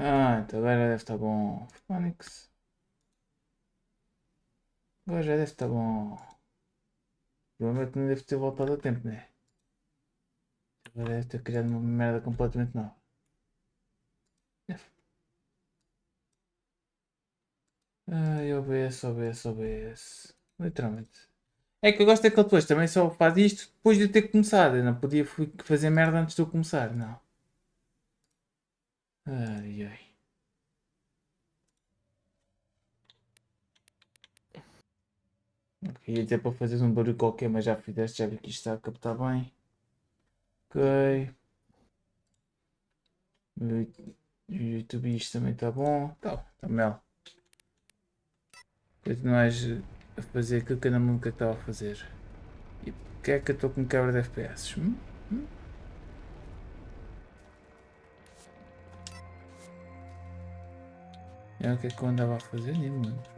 Então agora deve estar bom. Phonics. Agora já deve estar bom. Provavelmente não deve ter voltado a tempo, né? Agora deve ter criado uma merda completamente nova. Ai, OBS, OBS, OBS. Literalmente. É que eu gosto é que ele depois também só faz isto depois de eu ter começado. Eu não podia fazer merda antes de eu começar, não. Ai, ai. Ia dizer para fazer um barulho qualquer, mas já fizeste, já vi que isto está a captar bem. Ok. O YouTube isto também está bom. Tá mel. Continuas a fazer aquilo que eu nunca estava a fazer. E porque é que eu estou com quebra de FPS? É o que é que eu andava a fazer? Nem me lembro.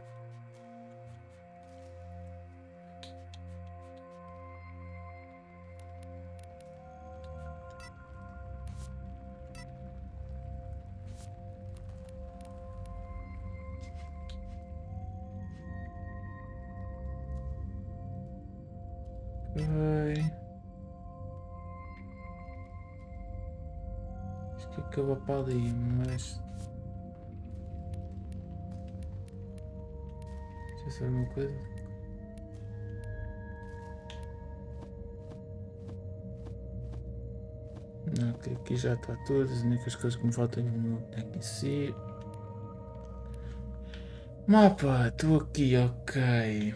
Ok. Acho que acabou para ali, mas. Deixa eu saber uma coisa. Ok, aqui já está tudo. As únicas coisas que me faltam é o meu boneco em si. Mapa, estou aqui, ok.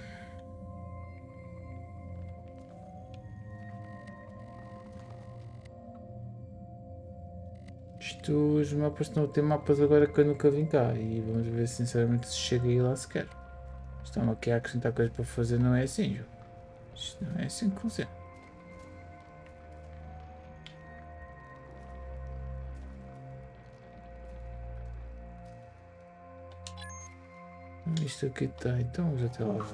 Os mapas estão a ter mapas agora que eu nunca vim cá e vamos ver sinceramente se chega aí lá sequer. Estão aqui a acrescentar coisas para fazer, não é assim, João. Isto não é assim que funciona. Isto aqui está, então já está lá.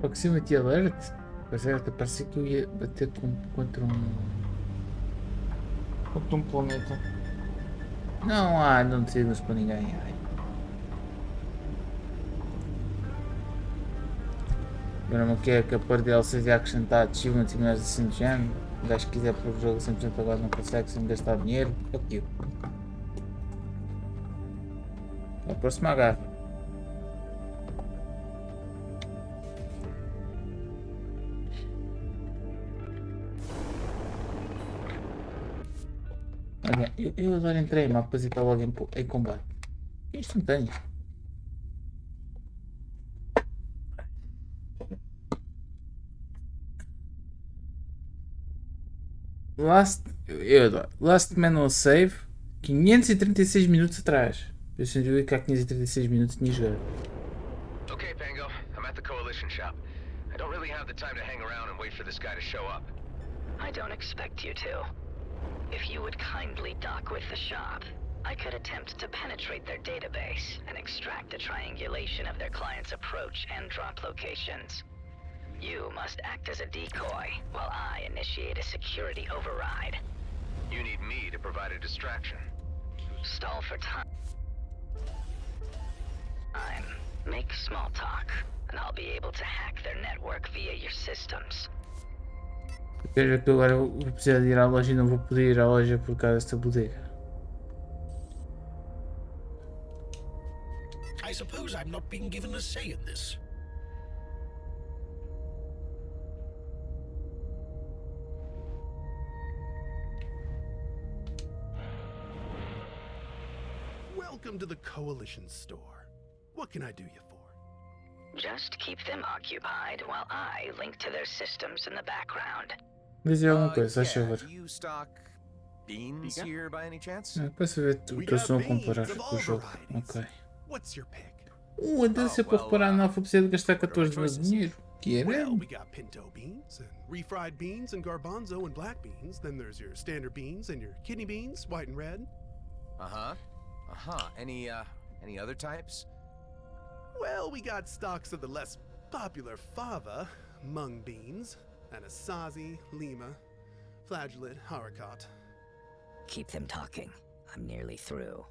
Proximity Alert? Parecia que eu ia bater contra um planeta. Não decidimos para ninguém. Ai. Agora não quer que a par dele seja acrescentado achievements e mais assim de género. O gajo que quiser para o jogo 100% agora não consegue sem gastar dinheiro. Aquilo. É a próxima garra. Olha, eu agora entrei em mapas e está logo em combate. Instantâneo. Eu adoro. Last Man on Save, 536 minutos atrás. Eu senti que há 536 minutos tinha jogado. Okay, Pango. I'm at the Coalition shop. I don't really have the time to hang around and wait for this guy to show up. I don't expect you to. If you would kindly dock with the shop, I could attempt to penetrate their database and extract a triangulation of their clients' approach and drop locations. You must act as a decoy, while I initiate a security override. You need me to provide a distraction. Stall for time. Make small talk, and I'll be able to hack their network via your systems. Veja que agora vou precisar de ir à loja e não vou poder ir à loja por causa desta bodega. I suppose I'm not being given a say in this. Welcome to the Coalition store. What can I do you for? Just keep them occupied while I link to their systems in the background. Diz alguma coisa, faz Yeah, favor. do you stock beans here by any chance? Para saber o We que eu got estou a beans comparar of com all o jogo. varieties. Ok. What's your pick? Então se é para reparar não foi preciso gastar 14 mil de dinheiro. Que era? Well, we got pinto beans and refried beans and garbanzo and black beans. Then there's your standard beans and your kidney beans, white and red. Uh-huh. Uh-huh. Any other types? Well, we got stocks of the less popular fava, mung beans, anasazi, lima, flageolet, haricot. Keep them talking. I'm nearly through.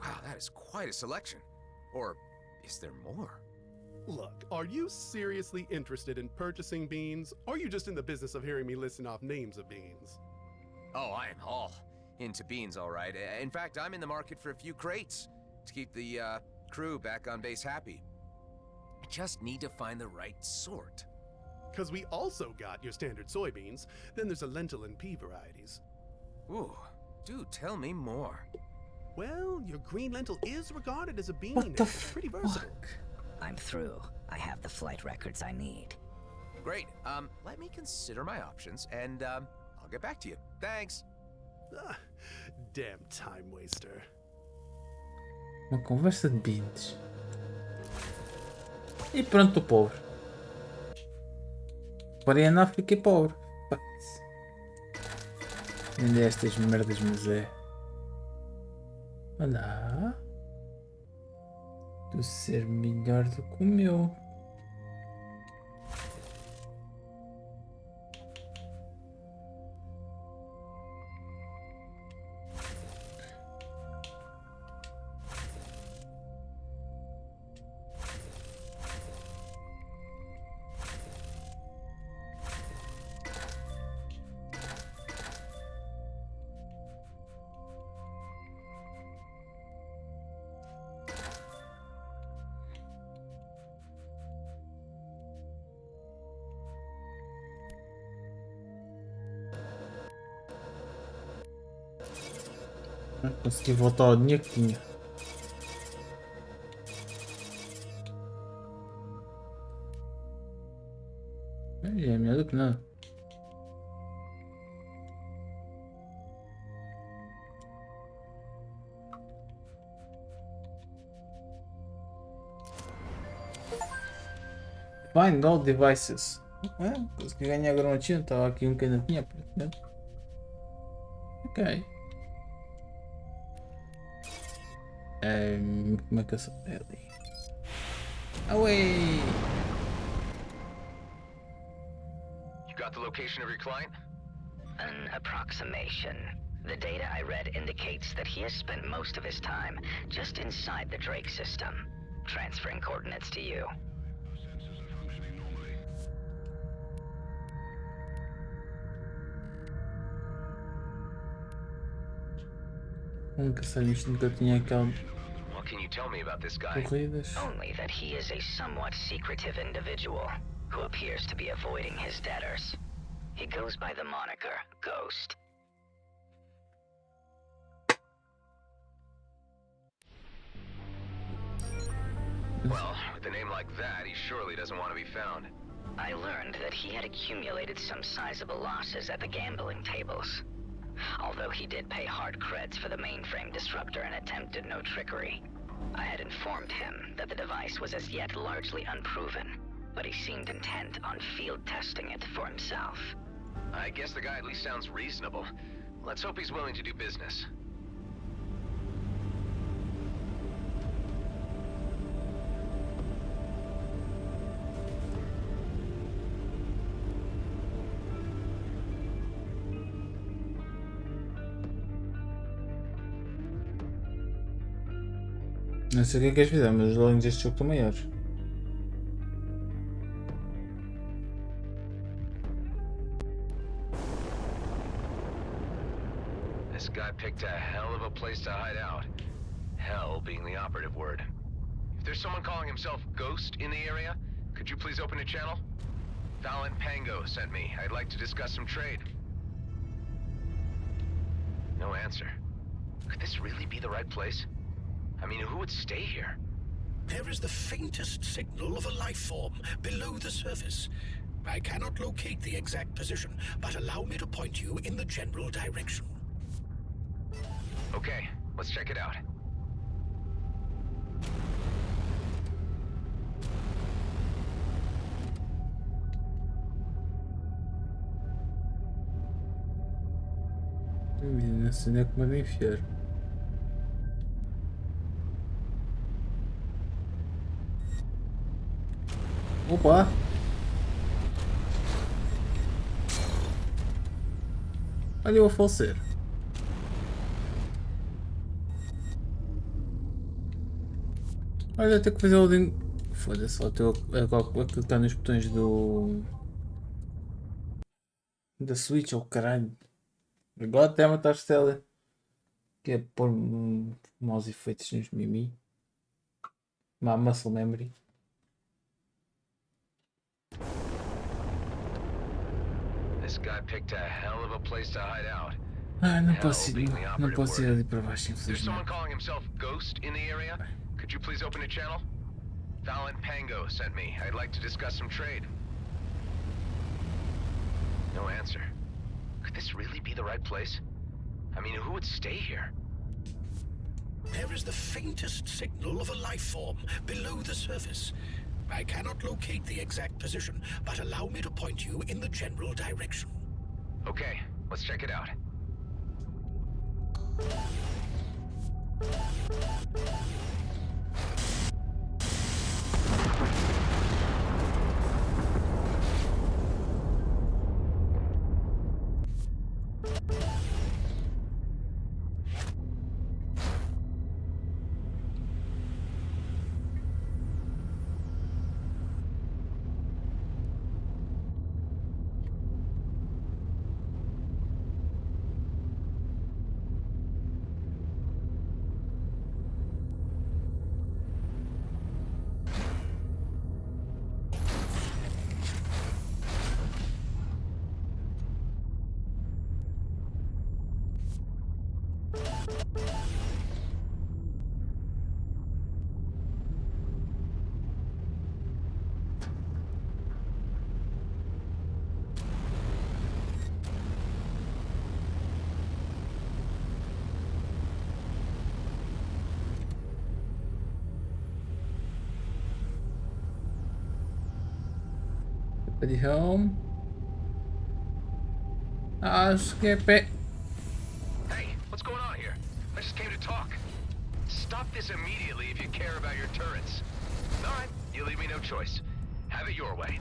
Wow, that is quite a selection. Or is there more? Look, are you seriously interested in purchasing beans, or are you just in the business of hearing me listen off names of beans? Oh, I am all into beans, all right. In fact, I'm in the market for a few crates to keep the crew back on base happy. I just need to find the right sort. Because we also got your standard soybeans, then there's a lentil and pea varieties. Ooh, do tell me more. Well, your green lentil is regarded as a bean. What the It's pretty versatile. fuck? I'm through. I have the flight records I need. Great. Let me consider my options, and I'll get back to you. Thanks. Ah, damn time waster. Uma conversa de beans. E pronto, pobre. Parei na África e pobre. Putz. Ainda estas merdas, mas é. Olha. Do ser melhor do que o meu. Consegui voltar ao dinheiro que tinha. É melhor do que nada. Find all devices. Consegui ganhar agora um achievement. Estava aqui um que ainda tinha. Ok. Como é que eu sou ali? Away! You got the location of your client? An approximation. The data I read indicates that he has spent most of his time just inside the Drake system. Transferring coordinates to you. Nunca sei isto, nunca tinha aquela What can you tell me about this guy? corridas. Only that he is a somewhat secretive individual who appears to be avoiding his debtors. He goes by the moniker Ghost. Well, with a name like that, he surely doesn't want to be found. I learned that he had accumulated some sizable losses at the gambling tables. Although he did pay hard creds for the mainframe disruptor and attempted no trickery. I had informed him that the device was as yet largely unproven, but he seemed intent on field testing it for himself. I guess the guy at least sounds reasonable. Let's hope he's willing to do business. Não sei o que é que eles fizeram, mas os loadings deste jogo estão maiores. This guy picked a hell of a place to hide out. Hell being the operative word. If there's someone calling himself Ghost in the area, could you please open a channel? Fallon Pango sent me. I'd like to discuss some trade. No answer. Could this really be the right place? I mean, who would stay here? There is the faintest signal of a life form below the surface. I cannot locate the exact position, but allow me to point you in the general direction. Okay, let's check it out. Não sei nem como é de enfiar. Opa! Olha eu a falecer. Olha, eu tenho que fazer o loading. Foda-se, lá estou a clicar nos botões da Switch, oh caralho. Agora até matar a Stella. Que é pôr maus efeitos nos mimi. Má muscle memory. This guy picked a hell of a place to hide out. Ah, não Hell posso being ir, the não operative posso ir word. ali para baixo, There's someone infelizmente. calling himself Ghost in the area. Could you please open a channel? Valiant Pango sent me. I'd like to discuss some trade. No answer. Could this really be the right place? I mean, who would stay here? There is the faintest signal of a life form below the surface. I cannot locate the exact position, but allow me to point you in the general direction. Okay, let's check it out. Ready home. Acho que é pé. Hey, what's going on here? I just came to talk. Stop this immediately if you care about your turrets. Alright, you leave me no choice. Have it your way.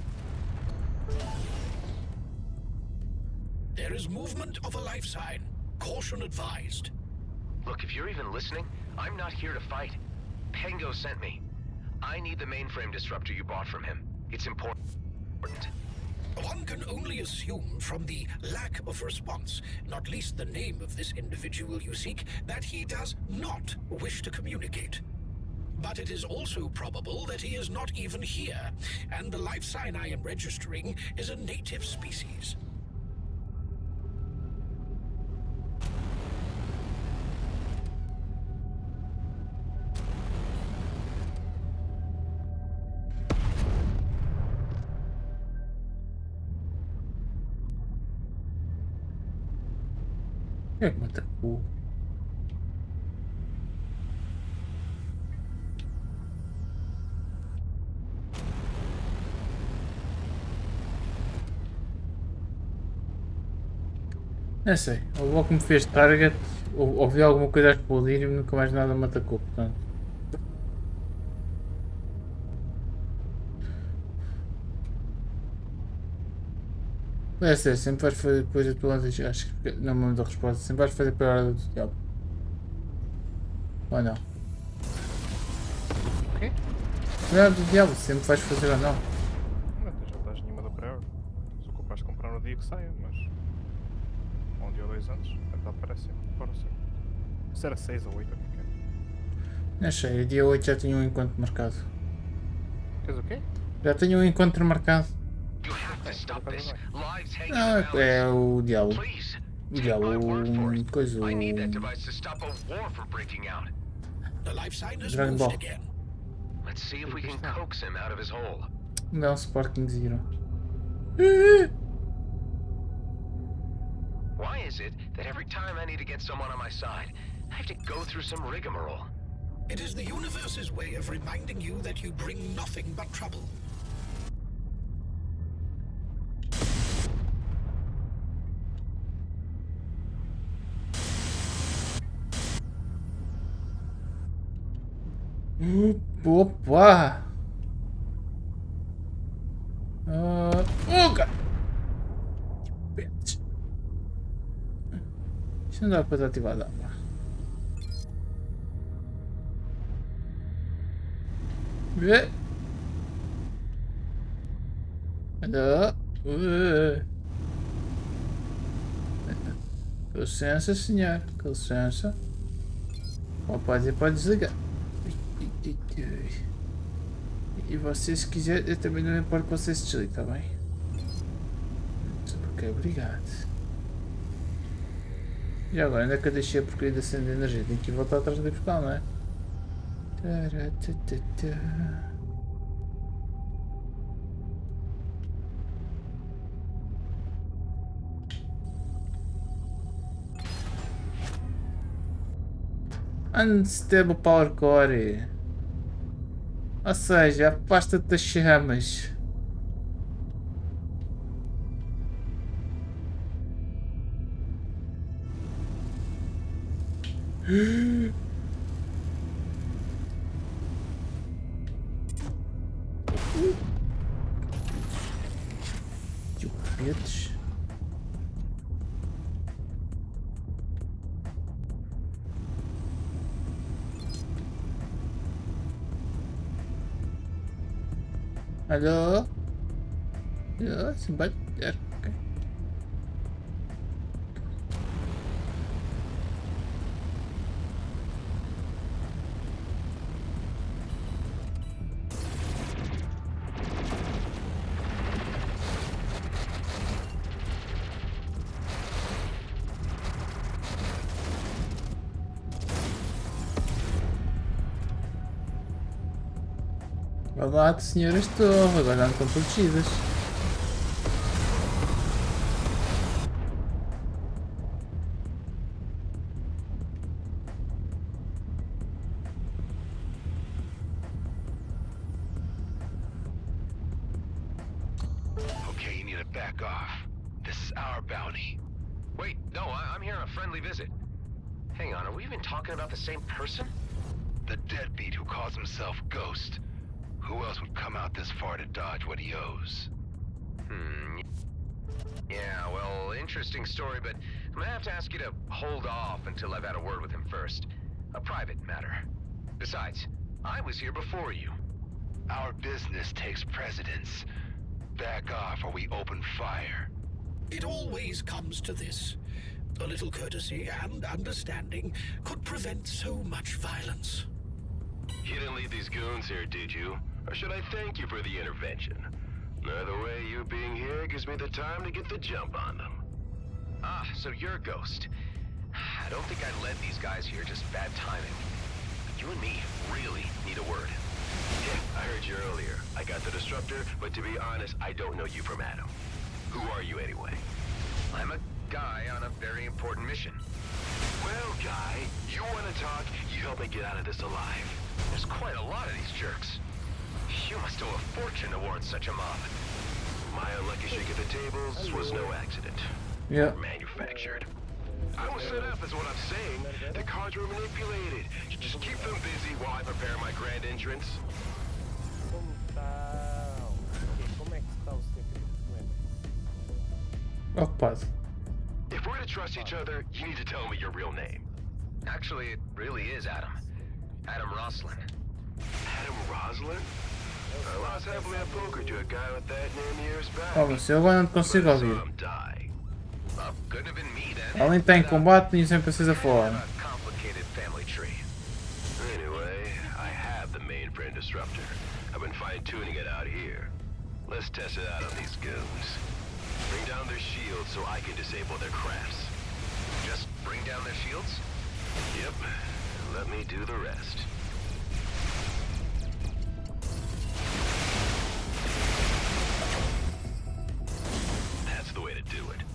There is movement of a life sign. Caution advised. Look, if you're even listening, I'm not here to fight. Pango sent me. I need the mainframe disruptor you bought from him. It's important. One can only assume from the lack of response, not least the name of this individual you seek, that he does not wish to communicate. But it is also probable that he is not even here, and the life sign I am registering is a native species. É que me atacou. Não sei, ou logo que me fez target, ou ouvi alguma coisa a explodir e nunca mais nada me atacou, portanto. É sério, sempre vais fazer depois da tua antes, acho que não me lembro da resposta, sempre vais fazer para a hora do diabo. Ou não? O quê? Para a hora do diabo, sempre vais fazer ou não? Não, tu já estás nenhuma da pré-hora. Sou capaz de comprar no dia que saia, mas. Um dia ou 2 anos, tentar aparecer. Bora sim. Se era 6 ou 8, o que é? Não sei, dia 8 já tenho um encontro marcado. Queres o quê? Já tenho um encontro marcado. You have to stop this. Lives hang in Ah, the é balance. o diabo. Please, O take diabo, my word for it. coisa. I need that device to stop a war from breaking out. The life sign has Dragon moved Ball. again. Let's see if we can coax him out of his hole. Me dá um Sparking Zero. Why is it that every time I need to get someone on my side, I have to go through some rigmarole? It is the universe's way of reminding you that you bring nothing but trouble. Opa! fuga! Bitch. Isto não dá para desativar a pá. Vê? Alô? Com licença, senhor. Com licença. Pode desligar. E você, se quiser, eu também não me importo que você se desligue, tá bem? Ok, obrigado. E agora, onde é que eu deixei a porcaria da cena de energia? Tenho que ir voltar atrás de buscar, não é? Unstable Power Core. Ou seja, afasta-te das chamas. You bitch. Alô? Alô? Somebody there? Okay. Olá, senhoras torre, agora não estão protegidas. Okay, you need to back off. This is our bounty. Wait, no, I'm here on a friendly visit. Hang on, are we even talking about the same person? The deadbeat who calls himself Ghost. Who else would come out this far to dodge what he owes? Yeah, well, interesting story, but I'm gonna have to ask you to hold off until I've had a word with him first. A private matter. Besides, I was here before you. Our business takes precedence. Back off or we open fire. It always comes to this. A little courtesy and understanding could prevent so much violence. You didn't leave these goons here, did you? Or should I thank you for the intervention? Either way, you being here gives me the time to get the jump on them. Ah, so you're a Ghost. I don't think I led these guys here, just bad timing. But you and me really need a word. Yeah, I heard you earlier. I got the disruptor, but to be honest, I don't know you from Adam. Who are you anyway? I'm a guy on a very important mission. Well, guy, you want to talk, you help me get out of this alive. There's quite a lot of these jerks. You must owe a fortune to warrant such a mob. My unlucky shake of the tables was no accident. Yeah. Manufactured. I was set up is what I'm saying. The cards were manipulated. Just keep them busy while I prepare my grand entrance. Como tá? Como é que está o segredo? Ocupado. If we're to trust each other, you need to tell me your real name. Actually, it really is Adam. Adam Roslin. Adam Roslin? I lost heavily at poker to a guy with that name years back. Oh, mas eu agora não consigo ouvir. Die. Well, couldn't have been me then. Além de estar em combate, nem sempre precisa falar. A complicated family tree. Anyway, I have the mainframe disruptor. I've been fine-tuning it out here. Let's test it out on these goons. Bring down their shields so I can disable their crafts. Just bring down their shields? Yep. Let me do the rest. That's the way to do it.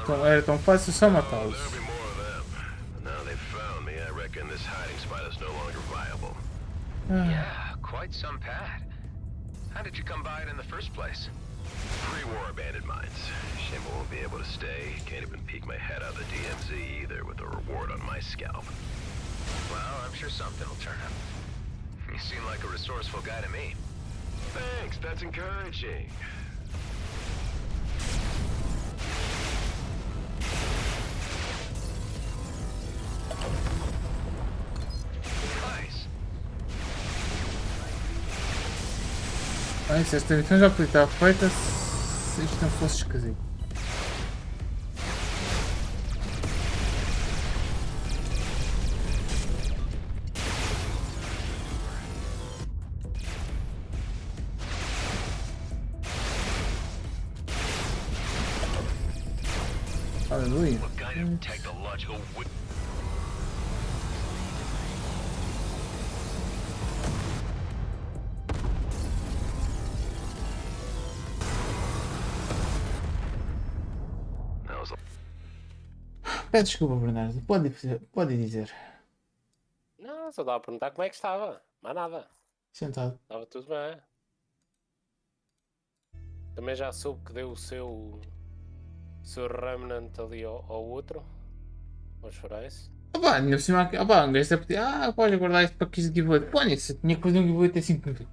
Então, era tão fácil só matá-los. There'll be more of them. Yeah, quite some pad. How did you come by it in the first place? Pre-war abandoned mines. Shame I won't be able to stay. Can't even peek my head out of the DMZ either with a reward on my scalp. Well, I'm sure something will turn up. You seem like a resourceful guy to me. Thanks, that's encouraging. Nice. Olha, se esta missão já podia estar feita se isto não fosse esquisito. Aleluia. What kind of technological That was Pede desculpa, Bernardo. Pode dizer. Não, só estava a perguntar como é que estava. Mais nada. Sentado. Estava tudo bem. Também já soube que deu o seu remnant ali ao outro. Aos forais. Opa, ainda por cima, opa, um gajo pedir, pode guardar isto para 15 giveaway. Pô, nisso, tinha que fazer um giveaway até 5 minutos.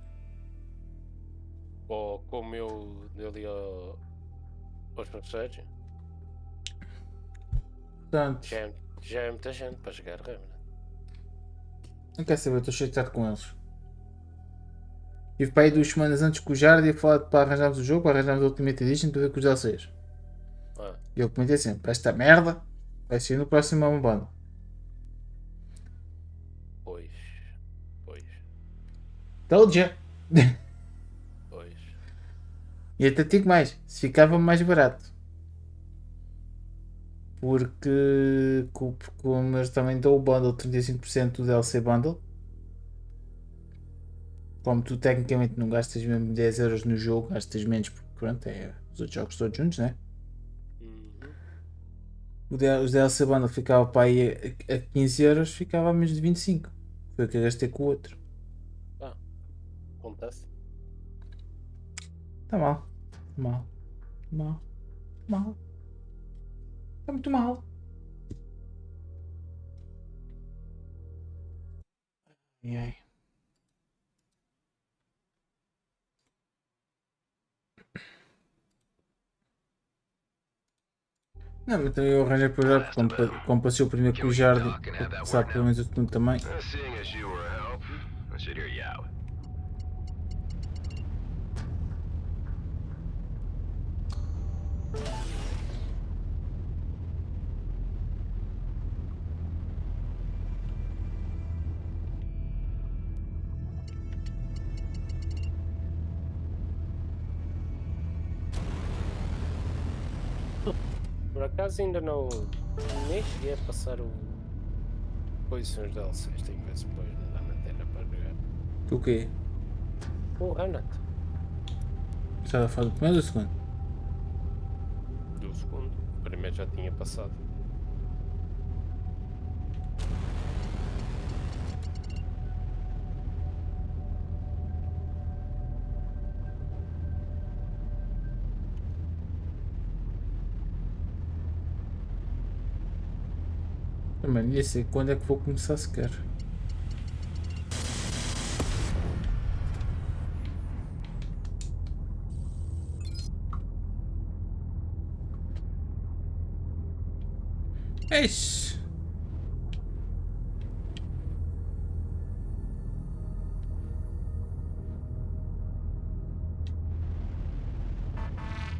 Ou como eu dei ali aos parceiros. Portanto, Já é muita gente para jogar remnant. não quer saber, estou chateado com eles. Tive para aí 2 semanas antes com o Jardim a falar para arranjarmos o jogo, para arranjarmos a Ultimate Edition para ver com os DLCs. E eu comentei sempre, esta merda vai ser no próximo Mama Bundle. Pois. Told ya. Pois. E até digo mais, se ficava mais barato. Porque como eles também dão o bundle 35% do DLC bundle. Como tu tecnicamente não gastas mesmo 10 euros no jogo, gastas menos porque pronto, é os outros jogos todos juntos, né? Os DLC bundle ficava para aí a 15 euros, ficava a menos de 25. Foi o que eu gastei com o outro. Acontece. Tá mal. Está muito mal. E aí? Não, mas também eu arranjei para jogar, como passei o primeiro com o Jardim, sabe pelo menos o segundo também. Seeing as you were a help, I should hear you out. Por acaso ainda não. Nem cheguei a passar o. Posições DLCs, tenho que ver se depois não dá na tela para jogar. O quê? O Remnant. Já a falar do primeiro ou do segundo? Do segundo. O primeiro já tinha passado. Também nem sei quando é que vou começar sequer. Eixe!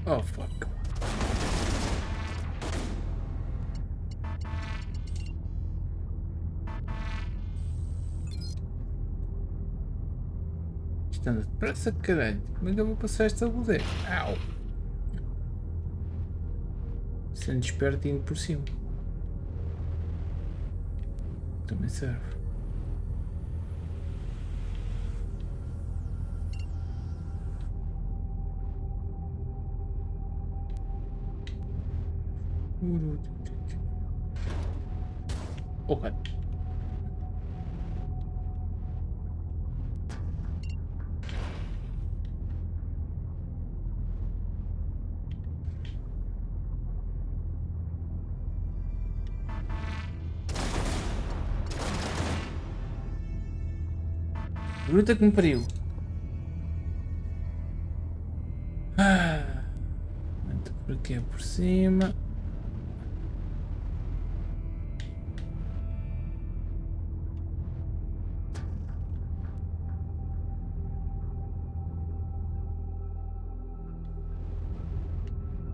Oh fuck. Isto anda depressa, caralho. Como é que eu vou passar esta bodega? Au! Sendo esperto e indo por cima. Também serve. Ok. Bruta que me pariu. Entra por aqui por cima.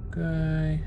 Ok.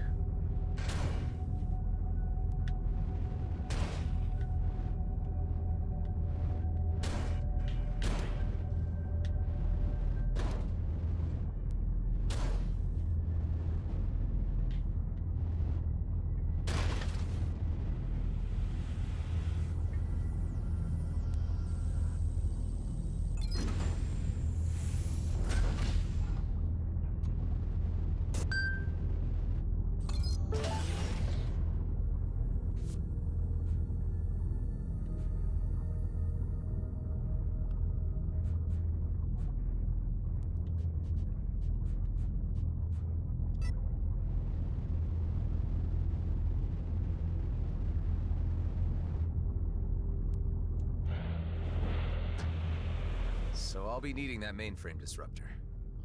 So I'll be needing that mainframe disruptor.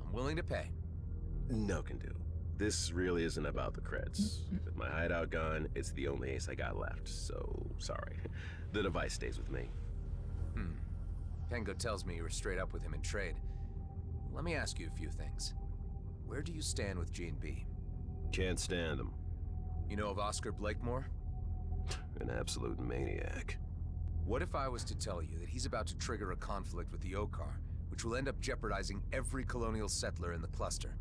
I'm willing to pay. No can do. This really isn't about the creds. With my hideout gone, it's the only ace I got left, so sorry. The device stays with me. Pengo tells me you were straight up with him in trade. Let me ask you a few things. Where do you stand with G&B? Can't stand him. You know of Oscar Blakemore? An absolute maniac. What if I was to tell you that he's about to trigger a conflict with the Okar, which will end up jeopardizing every colonial settler in the cluster?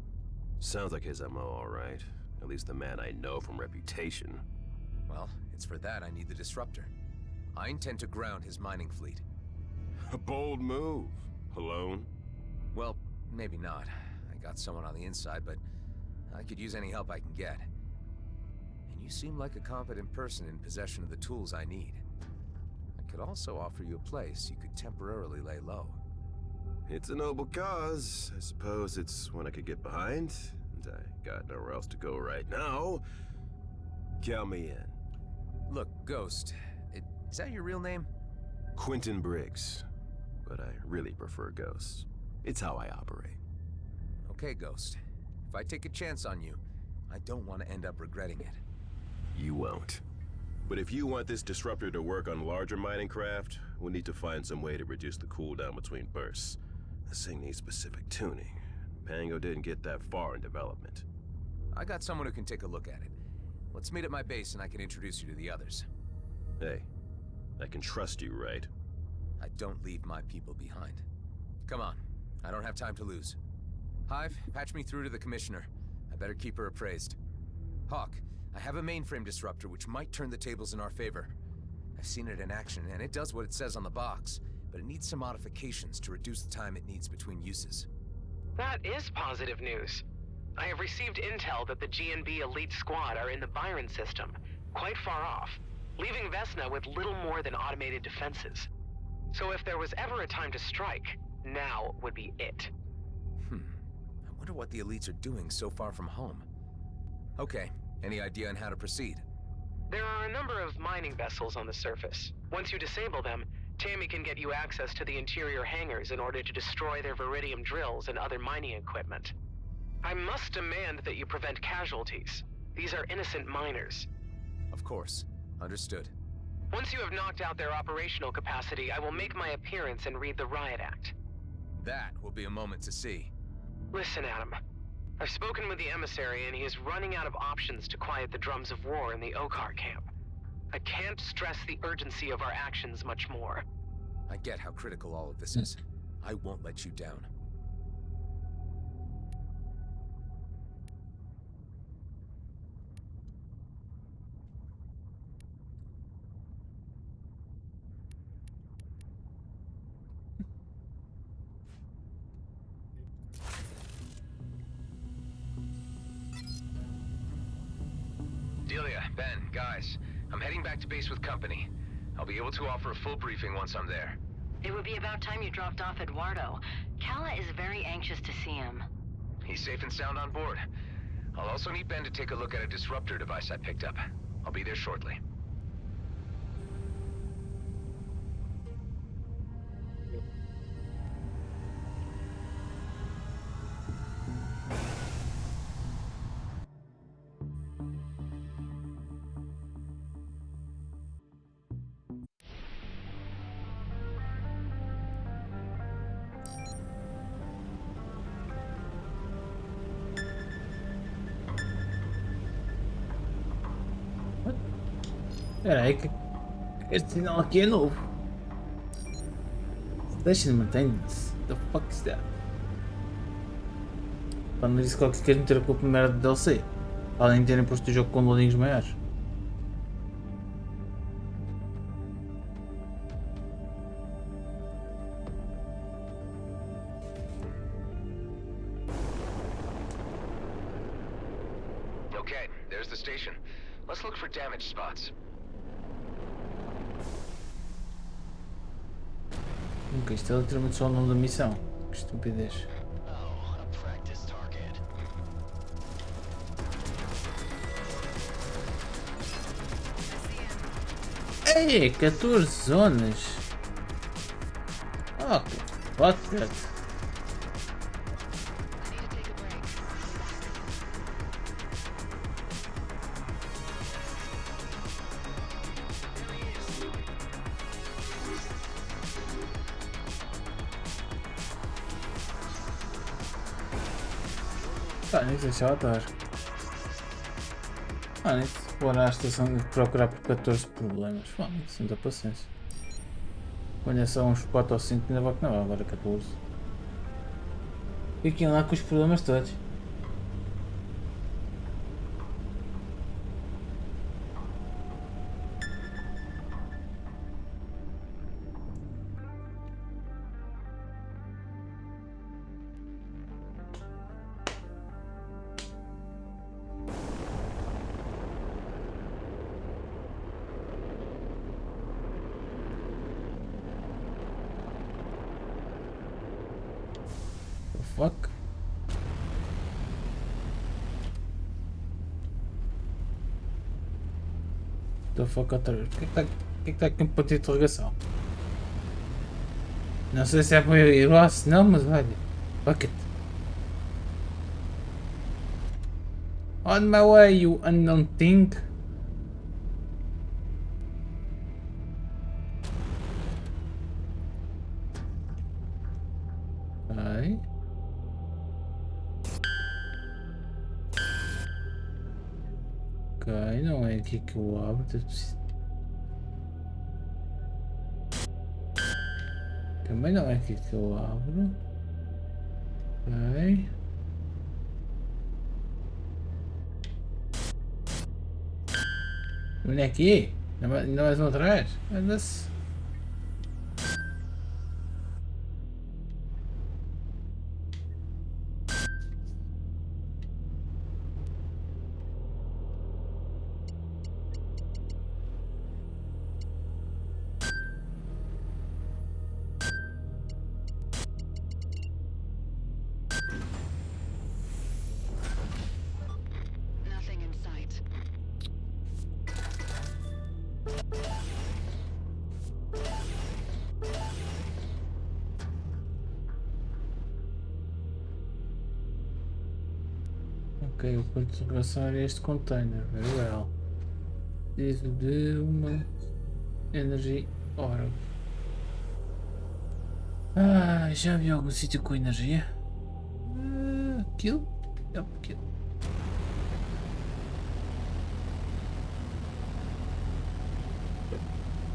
Sounds like his MO, all right. At least the man I know from reputation. Well, it's for that I need the disruptor. I intend to ground his mining fleet. A bold move. Alone? Well, maybe not. I got someone on the inside, but I could use any help I can get. And you seem like a competent person in possession of the tools I need. I could also offer you a place you could temporarily lay low. It's a noble cause. I suppose it's one I could get behind. And I got nowhere else to go right now. Count me in. Look, Ghost, is that your real name? Quentin Briggs. But I really prefer Ghosts. It's how I operate. Okay, Ghost. If I take a chance on you, I don't want to end up regretting it. You won't. But if you want this disruptor to work on larger mining craft, we'll need to find some way to reduce the cooldown between bursts. This thing needs specific tuning. Pango didn't get that far in development. I got someone who can take a look at it. Let's meet at my base and I can introduce you to the others. Hey, I can trust you, right? I don't leave my people behind. Come on, I don't have time to lose. Hive, patch me through to the Commissioner. I better keep her appraised. Hawk, I have a mainframe disruptor which might turn the tables in our favor. I've seen it in action, and it does what it says on the box, but it needs some modifications to reduce the time it needs between uses. That is positive news. I have received intel that the G&B elite squad are in the Byron system, quite far off, leaving Vesna with little more than automated defenses. So if there was ever a time to strike, now would be it. I wonder what the elites are doing so far from home. Okay, any idea on how to proceed? There are a number of mining vessels on the surface. Once you disable them, Tammy can get you access to the interior hangars in order to destroy their Viridium drills and other mining equipment. I must demand that you prevent casualties. These are innocent miners. Of course. Understood. Once you have knocked out their operational capacity, I will make my appearance and read the Riot Act. That will be a moment to see. Listen, Adam. I've spoken with the emissary and he is running out of options to quiet the drums of war in the Okar camp. I can't stress the urgency of our actions much more. I get how critical all of this is. I won't let you down. Delia, Ben, guys, I'm heading back to base with company. I'll be able to offer a full briefing once I'm there. It would be about time you dropped off Eduardo. Kala is very anxious to see him. He's safe and sound on board. I'll also need Ben to take a look at a disruptor device I picked up. I'll be there shortly. Espera aí que este sinal aqui é novo. Station maintenance. The fuck is that? Pá, não disse qualquer coisa meter com a primeira de DLC. Além de terem posto o jogo com loadings maiores. Okay, there's the station. Let's look for damage spots. Nunca, isto é literalmente só o nome da missão. Que estupidez. Ei, 14 zonas. Ok, fuck that. Pá, nem sei se ela estar. Ah, nem se for à estação de procurar por 14 problemas. Pá, sem dar paciência. Quando é só uns 4 ou 5 ainda vou que não, agora 14. Fiquem lá com os problemas todos. Fuck. The fuck outra vez. O que é que está aqui um ponto de interrogação? Não sei se é para eu ir lá, se não, mas olha. Fuck it. On my way, you unknown thing. Ok. Ok, não é aqui que eu abro. Também não é aqui que eu abro. Ok. Não é aqui? Não mais um atrás? Anda-se. Nothing in sight. Ok, o ponto de interrogação era este container. Very well. Preciso de uma energy orb. Ah, já vi algum sítio com energia? Aquilo? É aquilo.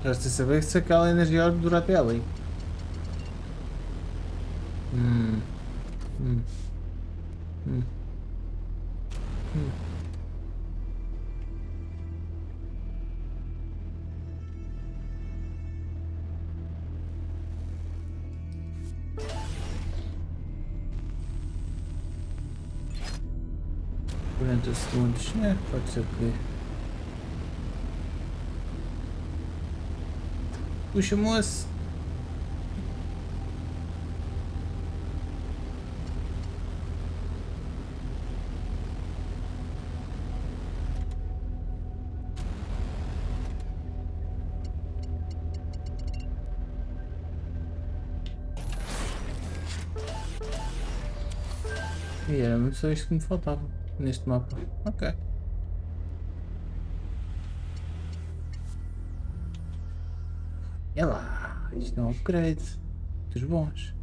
Resta saber se aquela energia orb dura até ali. Hum. Hum. Hum. Hum. Quarenta segundos. É, pode ser que. Puxa, moço. E era só isto que me faltava neste mapa. Ok. É lá. Isto não é um upgrade. Dos bons.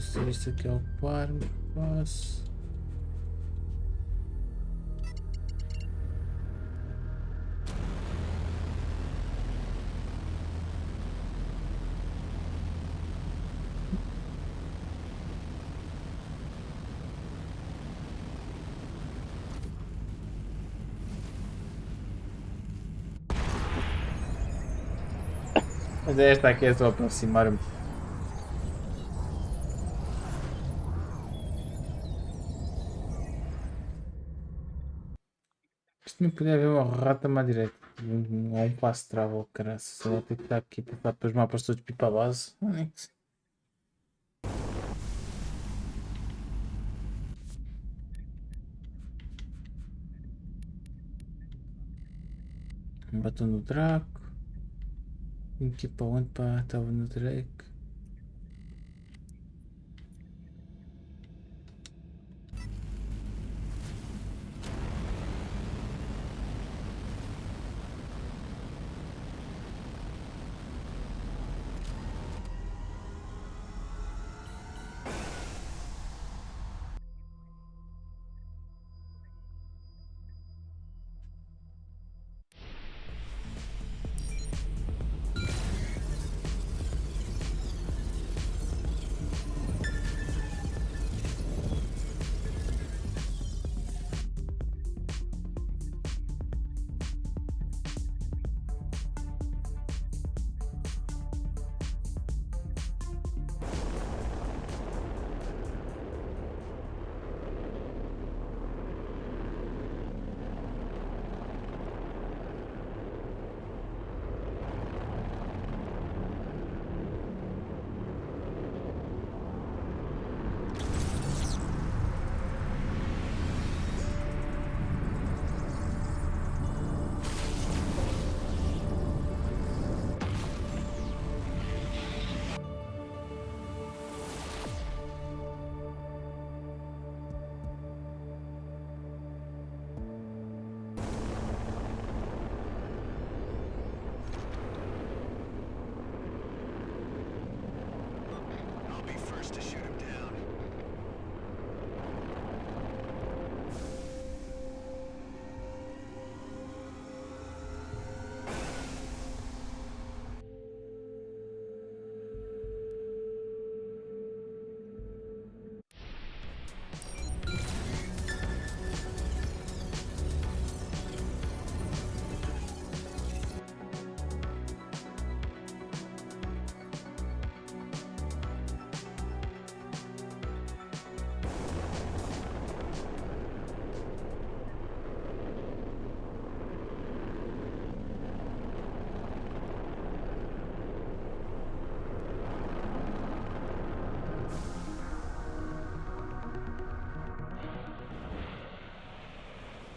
Se isto aqui é ocupar-me, posso. Mas é esta aqui, é só aproximar-me. Isto não podia haver uma rata mais direita. Ou um passo de trava, oh, caralho. Só vou ter que estar aqui para para os mapas todos para ir para a base. Batom no Draco. Vim aqui para onde? Estava no Drake. I'll be first to shoot him down.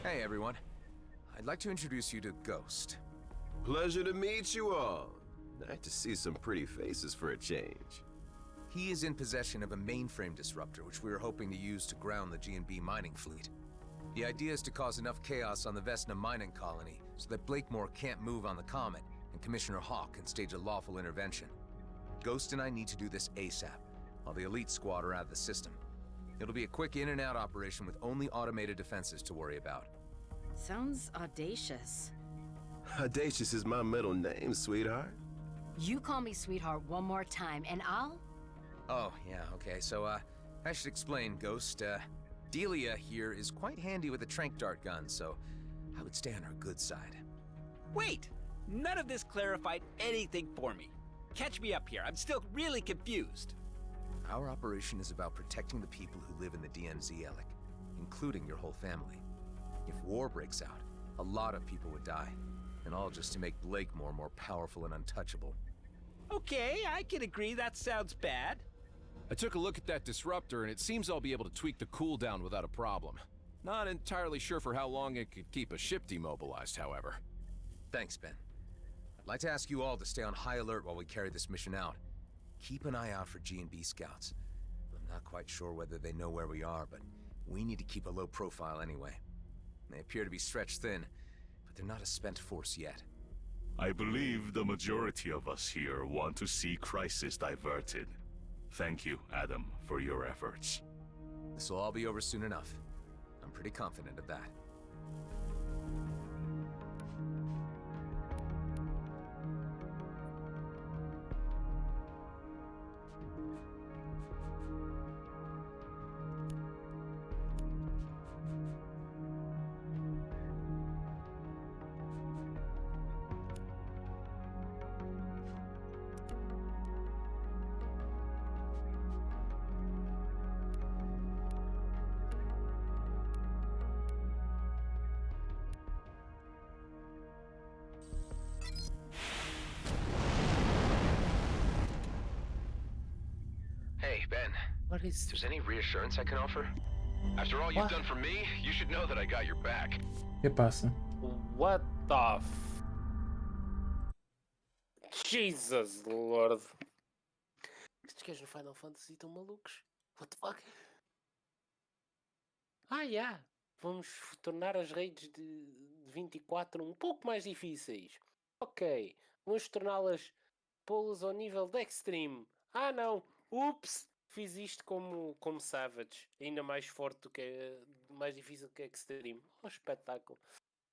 Hey, everyone. I'd like to introduce you to Ghost. Pleasure to meet you all. Nice to see some pretty faces for a change. He is in possession of a mainframe disruptor, which we are hoping to use to ground the G&B mining fleet. The idea is to cause enough chaos on the Vesna mining colony so that Blakemore can't move on the Comet, and Commissioner Hawk can stage a lawful intervention. Ghost and I need to do this ASAP, while the elite squad are out of the system. It'll be a quick in-and-out operation with only automated defenses to worry about. Sounds audacious. Audacious is my middle name, sweetheart. You call me sweetheart one more time, and I'll... Oh, yeah, okay, so, I should explain, Ghost. Delia here is quite handy with a tranq dart gun, so I would stay on her good side. Wait! None of this clarified anything for me. Catch me up here, I'm still really confused. Our operation is about protecting the people who live in the DMZ, Alec, including your whole family. If war breaks out, a lot of people would die, and all just to make Blakemore more powerful and untouchable. Okay, I can agree that sounds bad. I took a look at that disruptor, and it seems I'll be able to tweak the cooldown without a problem. Not entirely sure for how long it could keep a ship demobilized, however. Thanks, Ben. I'd like to ask you all to stay on high alert while we carry this mission out. Keep an eye out for G&B scouts. I'm not quite sure whether they know where we are, but we need to keep a low profile anyway. They appear to be stretched thin, but they're not a spent force yet. I believe the majority of us here want to see crisis diverted. Thank you, Adam, for your efforts. This will all be over soon enough. I'm pretty confident of that. What is... If there's any reassurance I can offer? After all you've done for me, you should know that I got your back. Que passa? What the f... Jesus Lord. Estes gajos no Final Fantasy estão malucos. What the fuck? Yeah. Vamos tornar as raids de 24 um pouco mais difíceis. Ok. Vamos torná-las... pô-las ao nível de Extreme. Não. Ups. Fiz isto como Savage. Ainda mais forte do que... mais difícil que Extreme. Espetáculo.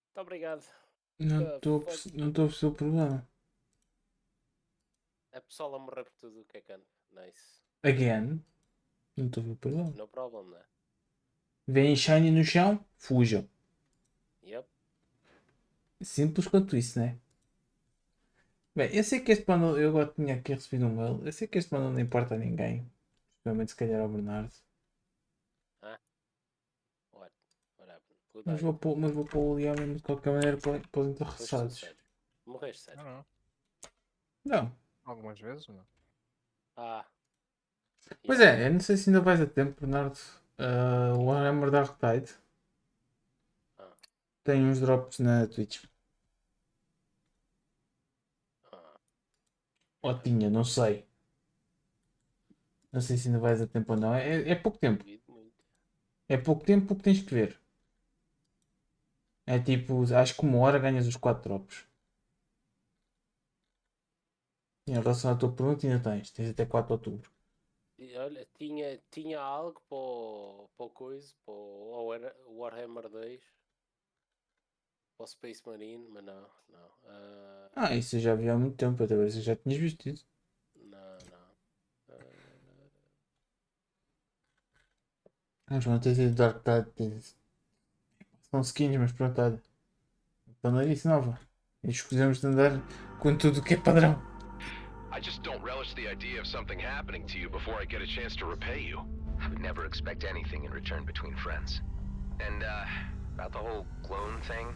Muito obrigado. Não estou a perceber o problema. A pessoa a morrer por tudo o que é canto. Nice. Again? Não estou a ver o problema. No problem, né? Vêm shiny no chão, fujam. Yep. Simples quanto isso, né? Bem, eu sei que este bundle, eu agora tinha aqui recebido um mail. Eu sei que este bundle não importa a ninguém. Especialmente se calhar ao Bernardo. What happened? Mas vou pôr o Liam mesmo de qualquer maneira para os interessados. Morreste sério? Não. Algumas vezes, não? Pois é, eu não sei se ainda vais a tempo, Bernardo. O Warhammer Dark Tide tem uns drops na Twitch. Ou tinha, não sei. Não sei se ainda vais a tempo ou não. É pouco tempo. É pouco tempo porque tens que ver. É tipo, acho que uma hora ganhas os 4 drops. Em relação à tua pergunta, ainda tens até 4 de outubro. E olha, tinha algo para o coisa, para o Warhammer 2, para o Space Marine, mas não. Isso eu já vi há muito tempo, até ver se já tinhas visto isso. Não. Mas não tens ido Dark Tide. São skins, mas pronto, olha. Então não é isso nova. E escusamos de andar com tudo o que é padrão. I just don't relish the idea of something happening to you before I get a chance to repay you. I would never expect anything in return between friends. And, about the whole clone thing?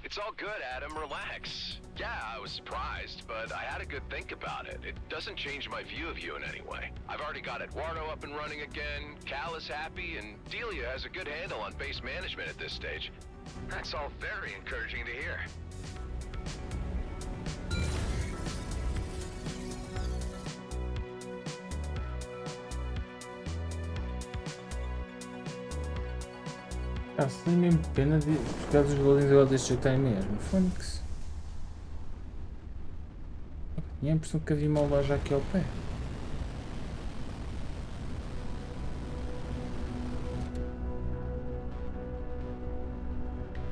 It's all good, Adam. Relax. Yeah, I was surprised, but I had a good think about it. It doesn't change my view of you in any way. I've already got Eduardo up and running again, Cal is happy, and Delia has a good handle on base management at this stage. That's all very encouraging to hear. Se tem mesmo pena de buscar os golinhos agora deste jeito aí mesmo. Fónix. Tinha a impressão que havia uma loja aqui ao pé.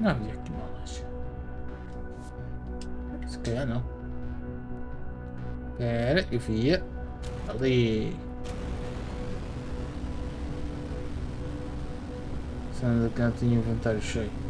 Não havia aqui uma loja. Se calhar não. Espera, eu via. Ali. Sendo que não tinha inventário cheio.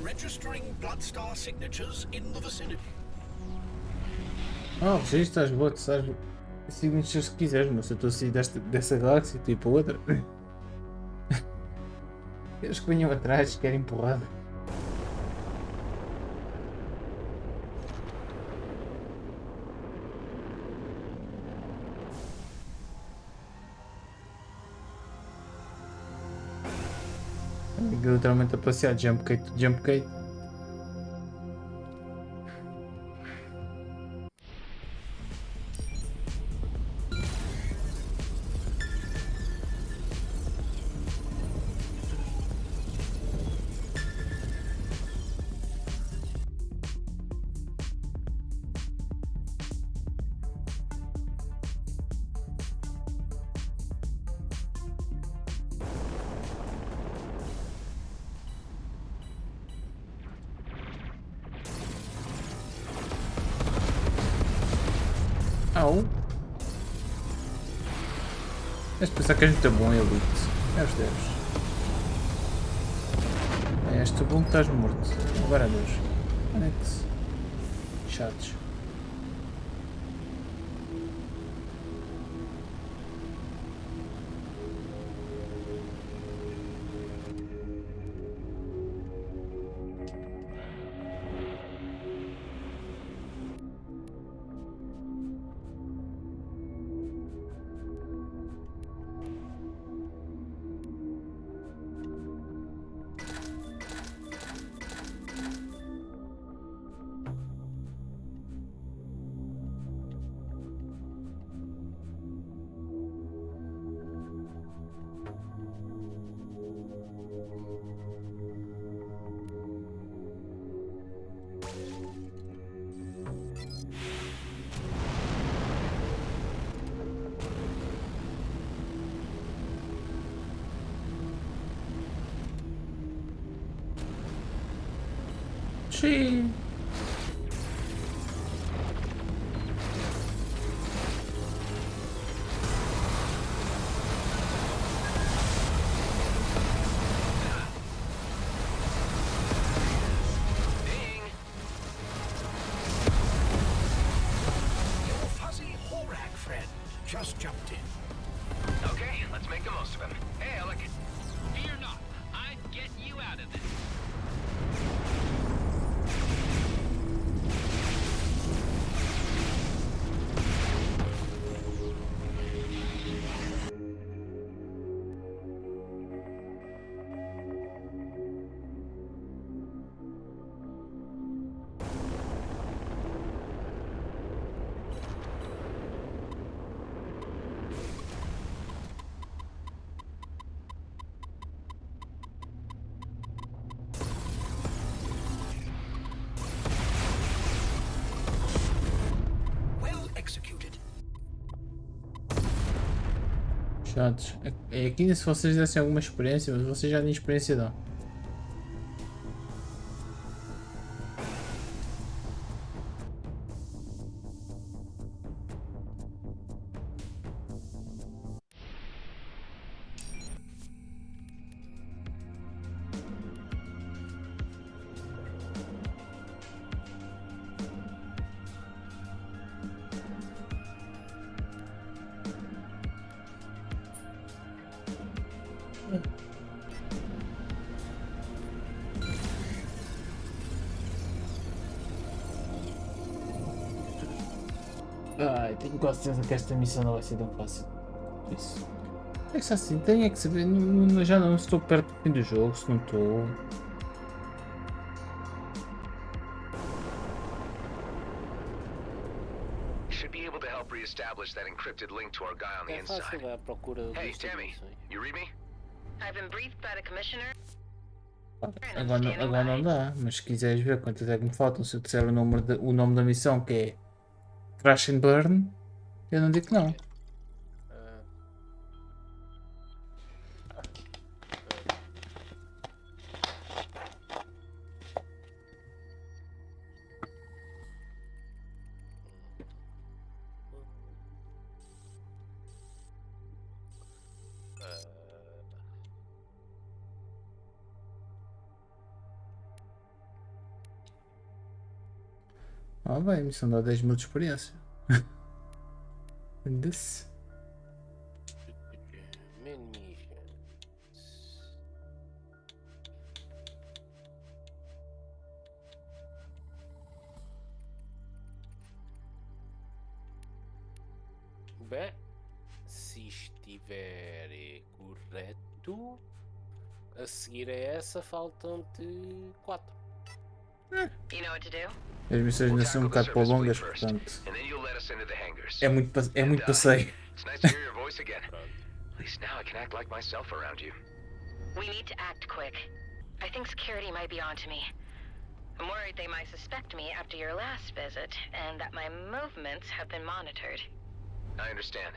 Registering Bloodstar signatures in the vicinity. Regista as bots, as signatures que quiseres, mas eu estou a sair dessa galáxia e estou a ir para outra. Eles que venham atrás, querem empurrada. Literalmente a passear, jump gate, jump gate. Au! Mas pensar que a gente é bom em elite. Meus Deus. És tu bom que estás morto. Agora Deus. Anex. Chatos. Sim. Your fuzzy Horak friend just jumped in. Okay, let's make the most of him. Hey, Alec. Fear not. I'm getting you out of this. Well executed. Chatos. É aqui se vocês dessem alguma experiência, mas vocês já têm experiência dão. Ai, tenho quase certeza que esta missão não vai ser tão fácil. Isso. É que assim, tenho é que saber. Já não estou perto do fim do jogo, se não estou. Should be able to help reestablish that encrypted link to our guy on the É fácil inside. dar à procura Hey, listas de Tammy, missões. you read me? I've been briefed by the commissioner. Agora não dá, mas se quiseres ver quantas é que me faltam, se eu disser o nome da missão que é Crash and Burn, eu não digo que não. Ah, Ah, bem, a missão dá 10 mil de experiência. Desse. main missions. Bem, se estiver correto, A seguir a essa faltam-te 4. You know what to do? As missões ainda são um bocado para longas, portanto. É muito passeio. It's nice to hear your voice again. At least now I can act like myself around you. We need to act quick. I think security might be onto me. I'm worried they might suspect me after your last visit, and that my movements have been monitored. I understand.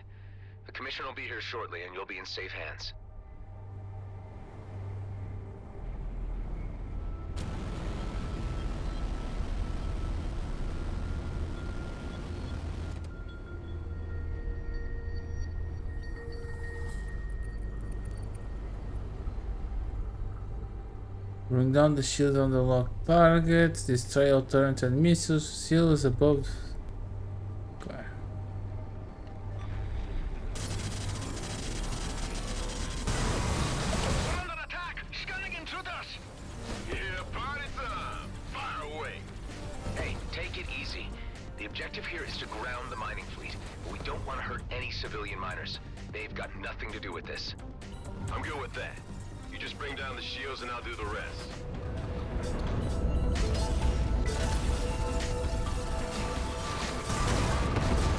The commissioner will be here shortly, and you'll be in safe hands. Bring down the shield on the locked targets, destroy all turrets and missiles, seals above. Okay. Under attack! Scanning intruders! Yeah, party time! Fire away! Hey, take it easy. The objective here is to ground the mining fleet, but we don't want to hurt any civilian miners. They've got nothing to do with this. I'm good with that. You just bring down the shields and I'll do the rest.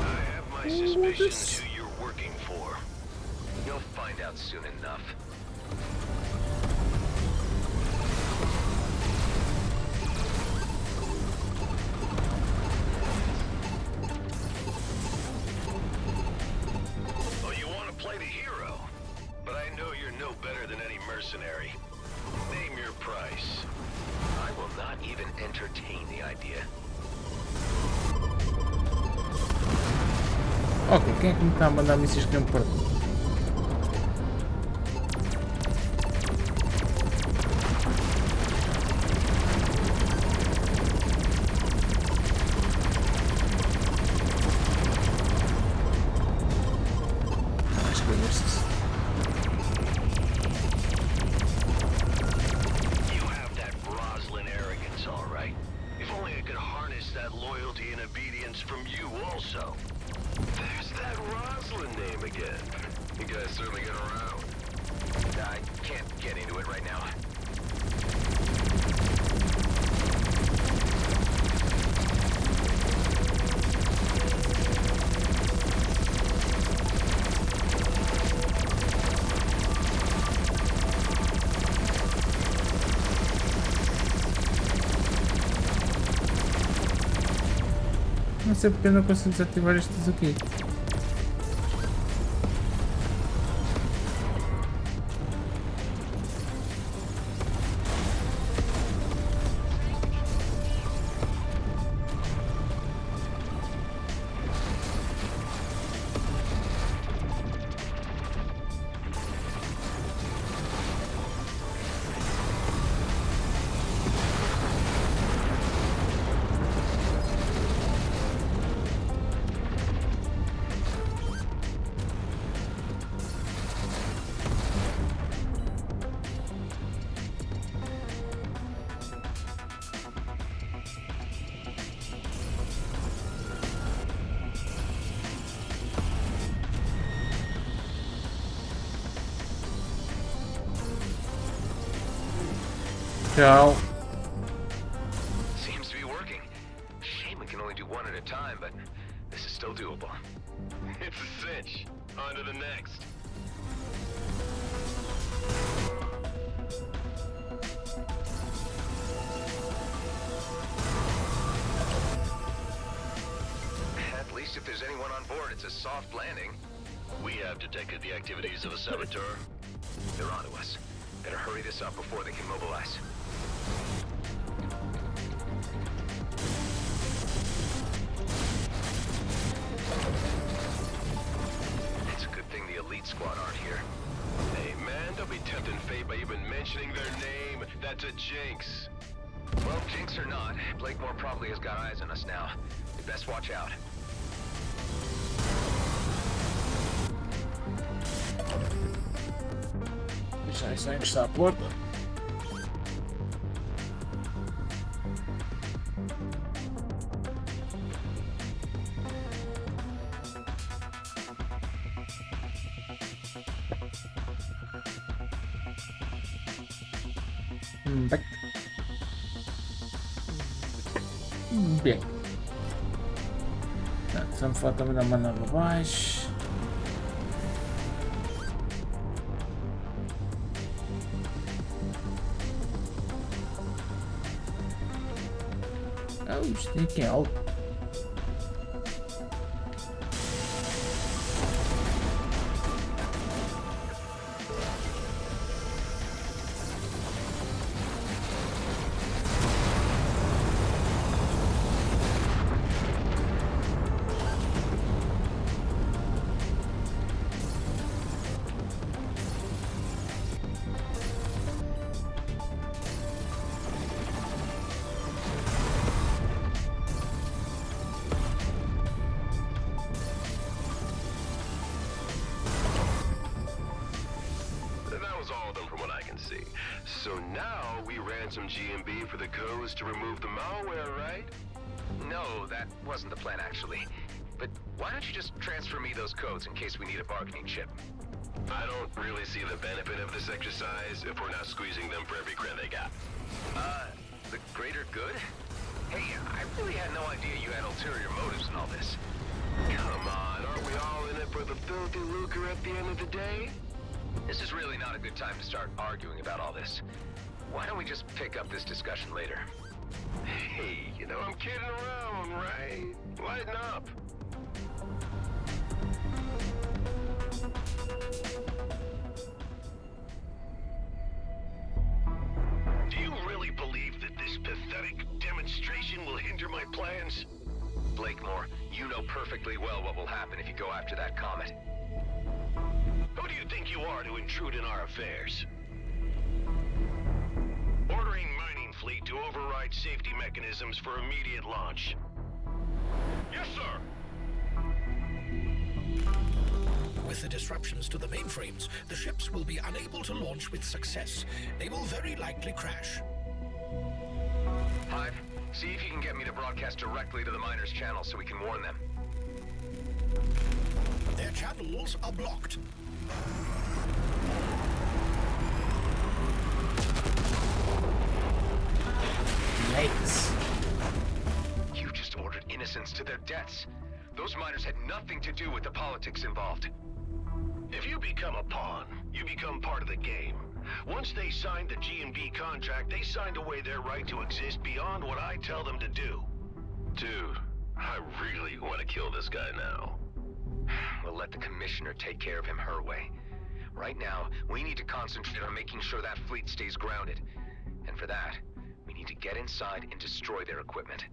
I have my suspicions who you're working for. You'll find out soon enough. Oh, you want to play the hero? But I know you're no better than any mercenary. Name your price. I will not even entertain the idea. Ok, quem é que me está a mandar mísseis que não me partiu? Acho que é estes. You have that Roslyn arrogance, all right. If only I could harness that loyalty and obedience from you also. There's that Roslyn name again. You guys certainly get around. I can't get into it right now. Não sei porque eu não consigo desativar estes aqui. Tchau. Seems to be working. Shame we can only do one at a time, but this is still doable. It's a cinch. On to the next. At least if there's anyone on board, it's a soft landing. We have detected the activities of a saboteur. They're onto us. Better hurry this up before they can mobilize. It's a good thing the elite squad aren't here. Hey man, don't be tempting fate by even mentioning their name. That's a jinx. Well, jinx or not, Blakemore probably has got eyes on us now. We best watch out. Deixa isso aí encostar a porta. Bem. Bem. Só me falta também a mana abaixo. Isto tem aqui alto. So now we ransom GMB for the codes to remove the malware, right? No, that wasn't the plan actually. But why don't you just transfer me those codes in case we need a bargaining chip? I don't really see the benefit of this exercise if we're not squeezing them for every grand they got. The greater good? Hey, I really had no idea you had ulterior motives in all this. Come on, aren't we all in it for the filthy lucre at the end of the day? This is really not a good time to start arguing about all this. Why don't we just pick up this discussion later? Hey, you know I'm kidding around, right? Lighten up. Do you really believe that this pathetic demonstration will hinder my plans? Blakemore, you know perfectly well what will happen if you go after that comet. Who do you think you are to intrude in our affairs? Ordering mining fleet to override safety mechanisms for immediate launch. Yes, sir! With the disruptions to the mainframes, the ships will be unable to launch with success. They will very likely crash. Hive, see if you can get me to broadcast directly to the miners' channel so we can warn them. Their channels are blocked. Yikes. You just ordered innocents to their deaths. Those miners had nothing to do with the politics involved. If you become a pawn, you become part of the game. Once they signed the G&B contract, they signed away their right to exist beyond what I tell them to do. Dude, I really want to kill this guy now. We'll let the commissioner take care of him her way. Right now, we need to concentrate on making sure that fleet stays grounded. And for that, we need to get inside and destroy their equipment.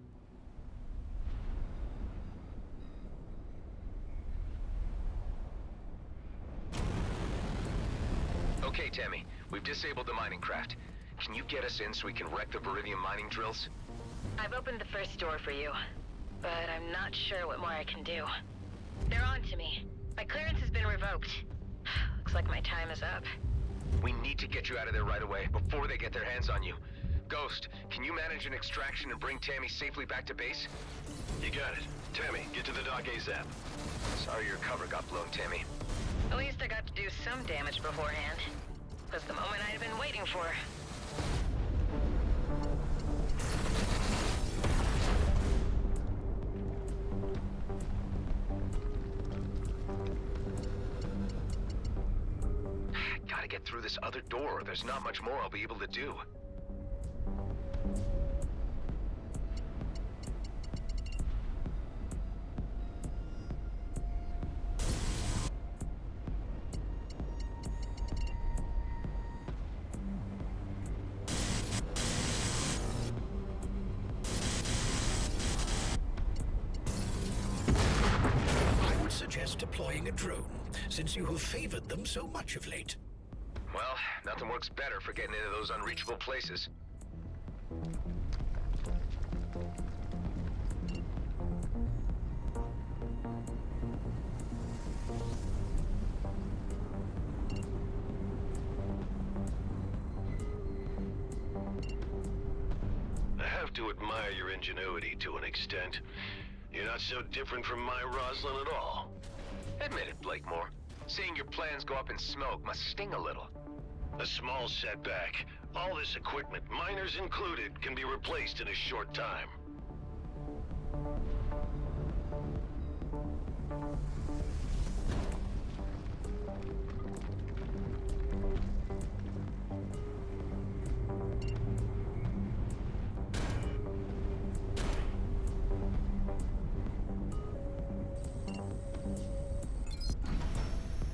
Okay, Tammy, we've disabled the mining craft. Can you get us in so we can wreck the Viridium mining drills? I've opened the first door for you, but I'm not sure what more I can do. They're on to me. My clearance has been revoked. Looks like my time is up. We need to get you out of there right away, before they get their hands on you. Ghost, can you manage an extraction and bring Tammy safely back to base? You got it. Tammy, get to the dock ASAP. Sorry your cover got blown, Tammy. At least I got to do some damage beforehand. It was the moment I'd been waiting for. Gotta get through this other door. There's not much more I'll be able to do. I would suggest deploying a drone, since you have favored them so much of late. Well, nothing works better for getting into those unreachable places. I have to admire your ingenuity to an extent. You're not so different from my Rosalind at all. Admit it, Blakemore. Seeing your plans go up in smoke must sting a little. A small setback. All this equipment, miners included, can be replaced in a short time.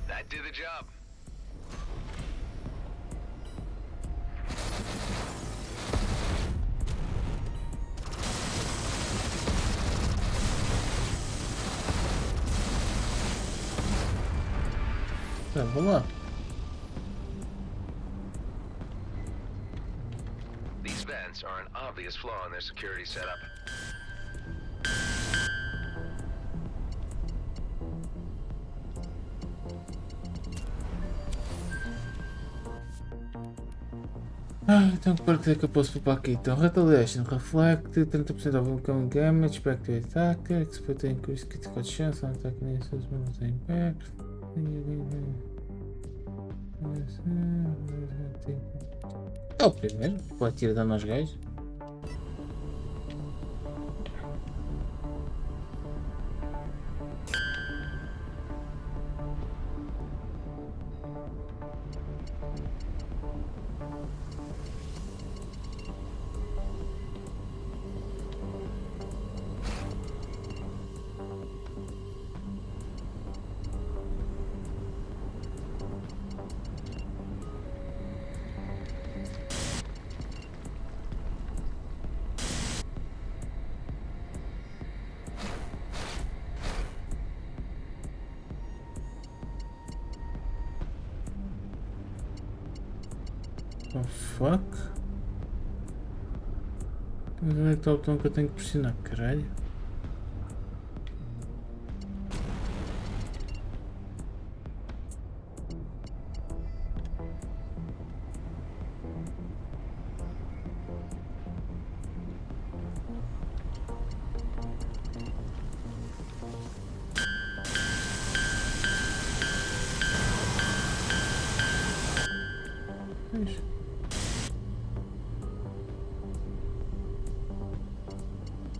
That did the job. Tá, vamos lá. These vents are an obvious flaw in their security setup. Então para que é que eu posso pôr aqui? Então, retaliation, reflect, 30% of incoming damage, back to attacker, expert increase critical chance on attack initials, but no impact. É o primeiro, pode tirar dano aos gajos. Oh fuck? Mas onde é que está o botão que eu tenho que pressionar? Caralho.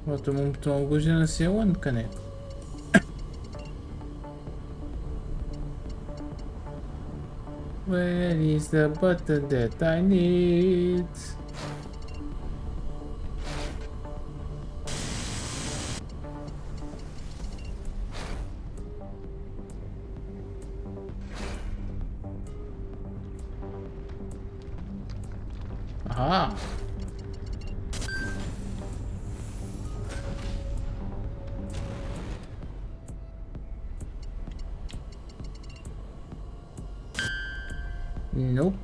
Bota-me um botão algum, já não sei onde, caneco. Where is the button that I need? Ah! Nope.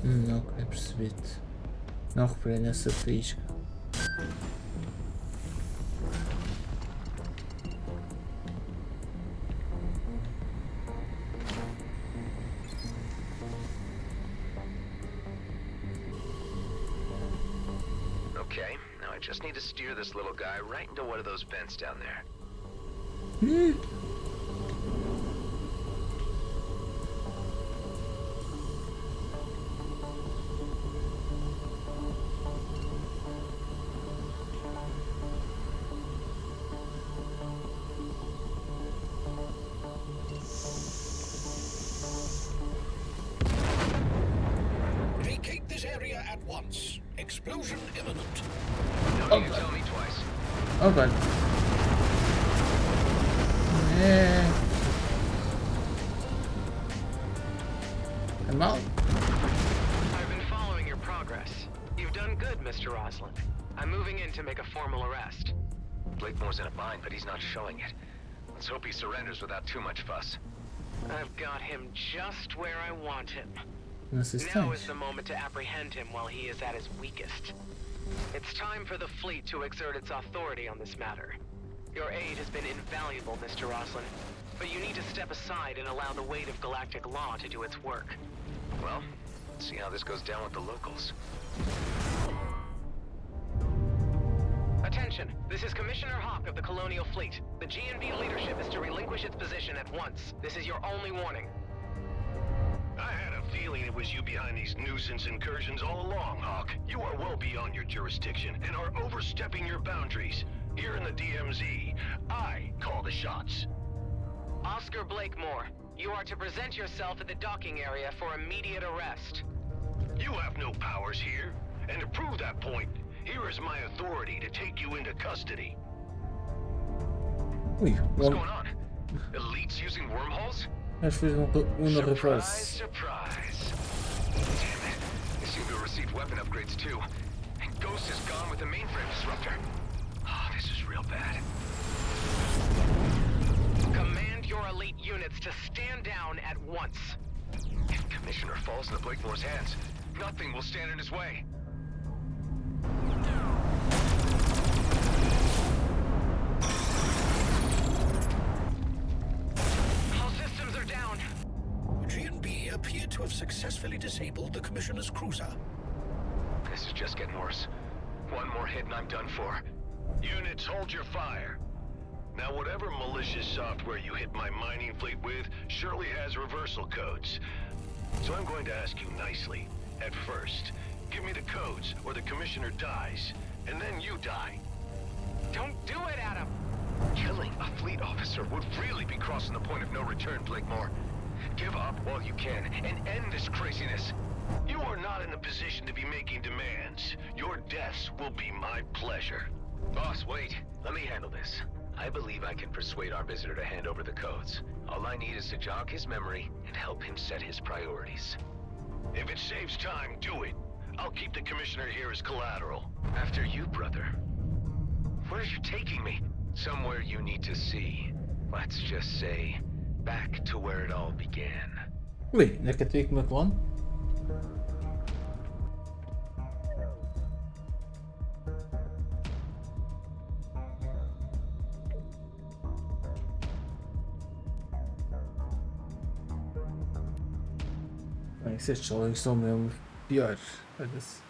Ok, percebi-te. Não reparei nessa pisca. Okay, now I just need to steer this little guy right into one of those vents down there. Vacate this area at once. Explosion imminent. Don't need to tell me twice. Oh god. Yeah. I'm out. I've been following your progress. You've done good, Mr. Roslin. I'm moving in to make a formal arrest. Blakemore's in a bind, but he's not showing it. Let's hope he surrenders without too much fuss. I've got him just where I want him. Nessa Now is instante. the moment to apprehend him while he is at his weakest. It's time for the fleet to exert its authority on this matter. Your aid has been invaluable, Mr. Roslin, but you need to step aside and allow the weight of galactic law to do its work. Well, let's see how this goes down with the locals. Attention, this is Commissioner Hawk of the Colonial Fleet. The GNB leadership is to relinquish its position at once. This is your only warning. I had a feeling it was you behind these nuisance incursions all along, Hawk. You are well beyond your jurisdiction and are overstepping your boundaries. Here in the DMZ, I call the shots. Oscar Blakemore, you are to present yourself at the docking area for immediate arrest. You have no powers here, and to prove that point, here is my authority to take you into custody. Ui, What's bom. going on? Elites using wormholes? Acho que fez um no Surprise, reverse. surprise. Damn it. They seem to have received weapon upgrades too. And Ghost is gone with the mainframe disruptor. Oh, this is real bad. Command your elite units to stand down at once. If Commissioner falls into Blakemore's hands, nothing will stand in his way. All systems are down. GNB appear to have successfully disabled the Commissioner's cruiser. This is just getting worse. One more hit and I'm done for. Units, hold your fire. Now, whatever malicious software you hit my mining fleet with surely has reversal codes. So I'm going to ask you nicely. At first, give me the codes or the Commissioner dies, and then you die. Don't do it, Adam! Killing a fleet officer would really be crossing the point of no return, Blakemore. Give up while you can and end this craziness. You are not in a position to be making demands. Your deaths will be my pleasure. Boss, wait. Let me handle this. I believe I can persuade our visitor to hand over the codes. All I need is to jog his memory and help him set his priorities. If it saves time, do it. I'll keep the Commissioner here as collateral. After you, brother. Where are you taking me? Somewhere you need to see. Let's just say, back to where it all began. Ui, onde é que eu tenho que me clone? Bem, estes jogos são mesmo piores. Olha-se.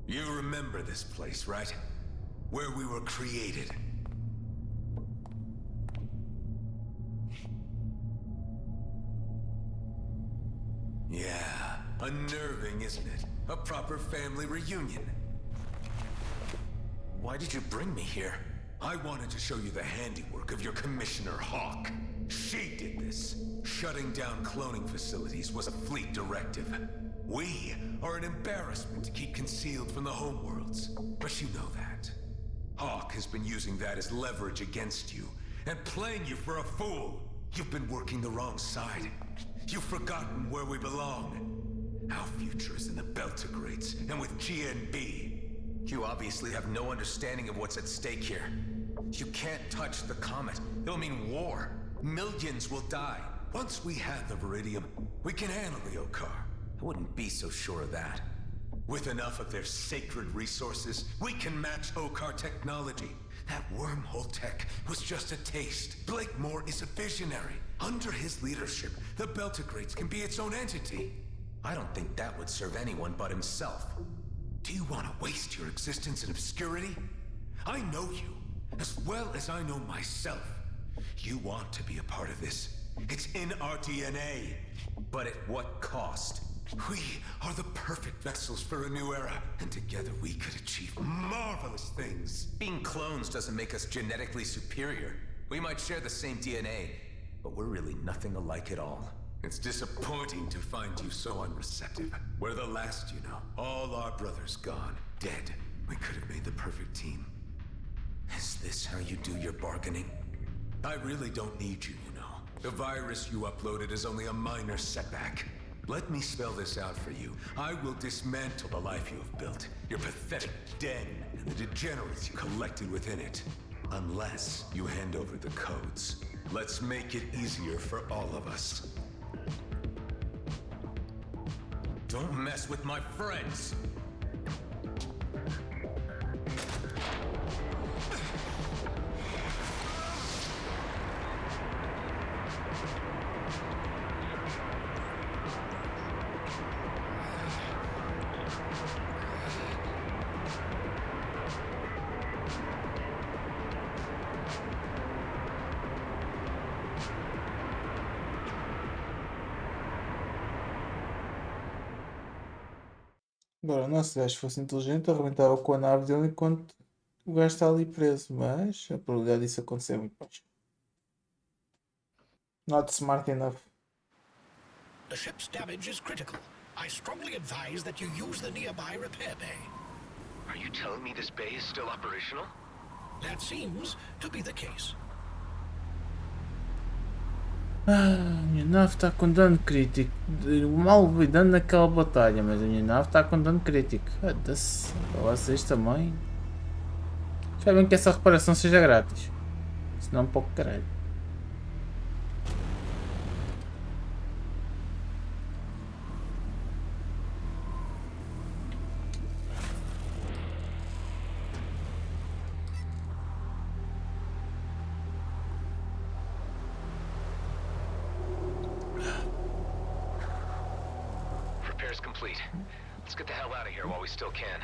You remember this place, right? Where we were created. Yeah, unnerving, isn't it? A proper family reunion. Why did you bring me here? I wanted to show you the handiwork of your Commissioner Hawk. She did this. Shutting down cloning facilities was a fleet directive. We are an embarrassment to keep concealed from the homeworlds, but you know that. Hawk has been using that as leverage against you, and playing you for a fool. You've been working the wrong side. You've forgotten where we belong. Our future is in the Beltigrades, and with GNB. You obviously have no understanding of what's at stake here. You can't touch the comet. It'll mean war. Millions will die. Once we have the Viridium, we can handle the Okar. I wouldn't be so sure of that. With enough of their sacred resources, we can match Okar technology. That wormhole tech was just a taste. Blakemore is a visionary. Under his leadership, the Beltigrades can be its own entity. I don't think that would serve anyone but himself. Do you want to waste your existence in obscurity? I know you, as well as I know myself. You want to be a part of this. It's in our DNA. But at what cost? We are the perfect vessels for a new era, and together we could achieve marvelous things. Being clones doesn't make us genetically superior. We might share the same DNA, but we're really nothing alike at all. It's disappointing to find you so unreceptive. We're the last, you know. All our brothers gone, dead. We could have made the perfect team. Is this how you do your bargaining? I really don't need you, you know. The virus you uploaded is only a minor setback. Let me spell this out for you. I will dismantle the life you have built, your pathetic den, and the degenerates you collected within it. Unless you hand over the codes. Let's make it easier for all of us. Don't mess with my friends! Agora, não, se o gajo fosse inteligente, arrebentava com a nave dele enquanto o gajo está ali preso, mas a probabilidade disso acontecer é muito baixa. Not smart enough. The ship's damage is critical. I strongly advise that you use the nearby repair bay. Are you telling me this bay is still operational? That seems to be the case. A minha nave está com dano crítico. Mal vi dano naquela batalha, mas a minha nave está com dano crítico. Foda-se. Vocês também. Já bem que essa reparação seja grátis. Senão um pouco caralho. Complete. Let's get the hell out of here while we still can.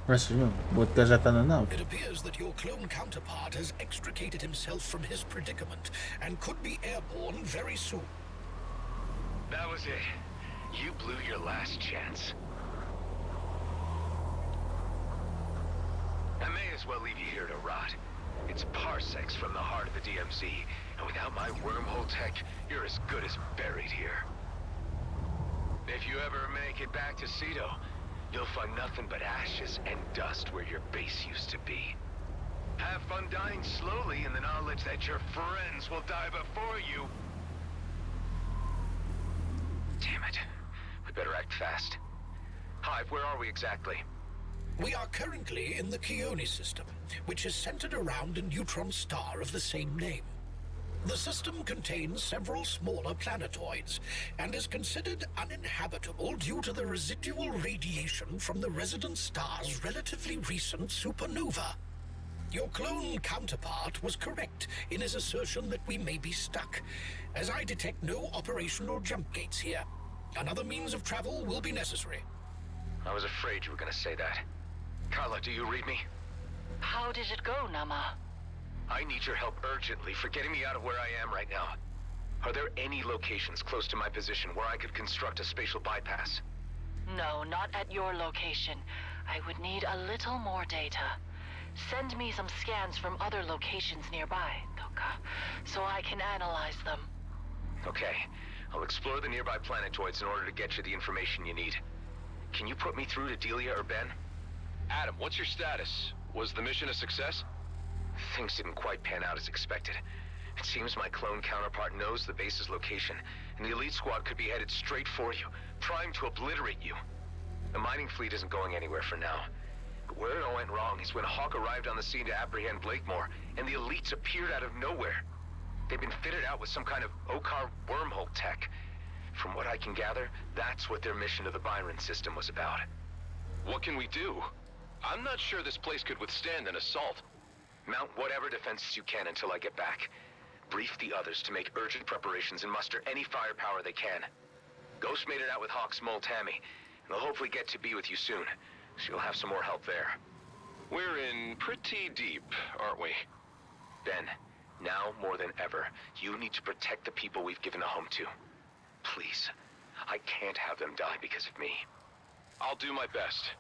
Mas mesmo, o outro já está na nave. It appears that your clone counterpart has extricated himself from his predicament and could be airborne very soon. That was it. You blew your last chance. I may as well leave you here to rot. It's parsecs from the heart of the DMZ, and without my wormhole tech, you're as good as buried here. If you ever make it back to Cedo, you'll find nothing but ashes and dust where your base used to be. Have fun dying slowly in the knowledge that your friends will die before you. Damn it. We better act fast. Hive, where are we exactly? We are currently in the Keone system, which is centered around a neutron star of the same name. The system contains several smaller planetoids and is considered uninhabitable due to the residual radiation from the resident star's relatively recent supernova. Your clone counterpart was correct in his assertion that we may be stuck, as I detect no operational jump gates here. Another means of travel will be necessary. I was afraid you were going to say that. Carla, do you read me? How did it go, Nama? I need your help urgently for getting me out of where I am right now. Are there any locations close to my position where I could construct a spatial bypass? No, not at your location. I would need a little more data. Send me some scans from other locations nearby, Toka, so I can analyze them. Okay. I'll explore the nearby planetoids in order to get you the information you need. Can you put me through to Delia or Ben? Adam, what's your status? Was the mission a success? Things didn't quite pan out as expected. It seems my clone counterpart knows the base's location, and the elite squad could be headed straight for you, primed to obliterate you. The mining fleet isn't going anywhere for now. But where it all went wrong is when Hawk arrived on the scene to apprehend Blakemore, and the elites appeared out of nowhere. They've been fitted out with some kind of Okar wormhole tech. From what I can gather, that's what their mission to the Byron system was about. What can we do? I'm not sure this place could withstand an assault. Mount whatever defenses you can until I get back. Brief the others to make urgent preparations and muster any firepower they can. Ghost made it out with Hawk's mole Tammy, and they'll hopefully get to be with you soon, so you'll have some more help there. We're in pretty deep, aren't we? Ben, now more than ever, you need to protect the people we've given a home to. Please. I can't have them die because of me. I'll do my best.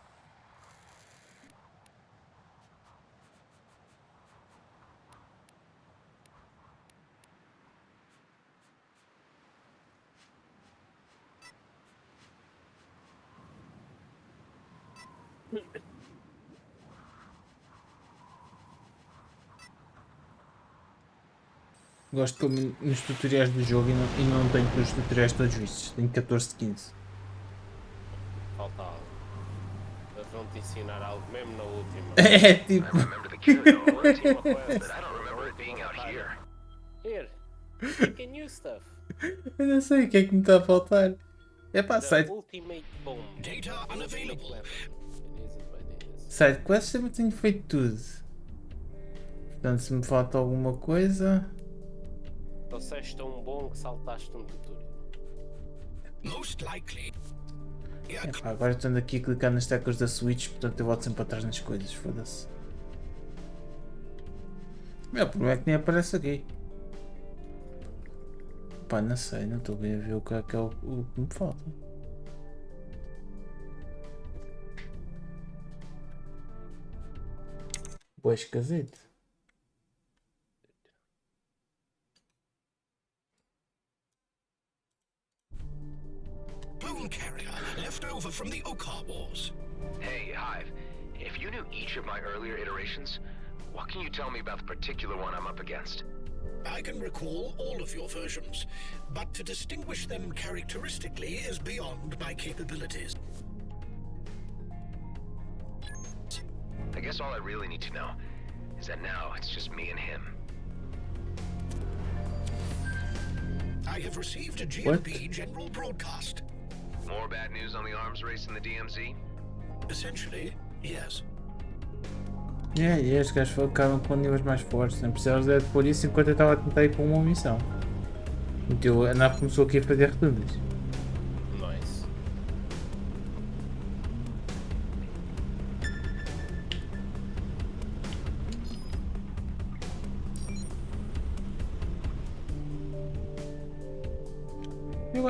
Gosto como nos tutoriais do jogo e não tenho os tutoriais todos vistos. Tenho 14 de 15. Falta algo. Eles vão te ensinar algo mesmo na última. É tipo. Here, you can use stuff. Eu não sei o que é que me está a faltar. É pá, side quest sempre tenho feito tudo. Portanto, se me falta alguma coisa. Trouxeste um bom que saltaste um tutorial. Most likely. Epá, agora estou aqui a clicar nas teclas da Switch, portanto eu volto sempre atrás nas coisas, foda-se. O problema é que nem aparece aqui. Pá, não sei, não estou bem a ver o que é o que me falta. Boa esquisito. Bone carrier left over from the Okar Wars. Hey, Hive. If you knew each of my earlier iterations, what can you tell me about the particular one I'm up against? I can recall all of your versions, but to distinguish them characteristically is beyond my capabilities. I guess all I really need to know is that now it's just me and him. I have received a GMB general broadcast. More bad news on the arms race in the DMZ? Essentially, yes. E estes gajos ficaram com níveis mais fortes, não precisavas de pôr isso enquanto eu estava a tentar ir para uma missão. Então a nave começou aqui a fazer retundas. Nice.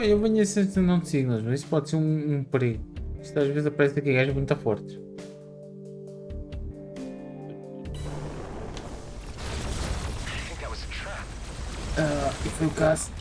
Eu venho a ser não de signos, mas isso pode ser um perigo. Isto às vezes aparece aqui gajos muito fortes. E foi o caso.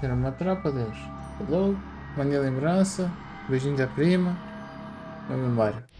Era uma tropa, Deus. Falou, mandei a lembrança, beijinho da prima, vamos embora.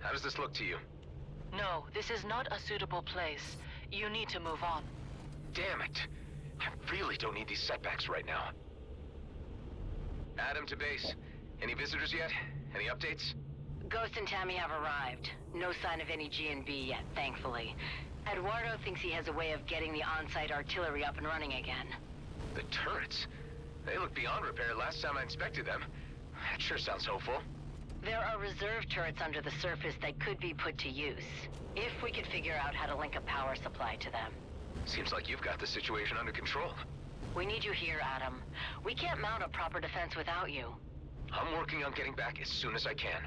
How does this look to you? No, this is not a suitable place. You need to move on. Damn it. I really don't need these setbacks right now. Adam to base. Any visitors yet? Any updates? Ghost and Tammy have arrived. No sign of any G&B yet, thankfully. Eduardo thinks he has a way of getting the on-site artillery up and running again. The turrets? They look beyond repair last time I inspected them. That sure sounds hopeful. There are reserve turrets under the surface that could be put to use, if we could figure out how to link a power supply to them. Seems like you've got the situation under control. We need you here, Adam. We can't mount a proper defense without you. I'm working on getting back as soon as I can.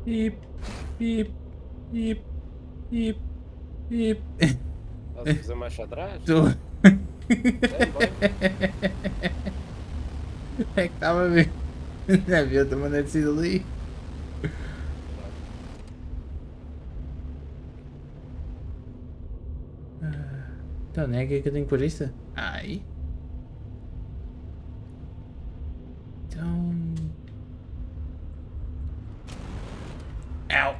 Pip, pip, pip, pip, pip. Estás a fazer marcha atrás? Tô. Bem. É que estava a ver. Não havia outra maneira de sair dali. Então, não é aqui que eu tenho que pôr isto? Ai. Então. Au!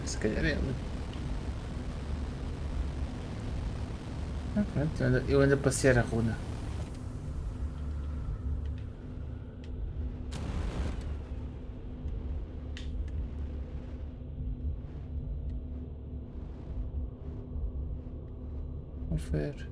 Se calhar é ali. Ah, pronto, eu ando a passear a runa. Confere.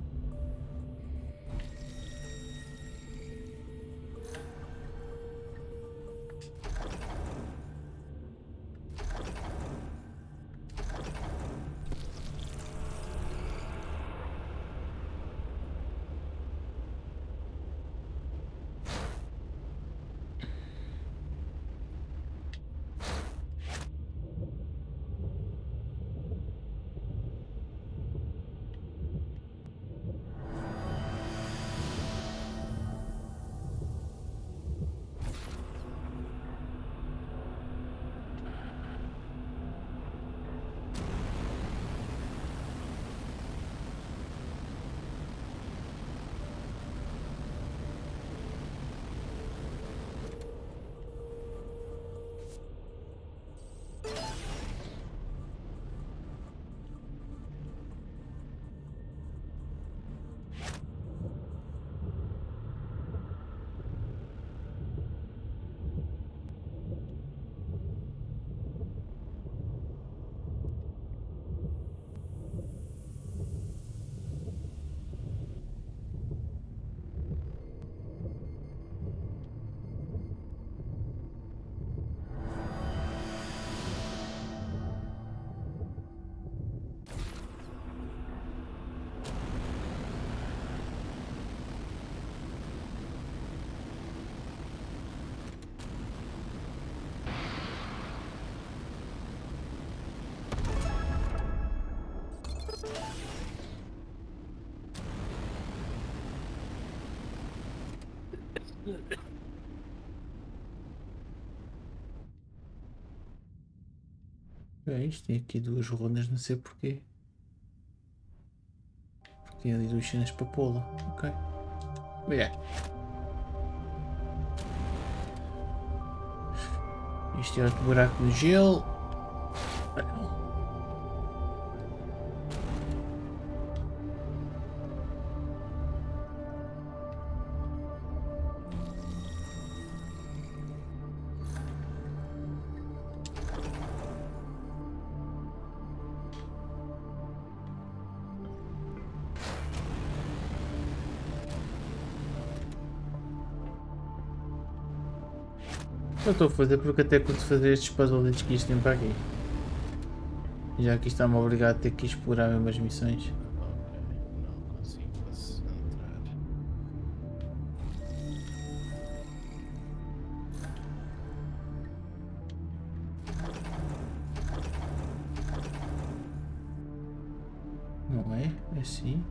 É isto, tem aqui duas runas, não sei porquê. Porque ali duas cenas para pô-la. Ok. Olha. Isto é outro buraco no gelo. Eu estou a fazer porque até curto fazer estes puzzles que isto tem para aqui. Já que isto está-me obrigado a ter que explorar mesmo as missões. Não consigo entrar. Não é? É assim.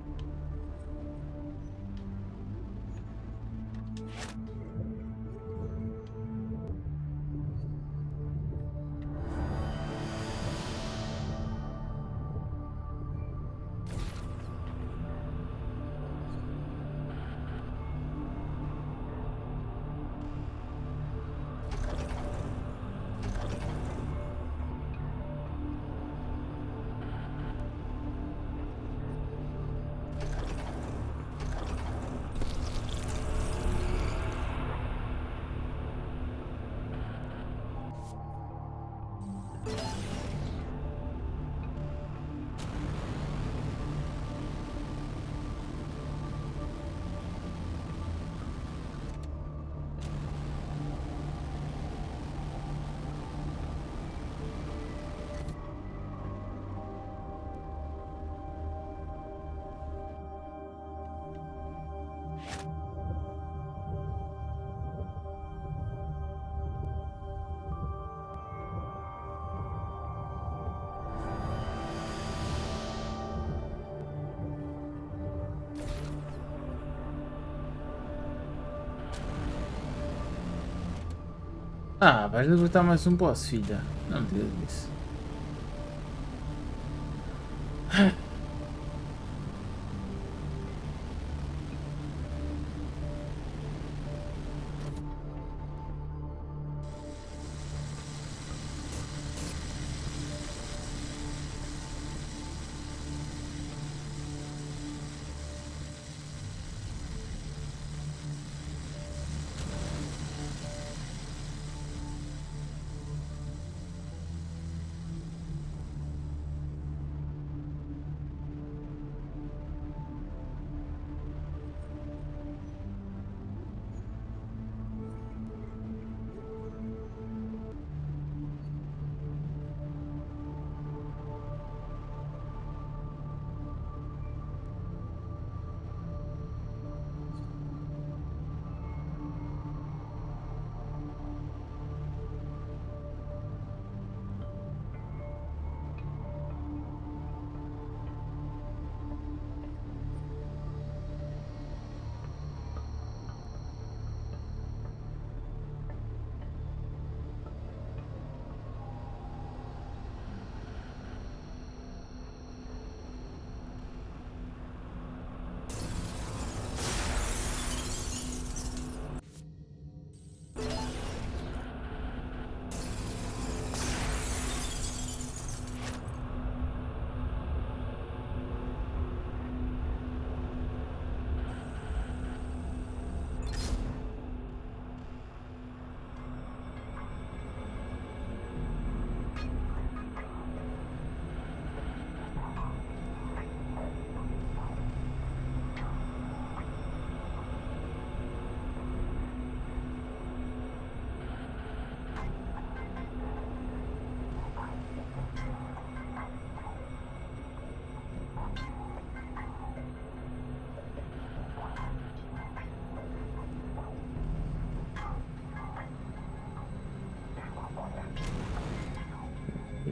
Ah, vais libertar mais um boss, filha. Não me digas isso.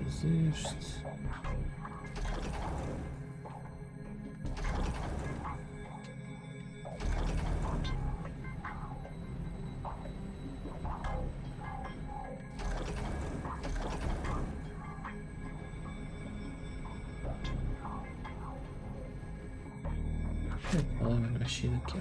Existe. Olha uma mexida aqui.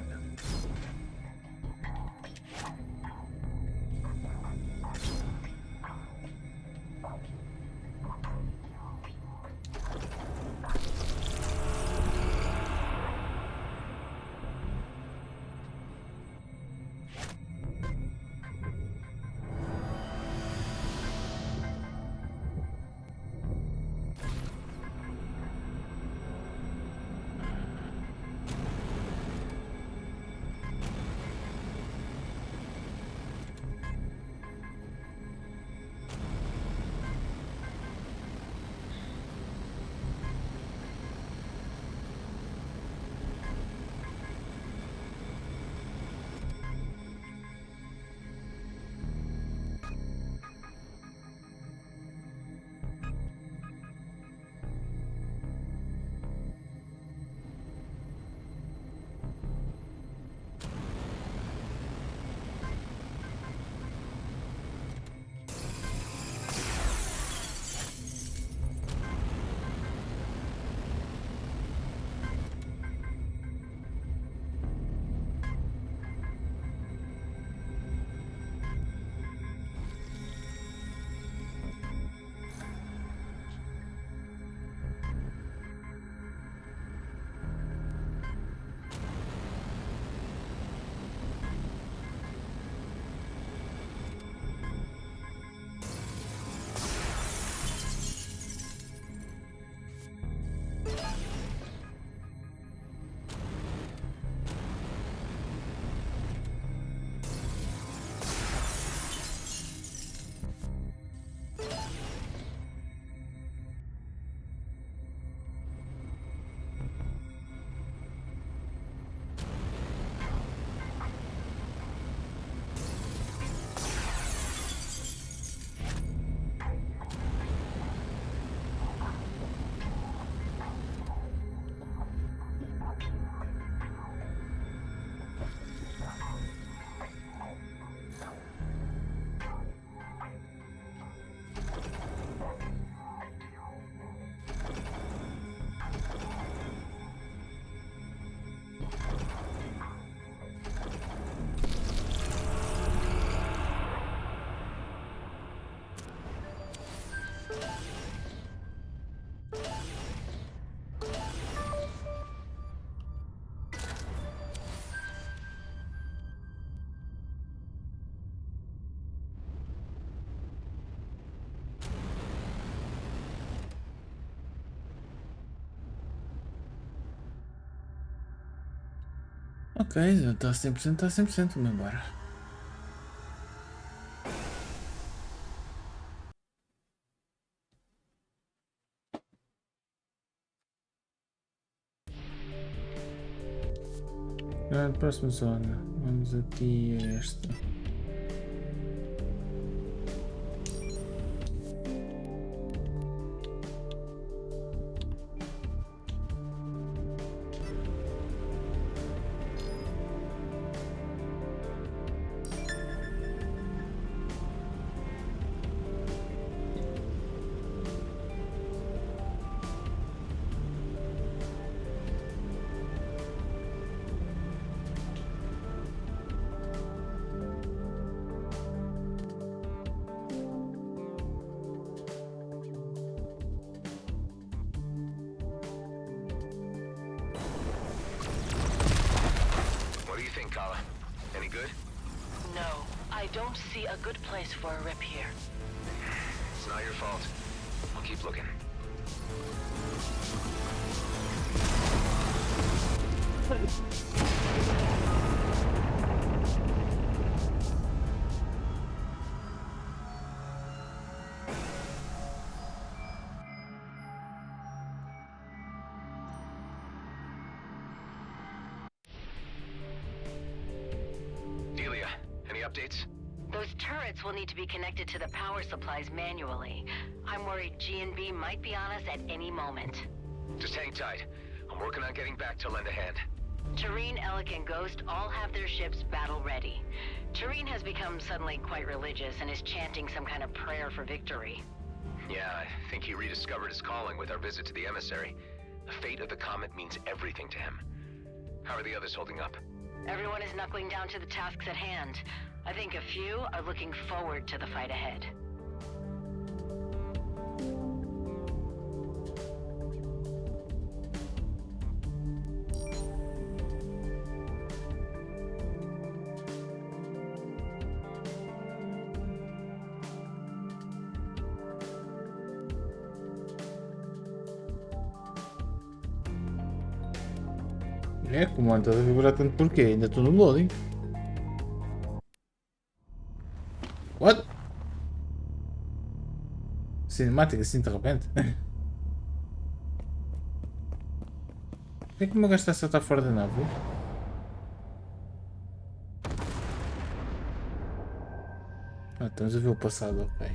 Ok, já está 100%, está 100%, vamos embora. Próxima zona. Vamos aqui a esta. What do you think, Kala? Any good? No, I don't see a good place for a rip here. It's not your fault. I'll keep looking. Delia, any updates? Those turrets will need to be connected to the power supplies manually. I'm worried G&B might be on us at any moment. Just hang tight. I'm working on getting back to lend a hand. Tareen, Alec, and Ghost all have their ships battle-ready. Tareen has become suddenly quite religious and is chanting some kind of prayer for victory. Yeah, I think he rediscovered his calling with our visit to the emissary. The fate of the comet means everything to him. How are the others holding up? Everyone is knuckling down to the tasks at hand. I think a few are looking forward to the fight ahead. É, como anda a vibrar tanto porquê? Ainda estou no loading. What? Cinemática assim de repente? Porquê que o meu gajo está a saltar fora da nave? Ah, estamos a ver o passado, ok.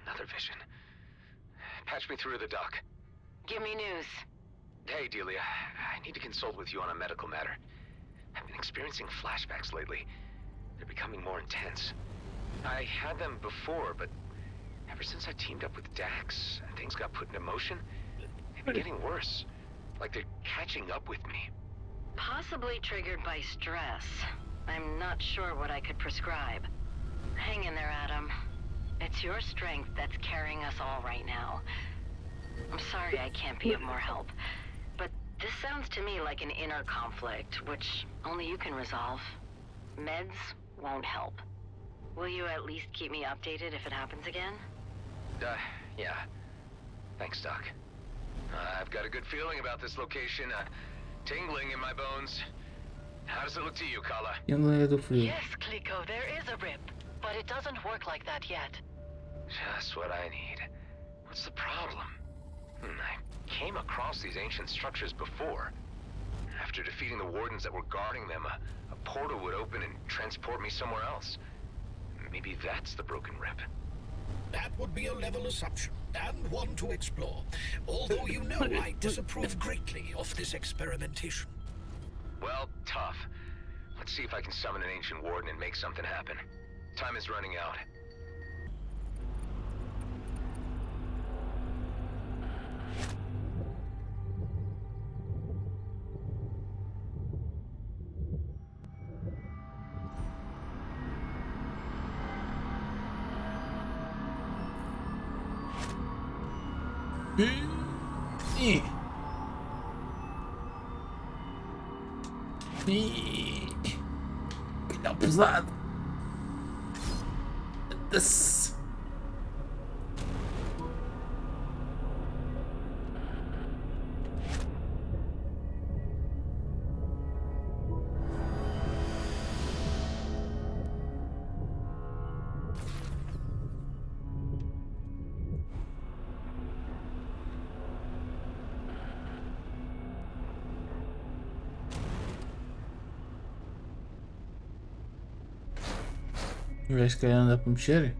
Another vision. Patch me through to the dock. Give me news. Hey, Delia. I need to consult with you on a medical matter. I've been experiencing flashbacks lately. They're becoming more intense. I had them before, but ever since I teamed up with Dax and things got put into motion, they've been getting worse. Like they're catching up with me. Possibly triggered by stress. I'm not sure what I could prescribe. Hang in there, Adam. It's your strength that's carrying us all right now. I'm sorry I can't be of more help, but this sounds to me like an inner conflict, which only you can resolve. Meds won't help. Will you at least keep me updated if it happens again? Yeah. Thanks, Doc. I've got a good feeling about this location, tingling in my bones. How does it look to you, Kala? Yes, Kliko, there is a rip, but it doesn't work like that yet. Just what I need. What's the problem? I came across these ancient structures before. After defeating the wardens that were guarding them, a portal would open and transport me somewhere else. Maybe that's the broken rip. That would be a level assumption, and one to explore. Although you know I disapprove greatly of this experimentation. Well, tough. Let's see if I can summon an ancient warden and make something happen. Time is running out. Cuidado pesado. Desce. O gajo que anda para mexer.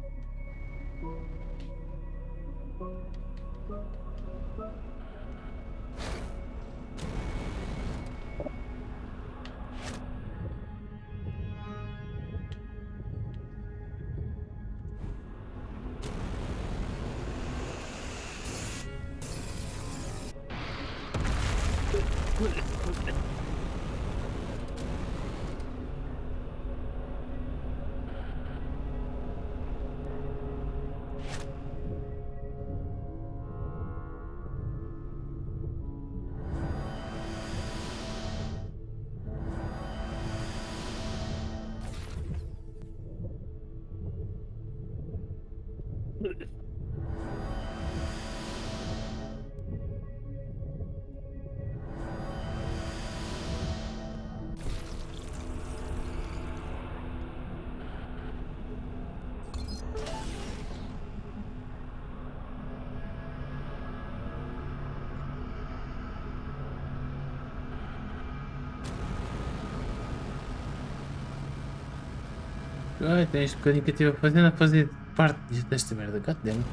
Ai, tens um bocadinho que eu estive a fazer parte desta merda. Goddammit.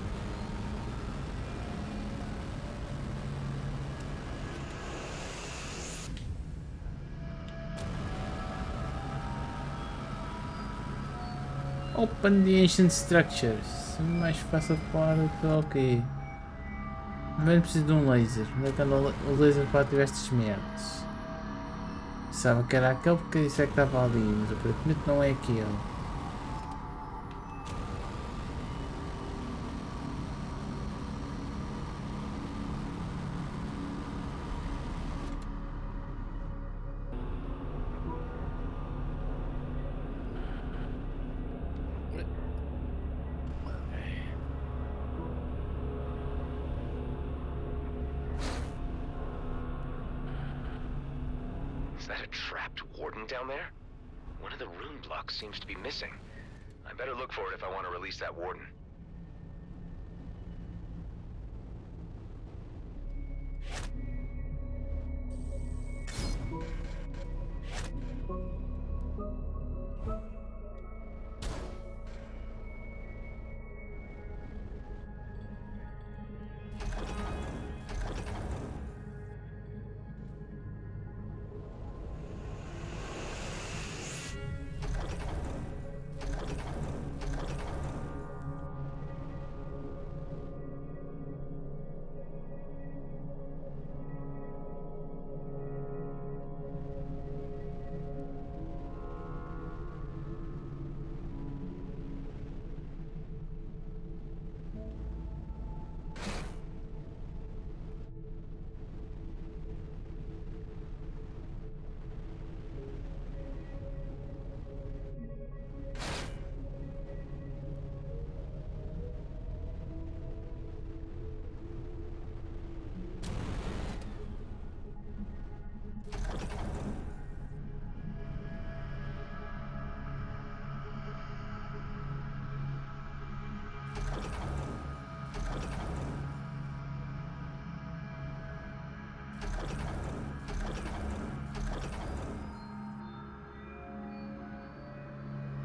Open the ancient structures. Mais fácil para ok. Mas preciso de um laser. Onde é que anda o laser para ativar estas merdas? Sabe que era aquele porque isso é que estava ali, mas aparentemente não é aquele. Is that a trapped warden down there? One of the rune blocks seems to be missing. I better look for it if I want to release that warden.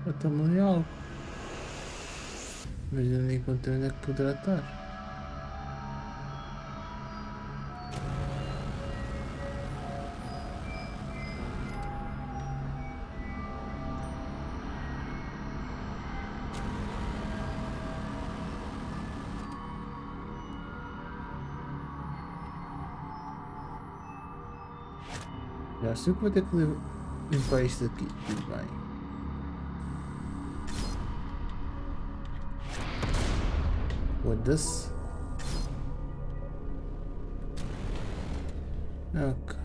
Estamos em algo. Mas eu nem encontrei onde é que poderá estar. Já sei que vou ter que limpar isto aqui. Tudo bem. Foda-se. Ok.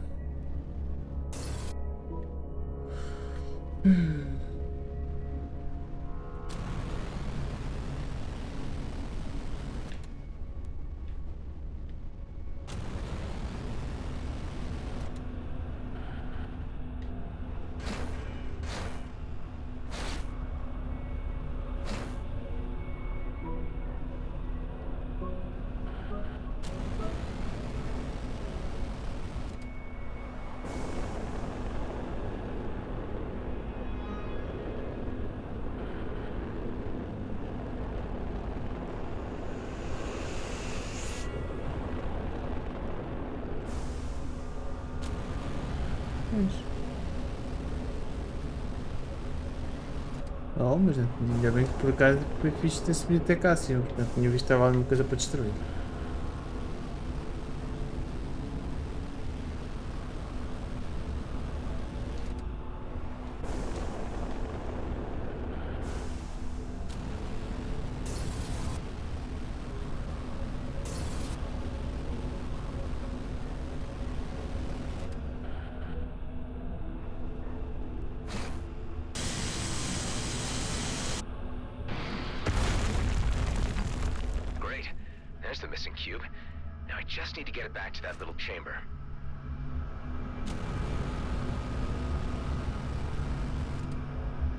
Oh, mas ainda bem que por acaso foi fixe ter subido até cá acima, porque não tinha visto que estava alguma coisa para destruir. Great. There's the missing cube. Now I just need to get it back to that little chamber.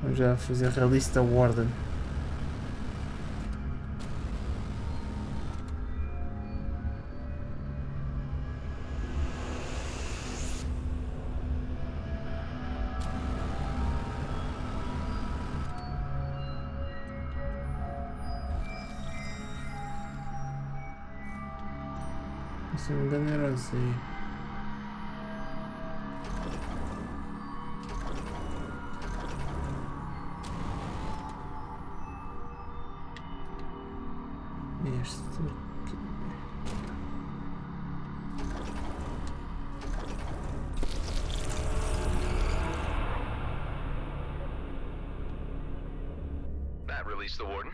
Vamos já fazer a lista Warden. Se não me engano era assim. Este aqui. That released the warden.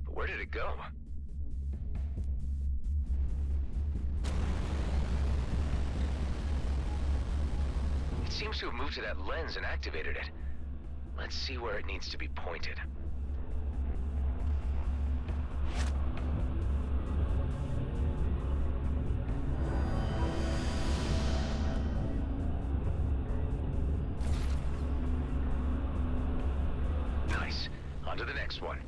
But where did it go? It seems to have moved to that lens and activated it. Let's see where it needs to be pointed. Nice. On to the next one.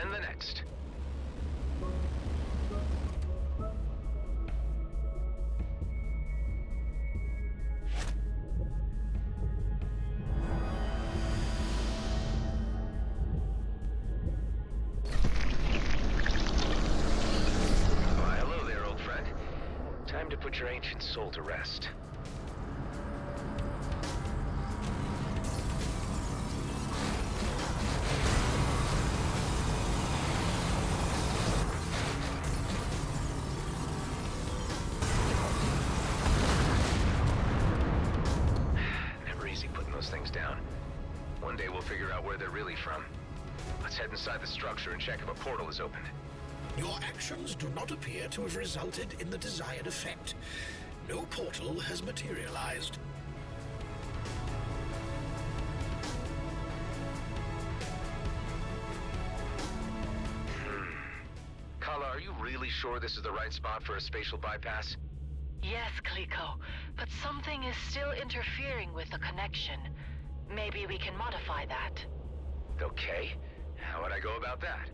And the next. Why, hello there, old friend. Time to put your ancient soul to rest. Never easy putting those things down. One day we'll figure out where they're really from. Let's head inside the structure and check if a portal is opened. Your actions do not appear to have resulted in the desired effect. No portal has materialized. Kala, are you really sure this is the right spot for a spatial bypass? Yes, Kliko, but something is still interfering with the connection. Maybe we can modify that. Okay. How would I go about that?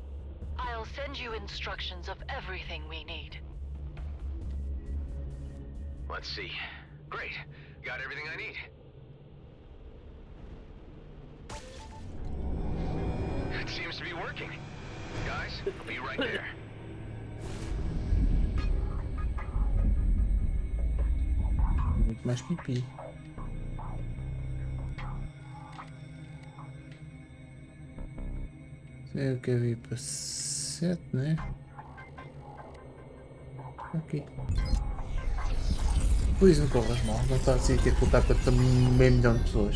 I'll send you instructions of everything we need. Let's see. Great. Got everything I need. It seems to be working. Guys, I'll be right there. Muito mais pipi. Sei o que eu vi para 7, né? Ok. Por isso não corras mal, não está assim a ter que lutar contra meio milhão de pessoas.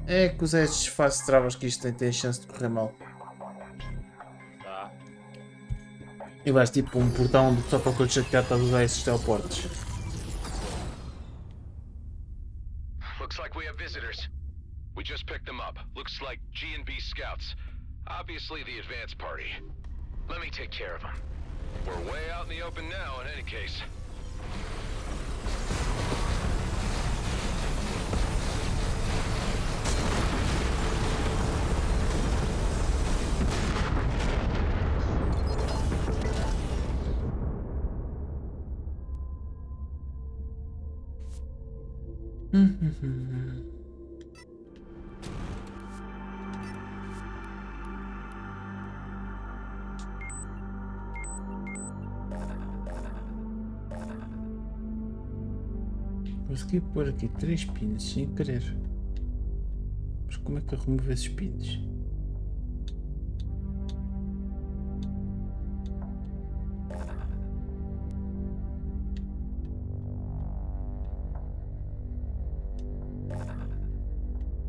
É que os estes fast travas que isto tem a chance de correr mal. Tá. E vais tipo um portão onde só para todo chateado estás a usar esses teleportes. Looks like we have visitors. We just picked them up. Looks like G&B scouts. Obviously the advance party. Let me take care of them. We're way out in the open now in any case. Consegui pôr aqui 3 pins sem querer. Mas como é que eu removo esses pins?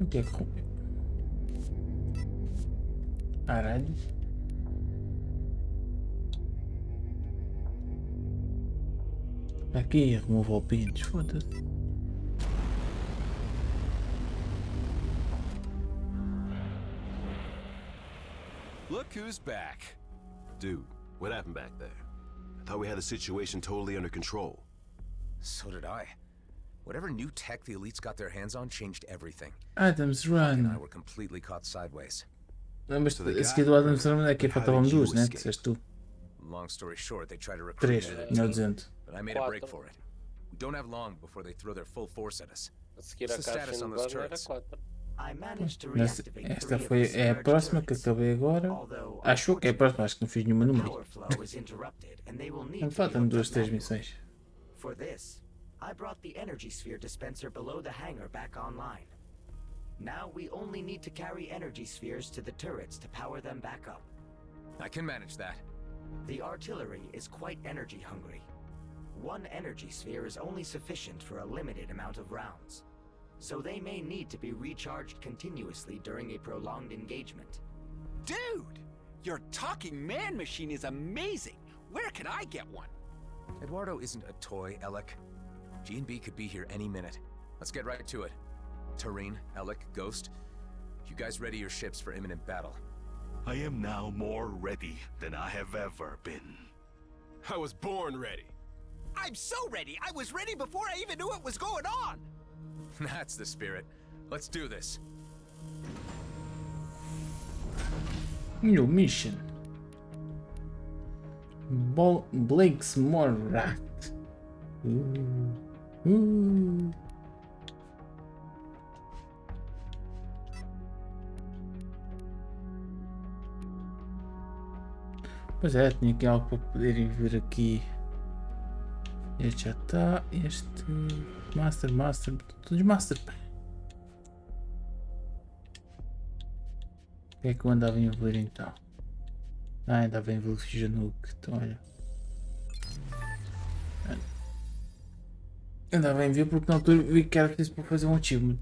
O que é que removeu? Caralho. Aqui removo pins, foda-se. Look who's back. Dude, what happened back there? I thought we had the situation totally under control. So did I. Whatever new tech the elites got their hands on changed everything. Adam's Run. I were completely caught sideways. Lembras-te, esse aqui do Adam's Run é que faltavam duas, né? Disseste tu. Long story short, they tried to recruit 3, me to the melhor team, dizendo. but I made a break for it. We don't have long before they throw their full force at us. What's the status on those turrets? Esta foi a próxima que acabei agora. Acho que é a próxima, acho que não fiz nenhuma no meio. Não faltam 2, 3 missões. For this, I brought the energy sphere dispenser below the hangar back online. Now we only need to carry energy spheres to the turrets to power them back up. I can manage that. The artillery is quite energy hungry. One energy sphere is only sufficient for a limited amount of rounds, so they may need to be recharged continuously during a prolonged engagement. Dude! Your talking man machine is amazing! Where can I get one? Eduardo isn't a toy, Alec. G&B could be here any minute. Let's get right to it. Tareen, Alec, Ghost, you guys ready your ships for imminent battle? I am now more ready than I have ever been. I was born ready. I'm so ready! I was ready before I even knew what was going on! That's the spirit. Let's do this. New mission. Blake's more rat. Pois é, tinha aqui algo para poderem ver aqui. Este já está, este Master, todos Master. O que é que eu andava a envolver então? Ah, andava a envolver Fusion Nuke, então olha. Andava a envolver porque na altura vi que era preciso para fazer um achievement.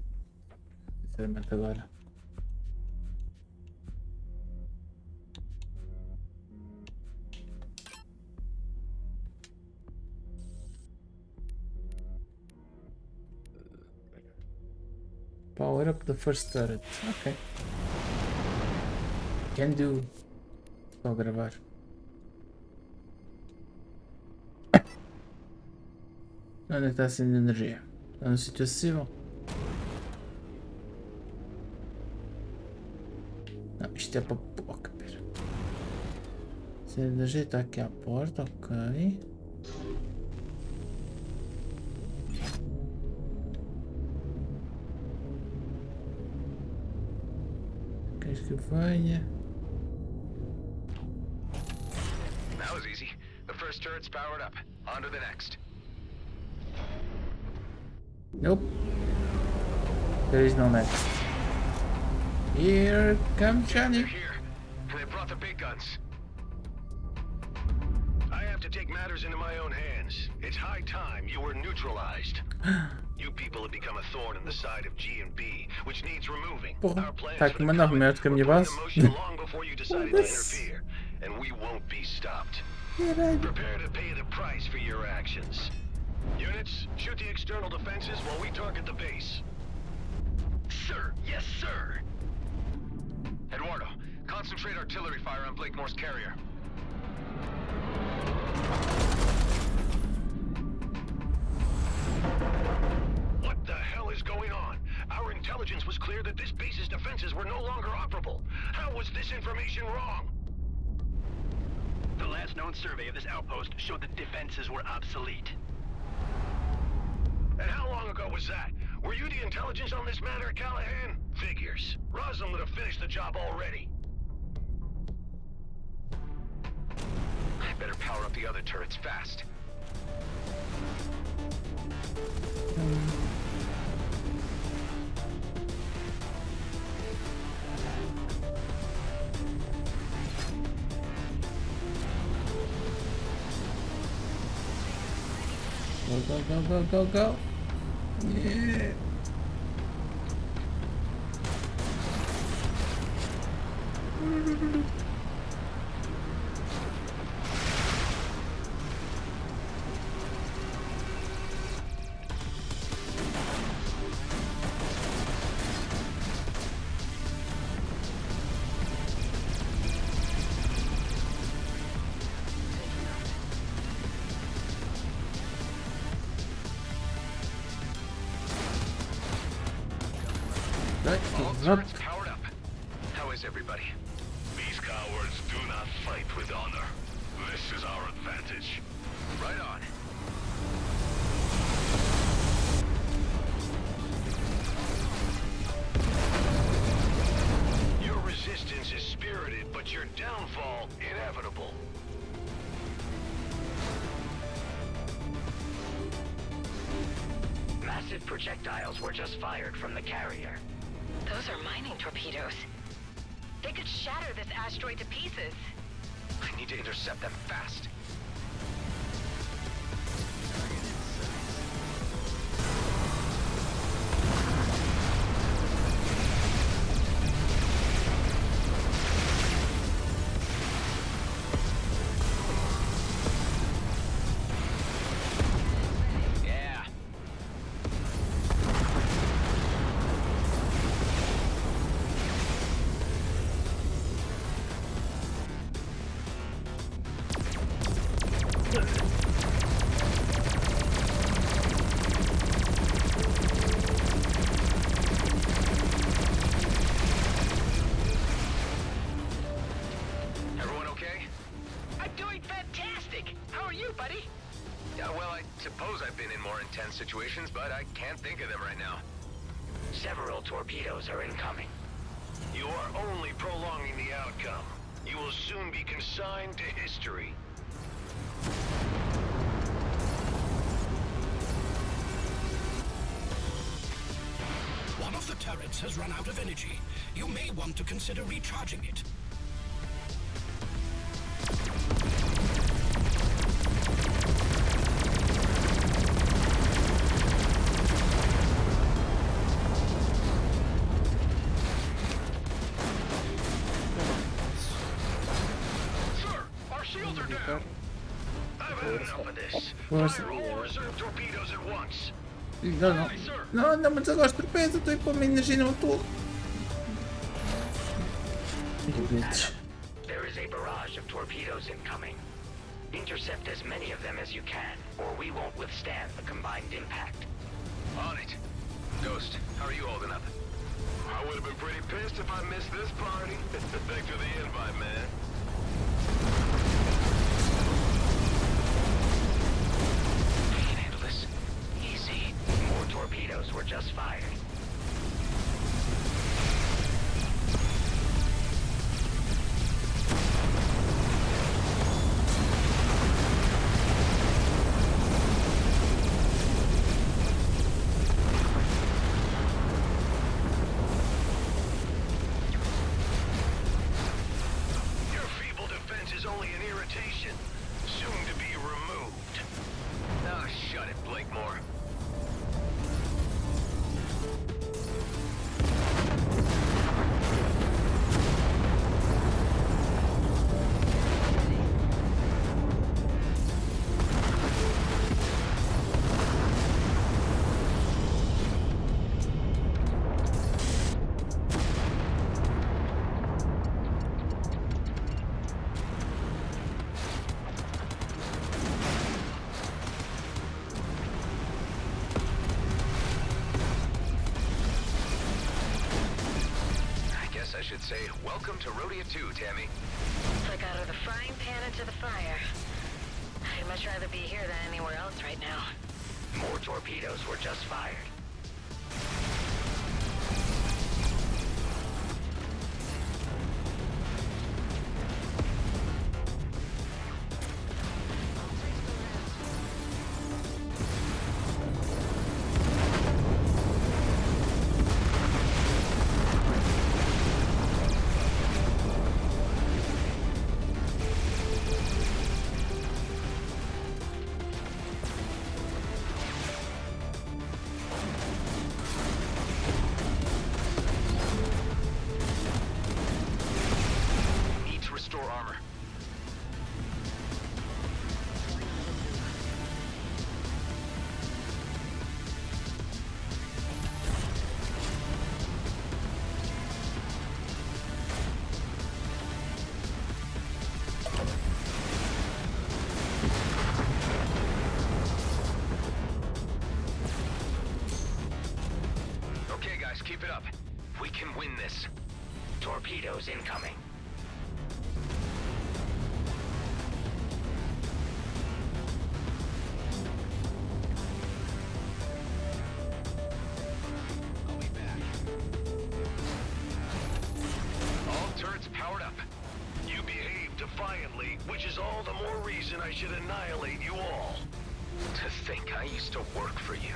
Sinceramente agora. Power up the first turret. Ok. Can do. Só gravar. Onde está sendo energia? Está no sítio acessível? Não, isto é para pouca, pera. Se a energia está aqui à porta, ok. Queres que venha? That was easy. The first turret's powered up. On to the next. Nope. There is no next. Here comes Johnny. They're here, and they brought the big guns. take matters into my own hands. It's high time you were neutralized. You people have become a thorn in the side of G&B, which needs removing. Porra, Our plans tá for aqui the mandar comet remédio com a were minha put in base. motion long before you decided to interfere, and we won't be stopped. Prepare to pay the price for your actions. Units, shoot the external defenses while we target the base. Sir, yes, sir. Eduardo, concentrate artillery fire on Blakemore's carrier. What the hell is going on? Our intelligence was clear that this base's defenses were no longer operable. How was this information wrong? The last known survey of this outpost showed that defenses were obsolete. And how long ago was that? Were you the intelligence on this matter, Callahan? Figures. Roslin would have finished the job already. I better power up the other turrets fast. Go. Yeah. All turrets powered up. How is everybody? These cowards do not fight with honor. This is our advantage. Right on. Your resistance is spirited, but your downfall inevitable. Massive projectiles were just fired from the carrier. Those are mining torpedoes. They could shatter this asteroid to pieces. I need to intercept them fast. Yeah. Everyone okay? I'm doing fantastic. How are you, buddy? Yeah, well, I suppose I've been in more intense situations, but I can't think of them right now. Several torpedoes are incoming. You are only prolonging the outcome. You will soon be consigned to history. One of the turrets has run out of energy. You may want to consider recharging it. Sir, our shields are down. I've had enough of this. Força. Fire all reserve torpedoes at once. Não, mas eu gosto de torpedo, estou a pôr uma energia no tudo. There is a barrage of torpedoes incoming. Intercept as many of them as you can, or we won't withstand the combined impact. On it. Ghost, how are you holding up? I would have been pretty pissed if I missed this party. Thanks for the invite, man. I can handle this. Easy. More torpedoes were just fired. Your feeble defense is only an irritation, soon to be should say, welcome to Rodeo 2, Tammy. It's like out of the frying pan into the fire. I'd much rather be here than anywhere else right now. More torpedoes were just fired. Keep it up. We can win this. Torpedoes incoming. I'll be back. All turrets powered up. You behave defiantly, which is all the more reason I should annihilate you all. To think I used to work for you.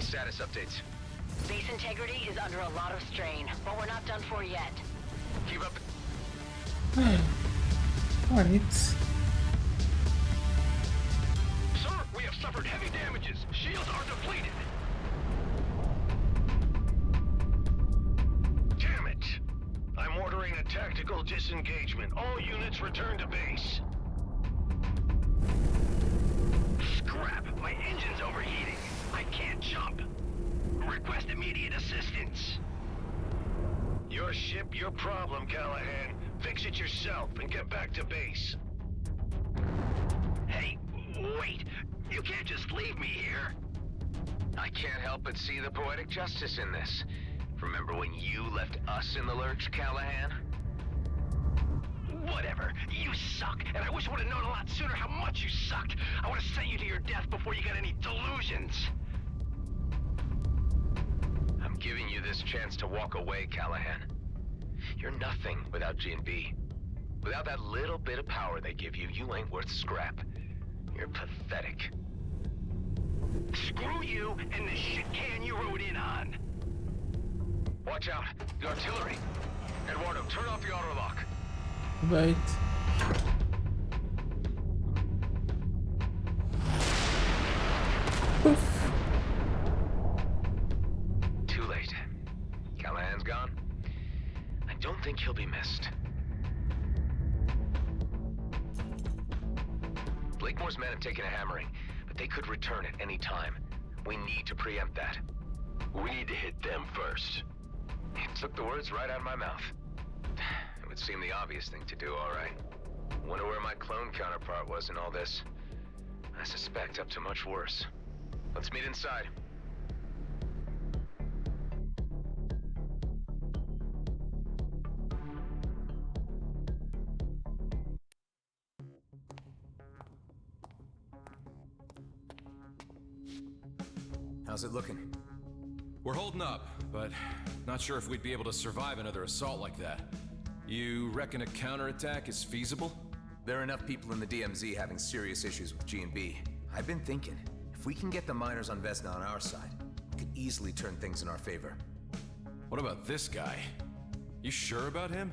Status updates. Base integrity is under a lot of strain, but we're not done for yet. Keep up. On it. Sir, we have suffered heavy damages. Shields are depleted. Damn it. I'm ordering a tactical disengagement. All units return to base. Scrap! My engine's overheating. I can't jump. Request immediate assistance. Your ship, your problem, Callahan. Fix it yourself and get back to base. Hey, wait. You can't just leave me here. I can't help but see the poetic justice in this. Remember when you left us in the lurch, Callahan? Whatever. You suck, and I wish I would have known a lot sooner how much you sucked. I would have sent you to your death before you got any delusions. I'm giving you this chance to walk away, Callahan. You're nothing without G&B. Without that little bit of power they give you, you ain't worth scrap. You're pathetic. Screw you and the shit can you rode in on. Watch out. The artillery. Eduardo, turn off the auto lock. Right. Poof. Too late. Callahan's gone. I don't think he'll be missed. Blakemore's men have taken a hammering, but they could return at any time. We need to preempt that. We need to hit them first. You took the words right out of my mouth. It would seem the obvious thing to do, all right. Wonder where my clone counterpart was in all this. I suspect up to much worse. Let's meet inside. How's it looking? We're holding up, but not sure if we'd be able to survive another assault like that. You reckon a counterattack is feasible? There are enough people in the DMZ having serious issues with G&B. I've been thinking, if we can get the miners on Vesna on our side, we could easily turn things in our favor. What about this guy? You sure about him?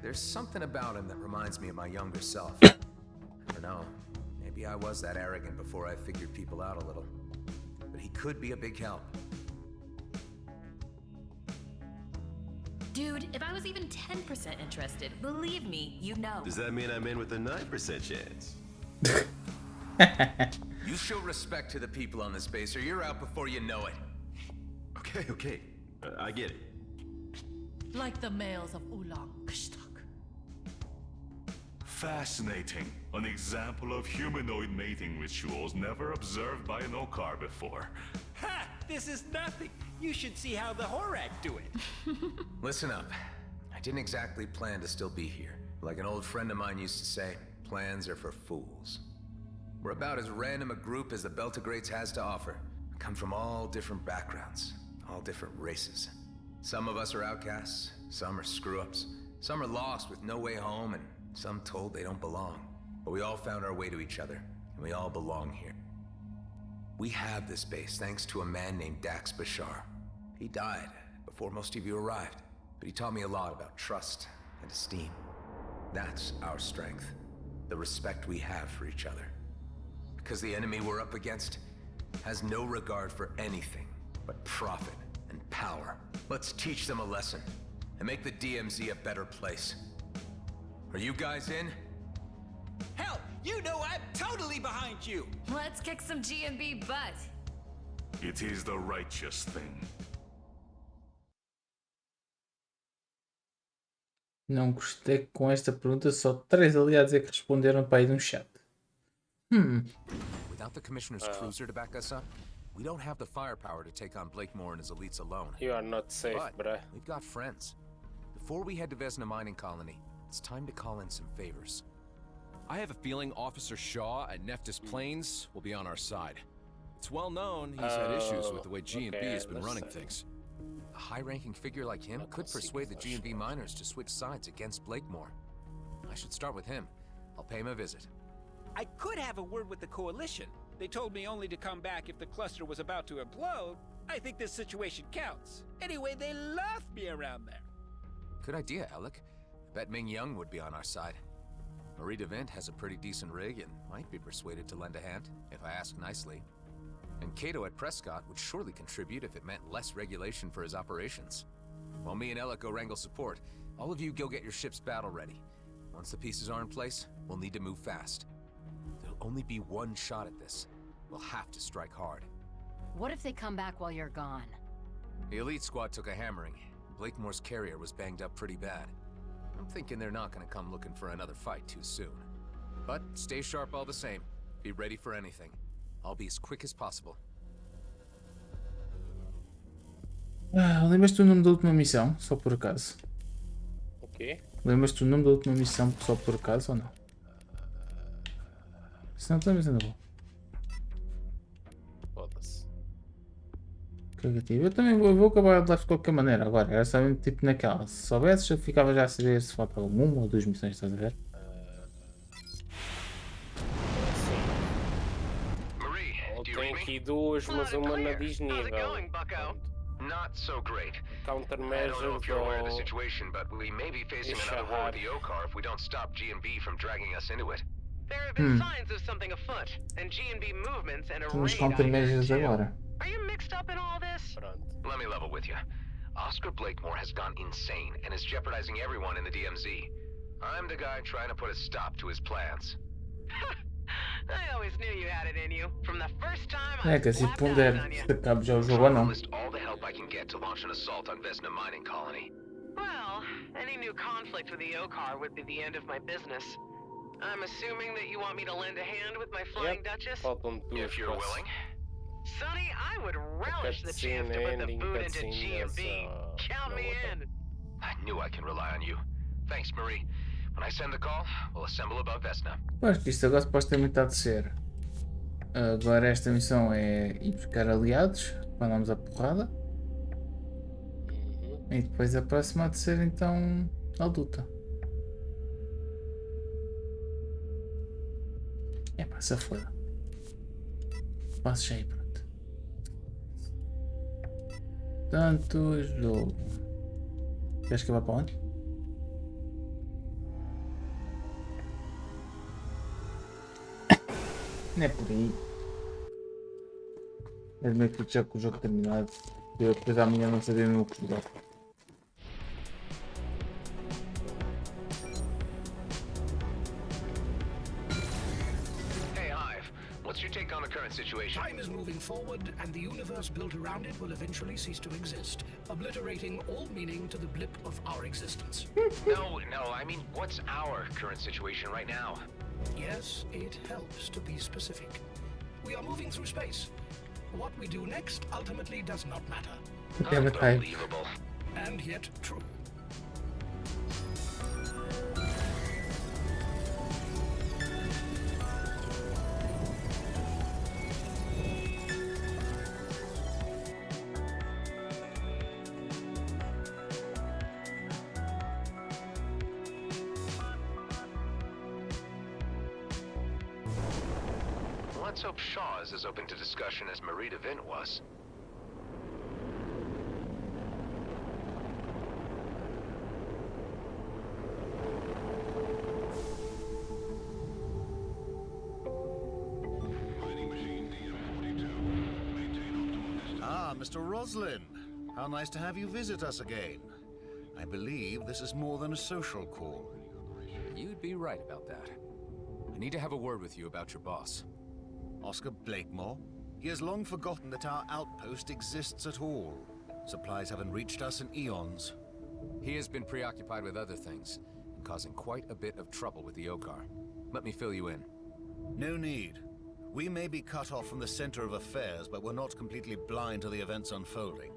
There's something about him that reminds me of my younger self. I don't know, maybe I was that arrogant before I figured people out a little. But he could be a big help. Dude, if I was even 10% interested, believe me, you know. Does that mean I'm in with a 9% chance? You show respect to the people on this base or you're out before you know it. Okay. I get it. Like the males of Ulang Kshtak. Fascinating. An example of humanoid mating rituals never observed by an Okar before. Ha! This is nothing. You should see how the Horak do it. Listen up. I didn't exactly plan to still be here. Like an old friend of mine used to say, plans are for fools. We're about as random a group as the Beltagrades has to offer. We come from all different backgrounds, all different races. Some of us are outcasts, some are screw-ups, some are lost with no way home, and some told they don't belong. But we all found our way to each other, and we all belong here. We have this base thanks to a man named Dax Bashar. He died before most of you arrived, but he taught me a lot about trust and esteem. That's our strength, the respect we have for each other. Because the enemy we're up against has no regard for anything but profit and power. Let's teach them a lesson and make the DMZ a better place. Are you guys in? Hell, you know I'm totally behind you. Let's kick some G&B butt. It is the righteous thing. Não gostei que com esta pergunta só 3 aliados é que responderam para aí de um chat. Without the Commissioner's cruiser to back us up, we don't have the firepower to take on Blakemore and his elites alone. You are not safe, but bruh. We've got friends. Before we head to Vesna Mining Colony, it's time to call in some favors. I have a feeling Officer Shaw at Nephthys Plains will be on our side. It's well known he's had issues with the way G&B has been running things. A high-ranking figure like him could persuade the G&B miners to switch sides against Blakemore. I should start with him. I'll pay him a visit. I could have a word with the Coalition. They told me only to come back if the cluster was about to implode. I think this situation counts. Anyway, they love me around there. Good idea, Alec. I bet Ming Young would be on our side. Marie DeVint has a pretty decent rig and might be persuaded to lend a hand, if I ask nicely. And Cato at Prescott would surely contribute if it meant less regulation for his operations. While me and Alec go wrangle support, all of you go get your ships battle ready. Once the pieces are in place, we'll need to move fast. There'll only be one shot at this. We'll have to strike hard. What if they come back while you're gone? The elite squad took a hammering. Blakemore's carrier was banged up pretty bad. I'm thinking they're not gonna come looking for another fight too soon. But stay sharp all the same. Be ready for anything. I'll be as quick as possible. Lembras-te o nome da última missão, só por acaso? O quê? Lembras-te o nome da última missão, só por acaso ou não? Se não, também ainda vou. Foda-se. Cagativo. Eu também vou acabar a live de qualquer maneira agora. Era só mesmo tipo naquela. Se soubesses, eu ficava já a saber se faltava uma ou duas missões, estás a ver? Tem aqui duas, mas uma na desnível. Not so great. I don't Countermeasure know if you're aware of the situation, but we may be facing another war with the Okar if we don't stop G&B from dragging us into it. There have been signs of something afoot, and G&B movements and a Temos raid countermeasures agora. Are you mixed up in all this? Let me level with you. Oscar Blakemore has gone insane and is jeopardizing everyone in the DMZ. I'm the guy trying to put a stop to his plans. I always knew you had it in you. From the first time É que assim puder, se acabe já o jogo ou não. List all the help I can get to launch an assault on Vesna Mining Colony. Well, any new conflict with the Okar would be the end of my business. I'm assuming that you want me to lend a hand with my Flying Duchess? If you're willing. Sonny, I would relish the chance to put the boot into G&B. Count me in. I knew I can rely on you. Thanks, Marie. When I send the call, we'll assemble above Vesna. Acho que isto agora supostamente está a descer. Agora esta missão é ir buscar aliados para darmos a porrada. E depois a próxima a descer então a luta. É pá, se foda. Passo já aí, pronto. Portanto, jogo. Queres que eu vá para onde? Não é por aí. É meio que já com o jogo terminado. Eu depois amanhã não sabia mesmo o que jogar. Hey, Hive. What's your take on the current situation? Time is moving forward, and the universe built around it will eventually cease to exist, obliterating all meaning to the blip of our existence. No, I mean, what's our current situation right now? Yes, it helps to be specific. We are moving through space. What we do next ultimately does not matter. Damn it, hype. Unbelievable. And yet true. Let's hope Shaw is as open to discussion as Marie DeVint was. Ah, Mr. Roslin. How nice to have you visit us again. I believe this is more than a social call. You'd be right about that. I need to have a word with you about your boss. Oscar Blakemore? He has long forgotten that our outpost exists at all. Supplies haven't reached us in eons. He has been preoccupied with other things, and causing quite a bit of trouble with the Okar. Let me fill you in. No need. We may be cut off from the center of affairs, but we're not completely blind to the events unfolding.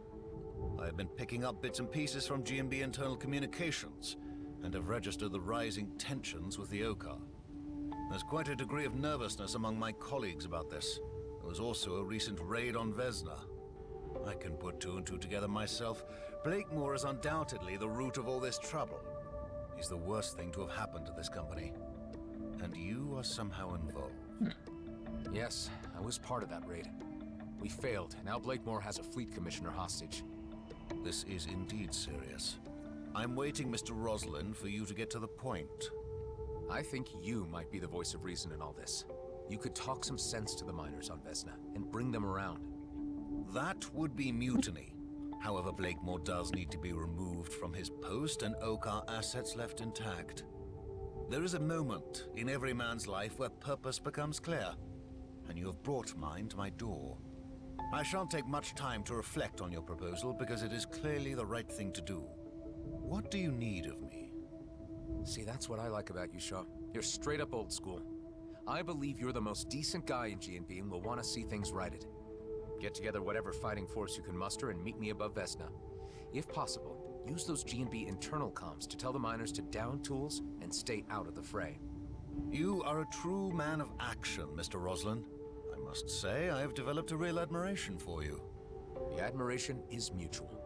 I have been picking up bits and pieces from GMB internal communications, and have registered the rising tensions with the Okar. There's quite a degree of nervousness among my colleagues about this. There was also a recent raid on Vesna. I can put two and two together myself. Blakemore is undoubtedly the root of all this trouble. He's the worst thing to have happened to this company. And you are somehow involved. Yes, I was part of that raid. We failed. Now Blakemore has a fleet commissioner hostage. This is indeed serious. I'm waiting, Mr. Roslin, for you to get to the point. I think you might be the voice of reason in all this. You could talk some sense to the miners on Vesna and bring them around. That would be mutiny. However, Blakemore does need to be removed from his post and Okar assets left intact. There is a moment in every man's life where purpose becomes clear, and you have brought mine to my door. I shan't take much time to reflect on your proposal because it is clearly the right thing to do. What do you need of me? See, that's what I like about you, Shaw. You're straight up old school. I believe you're the most decent guy in GNB and will want to see things righted. Get together whatever fighting force you can muster and meet me above Vesna. If possible, use those GNB internal comms to tell the miners to down tools and stay out of the fray. You are a true man of action, Mr. Roslin. I must say, I have developed a real admiration for you. The admiration is mutual.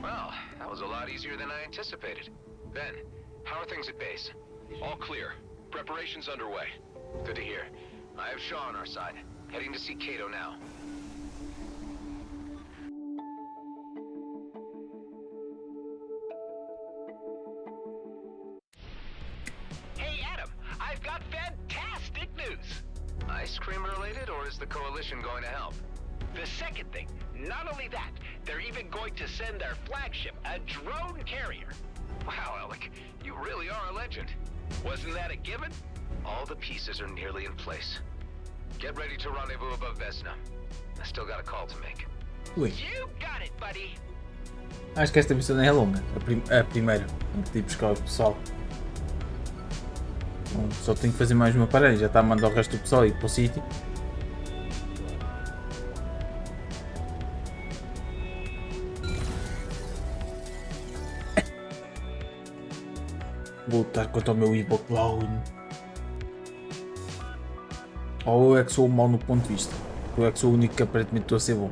Well, that was a lot easier than I anticipated. Ben, how are things at base? All clear. Preparations underway. Good to hear. I have Shaw on our side. Heading to see Kato now. Hey, Adam, I've got fantastic news. Ice mainframe related, or is the Coalition going to help? The second thing, not only that, they're even going to send their flagship, a drone carrier. Wow, Alec, you really are a legend. Wasn't that a given? All the pieces are nearly in place. Get ready to rendezvous above Vesna. I still got a call to make. Ui. You got it, buddy. Acho que esta missão não é longa. A primeira. Antes de ir buscar o pessoal. Bom, só tenho que fazer mais uma parede. Já está a mandar o resto do pessoal ir para o sítio. Vou lutar contra o meu Evil Clone. Ou eu é que sou mau no ponto de vista. Eu é que sou o único que aparentemente estou a ser bom.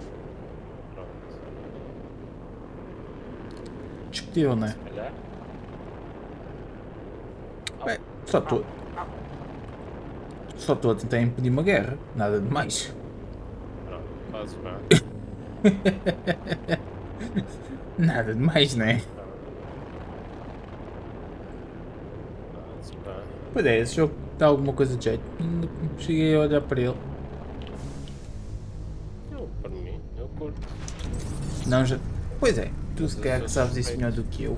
Discutível, não é? Bem, só estou a tentar impedir uma guerra. Nada de mais. Fazes bem. Nada de mais, não é? Pois é, esse jogo dá alguma coisa de jeito. Cheguei a olhar para ele. Eu, para mim, eu curto. Não, já. Pois é, tu se calhar que sabes isso melhor do que eu.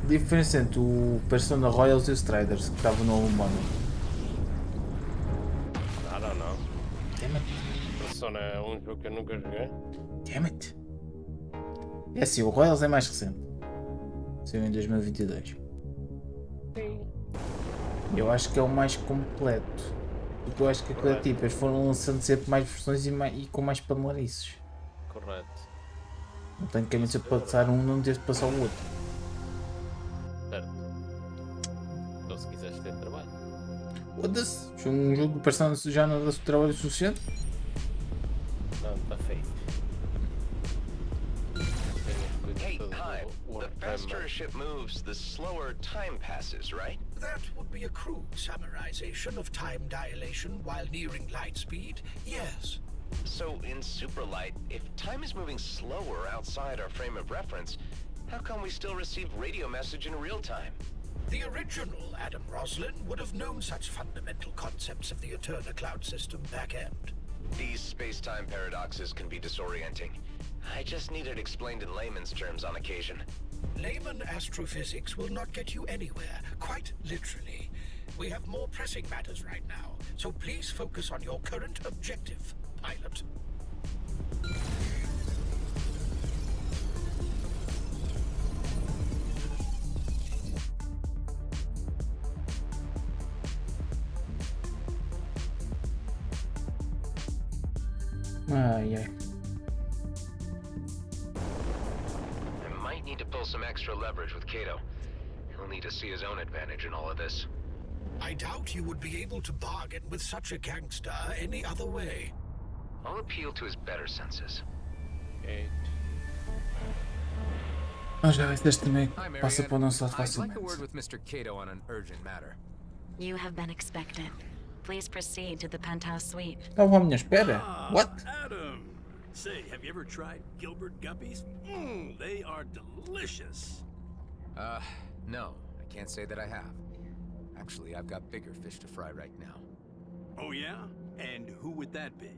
A diferença entre o Persona Royals e os Striders que estavam no humano. I don't know. Persona é um jogo que eu nunca joguei. Damn it. É assim, o Royals é mais recente. Saiu em 2022. Sim. Eu acho que é o mais completo. Porque eu acho que aquilo é tipo, eles foram lançando sempre mais versões e com mais panelarices. Correto. Não tenho que se eu passar um, não devo passar o outro. Certo. Então se quiseres ter trabalho. Foda-se. Se um jogo de Persona já não dá trabalho suficiente. Não, está feito. Hey, Hive, the faster a ship moves, the slower time passes, right? That would be a crude summarization of time dilation while nearing light speed, yes. So, in Superlight, if time is moving slower outside our frame of reference, how come we still receive radio message in real time? The original Adam Roslin would have known such fundamental concepts of the Eterna cloud system back end. These space-time paradoxes can be disorienting. I just need it explained in layman's terms on occasion. Layman astrophysics will not get you anywhere, quite literally. We have more pressing matters right now, so please focus on your current objective, pilot. Ai ai. I might need to pull some extra leverage with Kato. He'll need to see his own advantage in all of this. I doubt you would be able to bargain with such a gangster any other way. I'll appeal to his better senses. Okay. Mas já deste também passa para o nosso lado I'd like facilmente. a word with Mr. Kato on an urgent matter. You have been expected. Please proceed to the penthouse suite. Estava à minha espera. What? Adam! Say, have you ever tried Gilbert guppies? They are delicious. No, I can't say that I have. Actually, I've got bigger fish to fry right now. Oh yeah? And who would that be?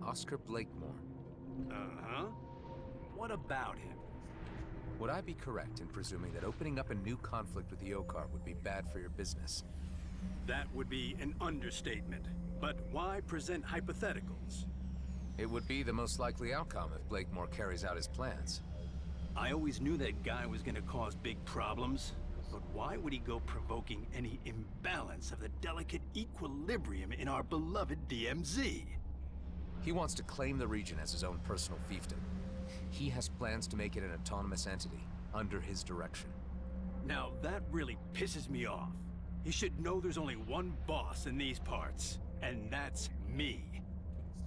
Oscar Blakemore. Uh-huh. What about him? Would I be correct in presuming that opening up a new conflict with the Okar would be bad for your business? That would be an understatement. But why present hypotheticals? It would be the most likely outcome if Blakemore carries out his plans. I always knew that guy was gonna cause big problems. But why would he go provoking any imbalance of the delicate equilibrium in our beloved DMZ? He wants to claim the region as his own personal fiefdom. He has plans to make it an autonomous entity, under his direction. Now that really pisses me off. He should know there's only one boss in these parts, and that's me.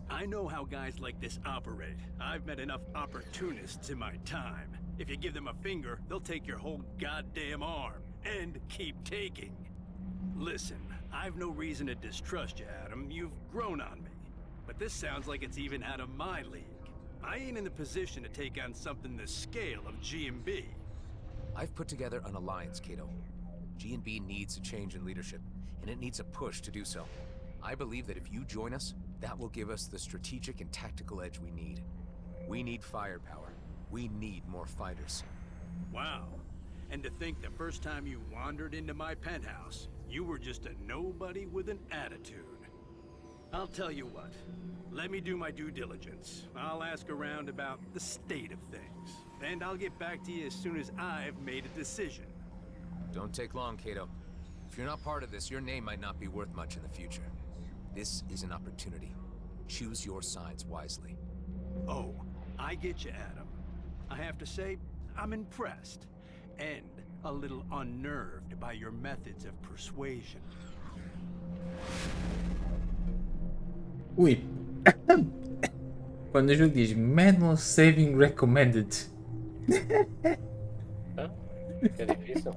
I know how guys like this operate. I've met enough opportunists in my time. If you give them a finger, they'll take your whole goddamn arm, and keep taking. Listen, I've no reason to distrust you, Adam. You've grown on me. But this sounds like it's even out of my league. I ain't in the position to take on something the scale of G&B. I've put together an alliance, Kato. G&B needs a change in leadership, and it needs a push to do so. I believe that if you join us, that will give us the strategic and tactical edge we need. We need firepower. We need more fighters. Wow. And to think the first time you wandered into my penthouse, you were just a nobody with an attitude. I'll tell you what. Let me do my due diligence. I'll ask around about the state of things. And I'll get back to you as soon as I've made a decision. Don't take long, Kato. If you're not part of this, your name might not be worth much in the future. This is an opportunity. Choose your sides wisely. Oh, I get you, Adam. I have to say, I'm impressed. And a little unnerved by your methods of persuasion. Ui. Quando o jogo diz Manual Saving Recommended. É difícil.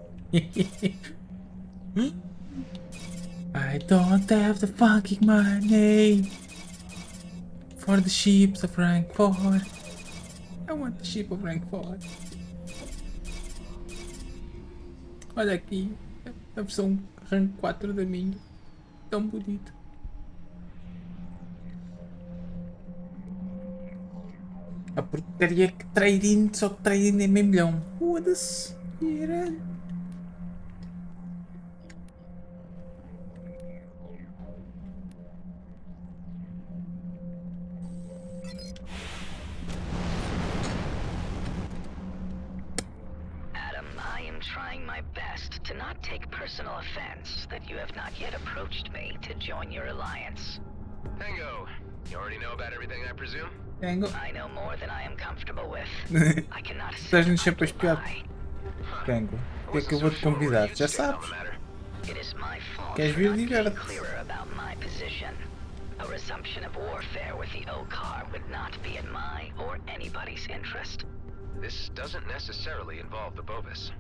I don't have the fucking money for the ships of rank 4. I want the ship of rank 4. Olha aqui, a versão rank 4 da minha. Tão bonito. A porcaria que trade-in, só que trade-in é meio milhão. Foda-se. Adam, I am trying my best to not take personal offense that you have not yet approached me to join your alliance. Tango, you already know about everything, I presume? Tango. I know more than I am comfortable with. I cannot Estás no chapéu espiado. Tango, o que é que eu vou te convidar? Já sabes. It is my fault Queres for vir, not being diverte. clearer about my position. A resumption of warfare with the Okar would not be in my or anybody's interest. This doesn't necessarily involve the Bovis.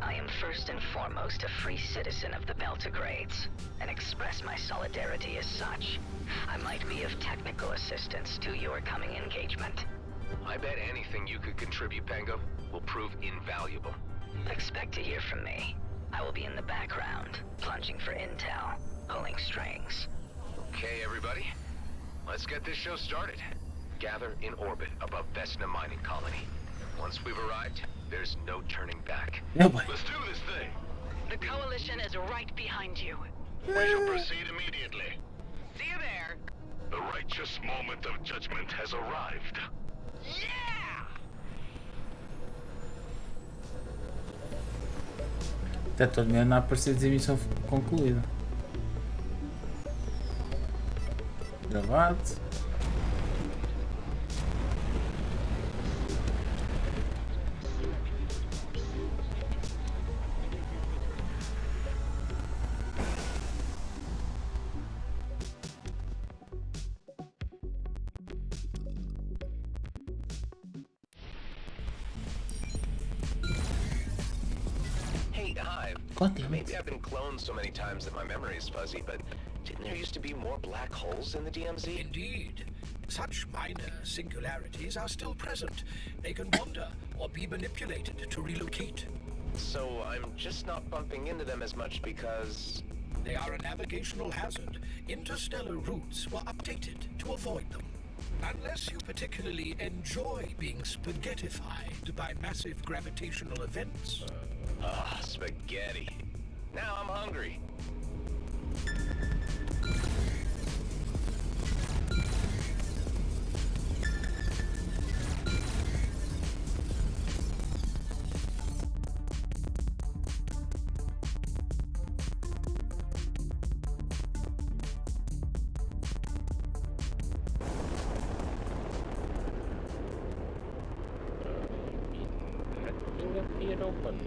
I am first and foremost a free citizen of the Beltagrades, and express my solidarity as such. I might be of technical assistance to your coming engagement. I bet anything you could contribute, Pango, will prove invaluable. Expect to hear from me. I will be in the background, plunging for intel, pulling strings. Okay, everybody. Let's get this show started. Gather in orbit above Vesna Mining Colony. Once we've arrived, there's no turning back. No way. Let's do this thing. The Coalition is right behind you. We shall proceed immediately. See you there. The righteous moment of judgment has arrived. Até torneio não aparecer dizer missão concluída. Gravado. Hey, Hive. God damn it. Maybe I've been cloned so many times that my memory is fuzzy, but didn't there used to be more black holes in the DMZ? Indeed. Such minor singularities are still present. They can wander or be manipulated to relocate. So I'm just not bumping into them as much because... They are a navigational hazard. Interstellar routes were updated to avoid them. Unless you particularly enjoy being spaghettified by massive gravitational events. Spaghetti. Now I'm hungry. It opened.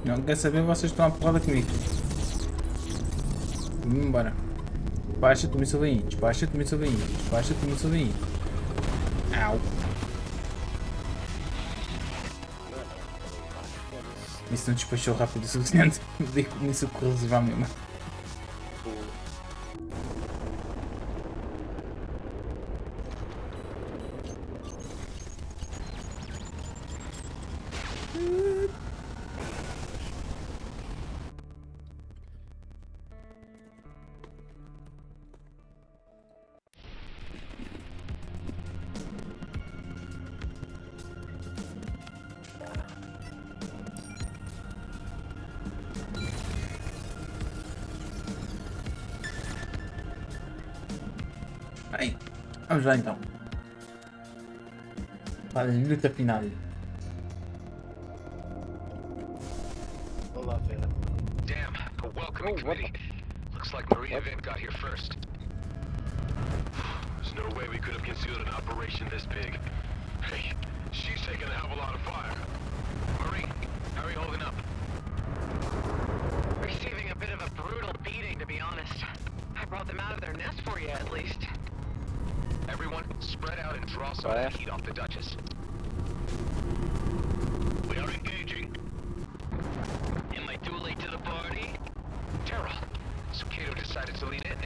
Não quer saber, vocês estão a porrada comigo. Vamos embora. Despacha-te, meu sobrinho. Despacha-te, meu sobrinho. Despacha-te, meu sobrinho. Au. Isso não despachou rápido o suficiente. Dei com isso corrosivar mesmo. Vamos lá então. Para a luta final. Olá, Vera. Damn, a welcoming committee. Looks like Marie and Vin got here first. There's no way we could have concealed an operation this big. Hey, she's taking a hell of a lot of fire. Marie, how are you holding up? Receiving a bit of a brutal beating, to be honest. I brought them out of their nest for you, at least. Everyone, spread out and draw some of the heat off the Duchess. We are engaging. Am I too late to the party? Terrell, so Kato decided to lead in.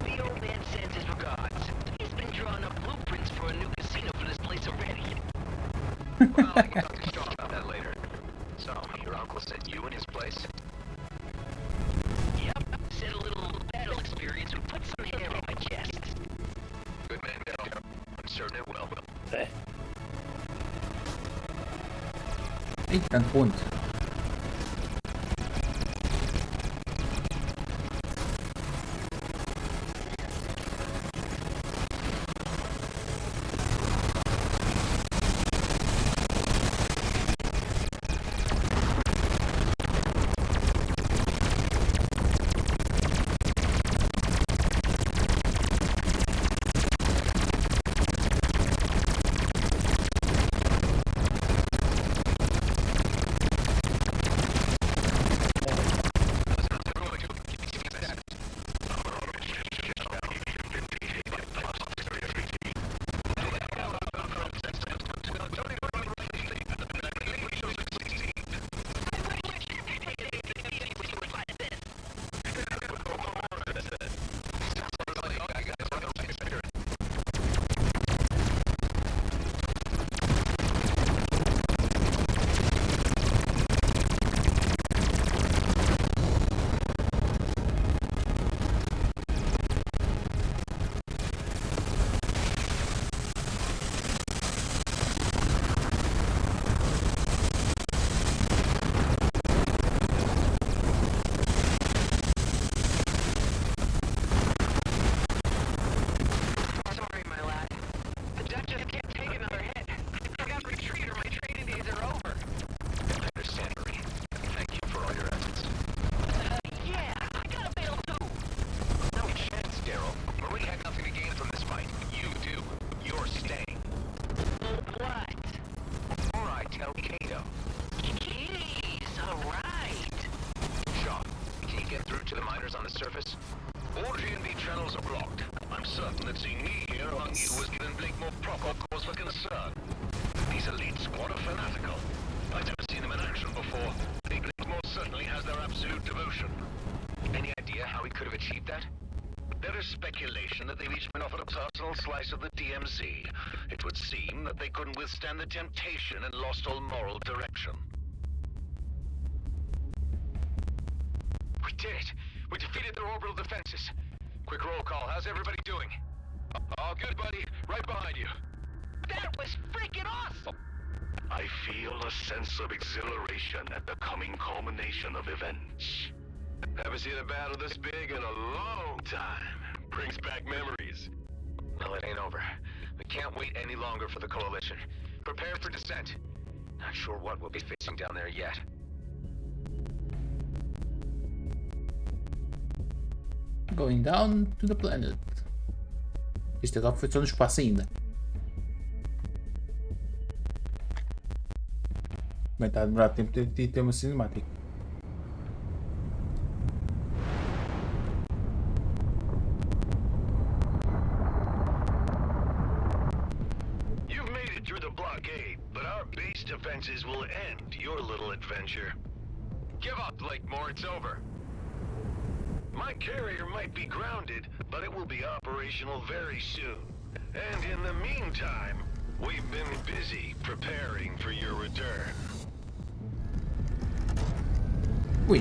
The old man sends his regards. He's been drawing up blueprints for a new casino for this place already. Well, I can talk to Shaw about that later. So, your uncle sent you in his place? Yep, said a little battle experience would put some hair on my chest. Good man, Daryl. I'm certain it will. Ih, tanto ponto. surface? All GNB channels are blocked. I'm certain that seeing me here among you has given Blake more proper cause for concern. These elite squad are fanatical. I've never seen them in action before. Blake most certainly has their absolute devotion. Any idea how he could have achieved that? There is speculation that they've each been offered a personal slice of the DMZ. It would seem that they couldn't withstand the temptation and lost all moral direction. We did it! We defeated their orbital defenses. Quick roll call. How's everybody doing? All good, buddy. Right behind you. That was freaking awesome! I feel a sense of exhilaration at the coming culmination of events. Haven't seen a battle this big in a long time. Brings back memories. Well, it ain't over. We can't wait any longer for the Coalition. Prepare for descent. Not sure what we'll be facing down there yet. Going down to the planet. Isto agora foi só no espaço ainda. Vai estar a demorar tempo de ter uma cinemática. You've made it through the blockade, but our base defenses will end your little adventure. Give up, Blakemore. It's over. My carrier might be grounded, but it will be operational very soon. And in the meantime, we've been busy preparing for your return. Ui.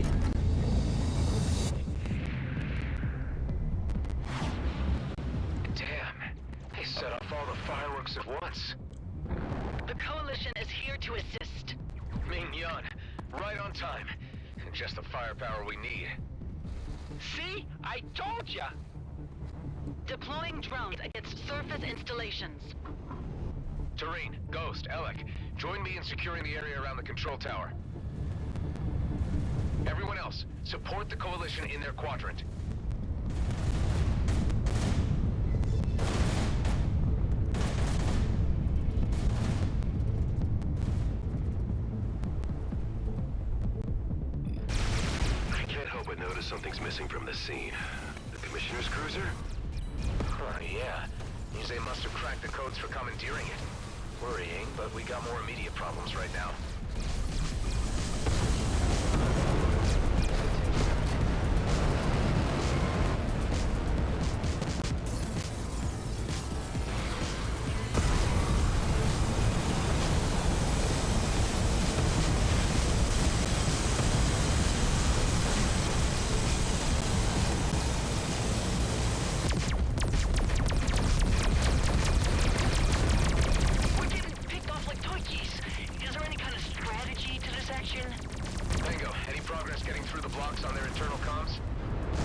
Damn. They set off all the fireworks at once. The Coalition is here to assist. Ming-Yun, right on time. Just the firepower we need. See? I told ya! Deploying drones against surface installations. Terrain, Ghost, Alec, join me in securing the area around the control tower. Everyone else, support the Coalition in their quadrant. I can't help but notice something's missing from this scene. The Commissioner's cruiser? Huh, yeah. Means they must have cracked the codes for commandeering it. Worrying, but we got more immediate problems right now.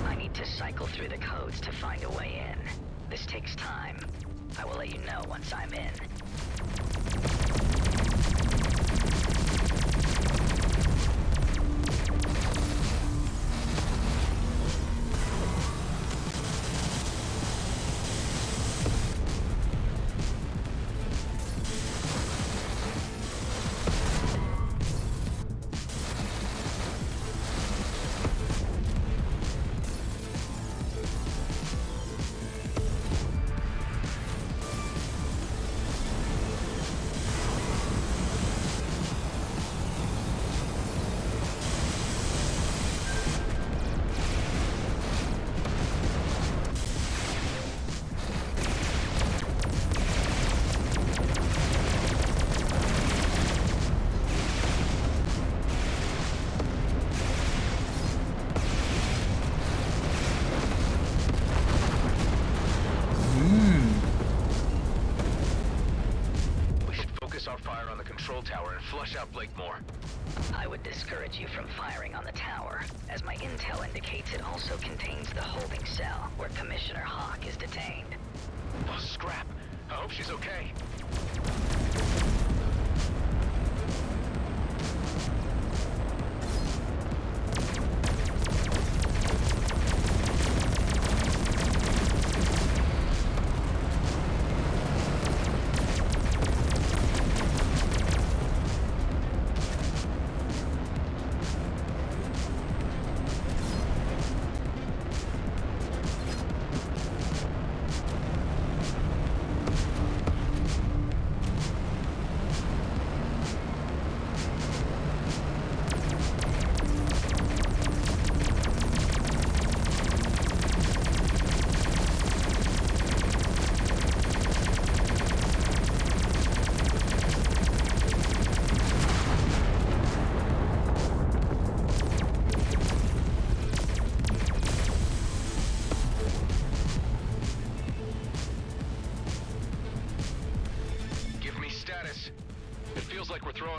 I need to cycle through the codes to find a way in. This takes time. I will let you know once I'm in. Tower and flush out Blakemore. I would discourage you from firing on the tower, as my intel indicates it also contains the holding cell where Commissioner Hawk is detained. Oh, scrap. I hope she's okay.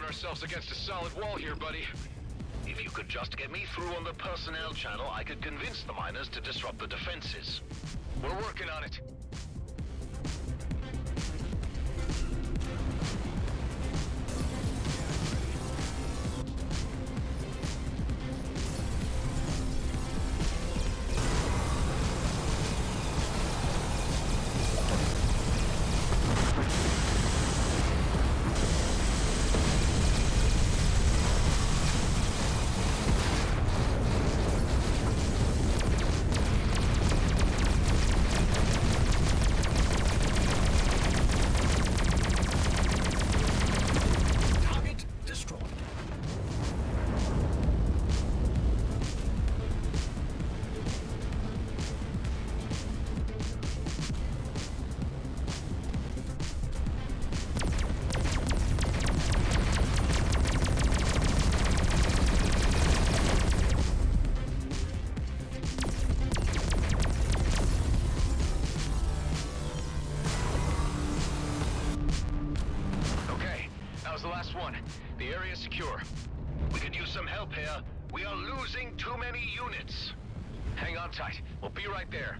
Ourselves against a solid wall here, buddy. If you could just get me through on the personnel channel, I could convince the miners to disrupt the defenses. We're working on it. The area is secure. We could use some help here. We are losing too many units. Hang on tight. We'll be right there.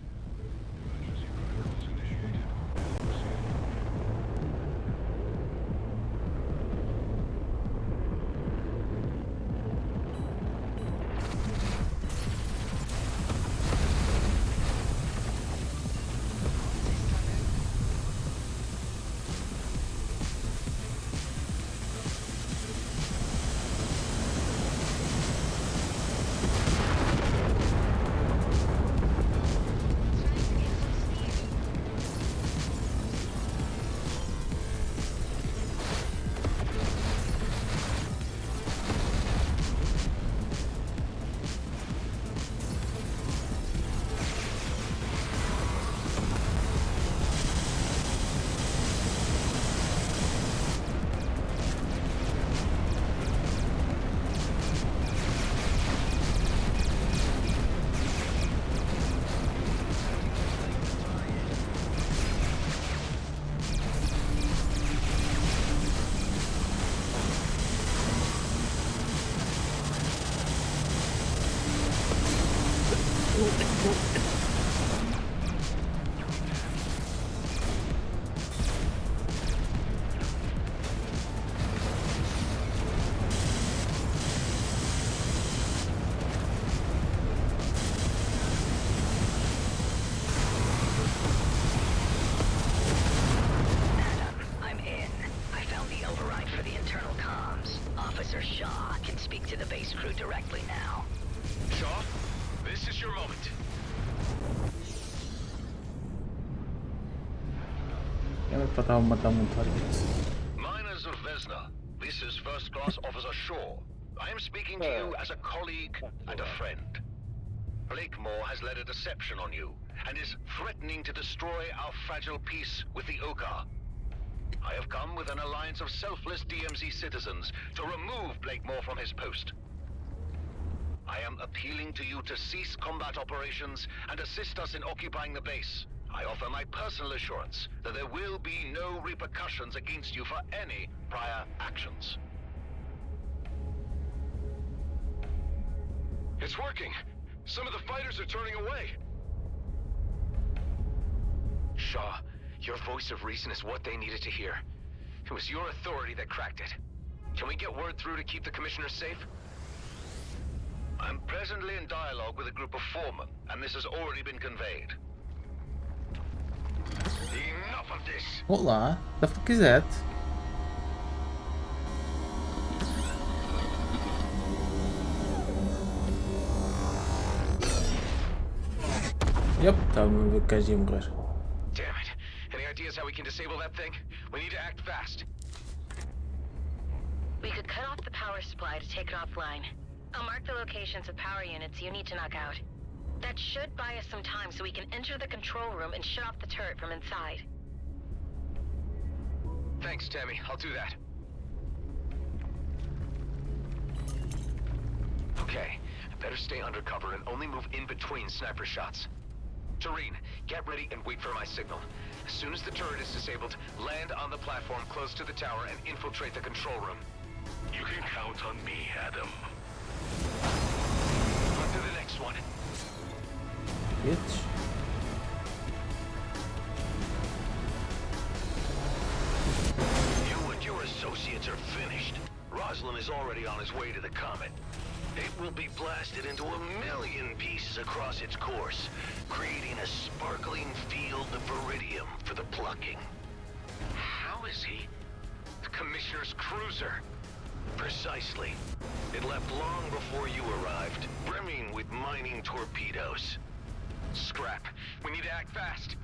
I'm in. I found the override for the internal comms. Officer Shaw can speak to the base crew directly now. Shaw, this is your moment. Miners of Vesna, this is First Class Officer Shaw. I am speaking to you as a colleague and a friend. Blakemore has led a deception on you, and is threatening to destroy our fragile peace with the Oka. I have come with an alliance of selfless DMZ citizens to remove Blakemore from his post. I am appealing to you to cease combat operations and assist us in occupying the base. I offer my personal assurance that there will be no repercussions against you for any prior actions. It's working. Some of the fighters are turning away. Shaw, your voice of reason is what they needed to hear. It was your authority that cracked it. Can we get word through to keep the commissioners safe? I'm presently in dialogue with a group of foremen, and this has already been conveyed. Enough of this! Olá, the fuck is that? Yep, estava a ver que ia morrer. Damn it. Any ideas how we can disable that thing? We need to act fast. We could cut off the power supply to take it offline. I'll mark the locations of power units you need to knock out. That should buy us some time so we can enter the control room and shut off the turret from inside. Thanks, Tammy. I'll do that. Okay, I better stay undercover and only move in between sniper shots. Tareen, get ready and wait for my signal. As soon as the turret is disabled, land on the platform close to the tower and infiltrate the control room. You can count on me, Adam. On to the next one. Bitch. You and your associates are finished. Roslin is already on his way to the Comet. It will be blasted into 1,000,000 pieces across its course, creating a sparkling field of Viridium for the plucking. How is he? The Commissioner's cruiser. Precisely. It left long before you arrived, brimming with mining torpedoes. Scrap. We need to act fast.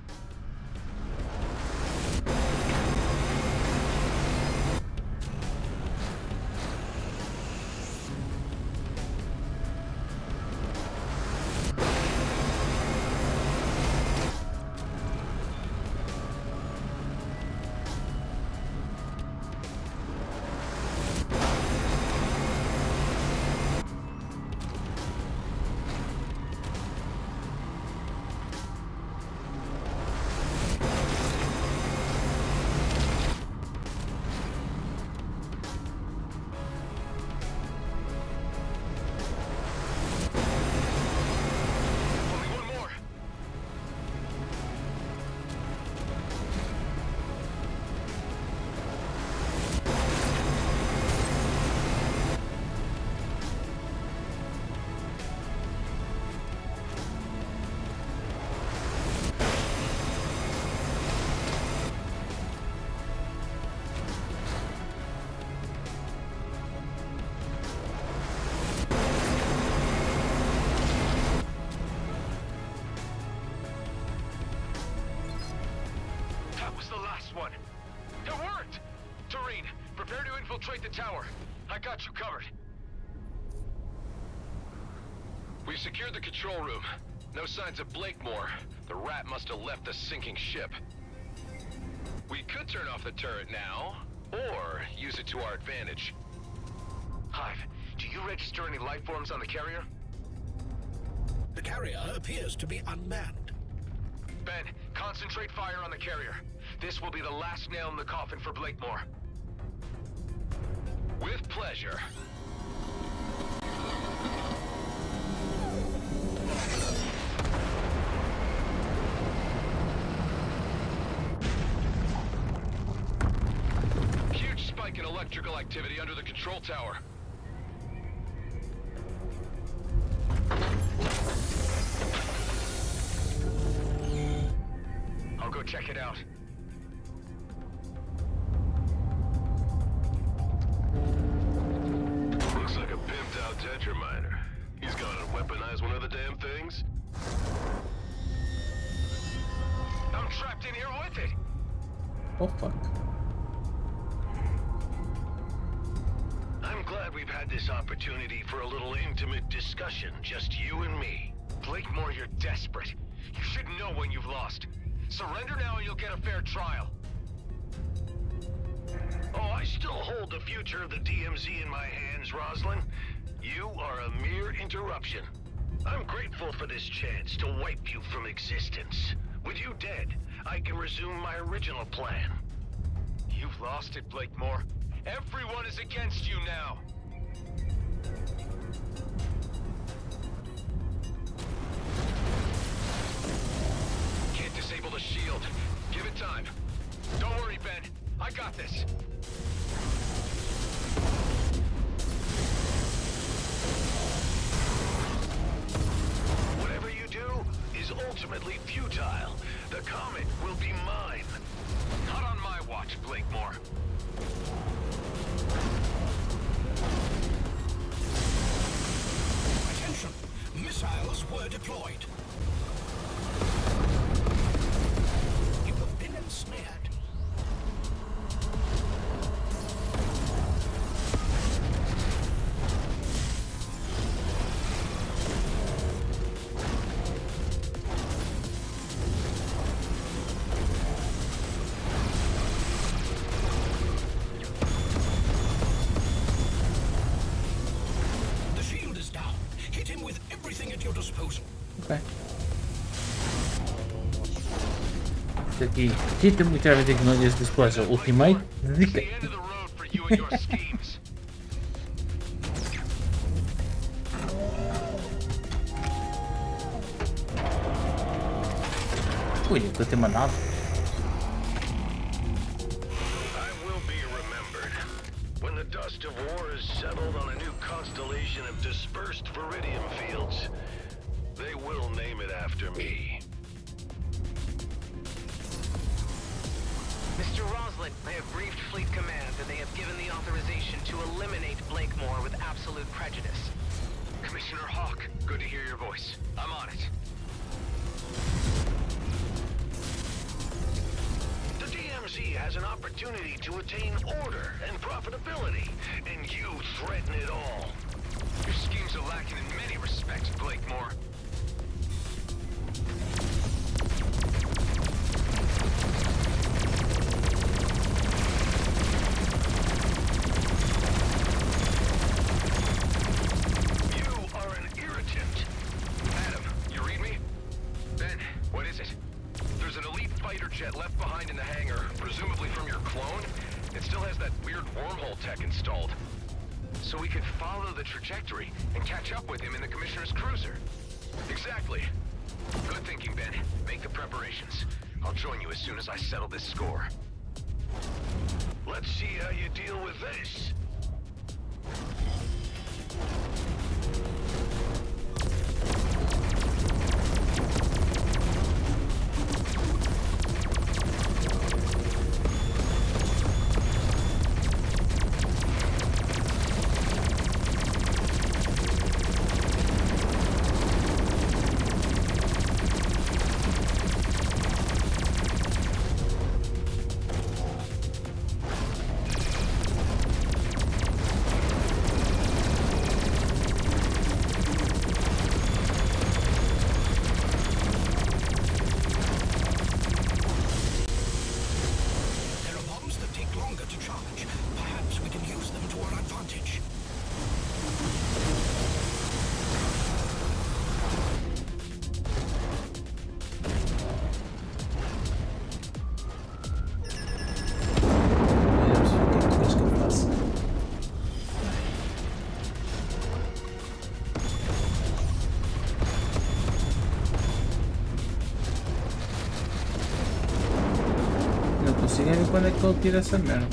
One. It worked! Tareen, prepare to infiltrate the tower. I got you covered. We've secured the control room. No signs of Blakemore. The rat must have left the sinking ship. We could turn off the turret now, or use it to our advantage. Hive, do you register any life forms on the carrier? The carrier appears to be unmanned. Ben, concentrate fire on the carrier. This will be the last nail in the coffin for Blakemore. With pleasure. electrical activity under the control tower. I'll go check it out. Looks like a pimped out Tetraminer. He's gonna weaponize one of the damn things? I'm trapped in here with it! Oh fuck. I'm glad we've had this opportunity for a little intimate discussion, just you and me. Blakemore, you're desperate. You should know when you've lost. Surrender now and you'll get a fair trial. Oh, I still hold the future of the DMZ in my hands, Roslyn. You are a mere interruption. I'm grateful for this chance to wipe you from existence. With you dead, I can resume my original plan. You've lost it, Blakemore. Everyone is against you now. Can't disable the shield. Give it time. Don't worry, Ben. I got this. Whatever you do is ultimately futile. The comet will be mine. Not on my watch, Blakemore. Attention! Missiles were deployed. You have been ensnared. The shield is down. Hit him with everything at your disposal. Ok. Aqui, tem muita a ver que não este displays Ultimate, dedica. Ui, nunca tem mais nada. I will be remembered. When the dust of war is settled on a new constellation of dispersed Viridium fields, they will name it after me. Mr. Roslin, I have briefed Fleet Command, and they have given the authorization to eliminate Blakemore with absolute prejudice. Commissioner Hawk, good to hear your voice. I'm on it. The DMZ has an opportunity to attain order and profitability, and you threaten it all. Your schemes are lacking in many respects, Blakemore. You are an irritant. Adam, you read me? Ben, what is it? There's an elite fighter jet left behind in the hangar, presumably from your clone. It still has that weird wormhole tech installed. So we could follow the trajectory and catch up with him in the Commissioner's cruiser. Exactly. Good thinking, Ben. Make the preparations. I'll join you as soon as I settle this score. Let's see how you deal with this. There are bombs that take longer to charge. Perhaps we can use them to our advantage. Vamos ver o que é que tu queres que eu faça. Não consigo ver quando é que ele tira essa merda.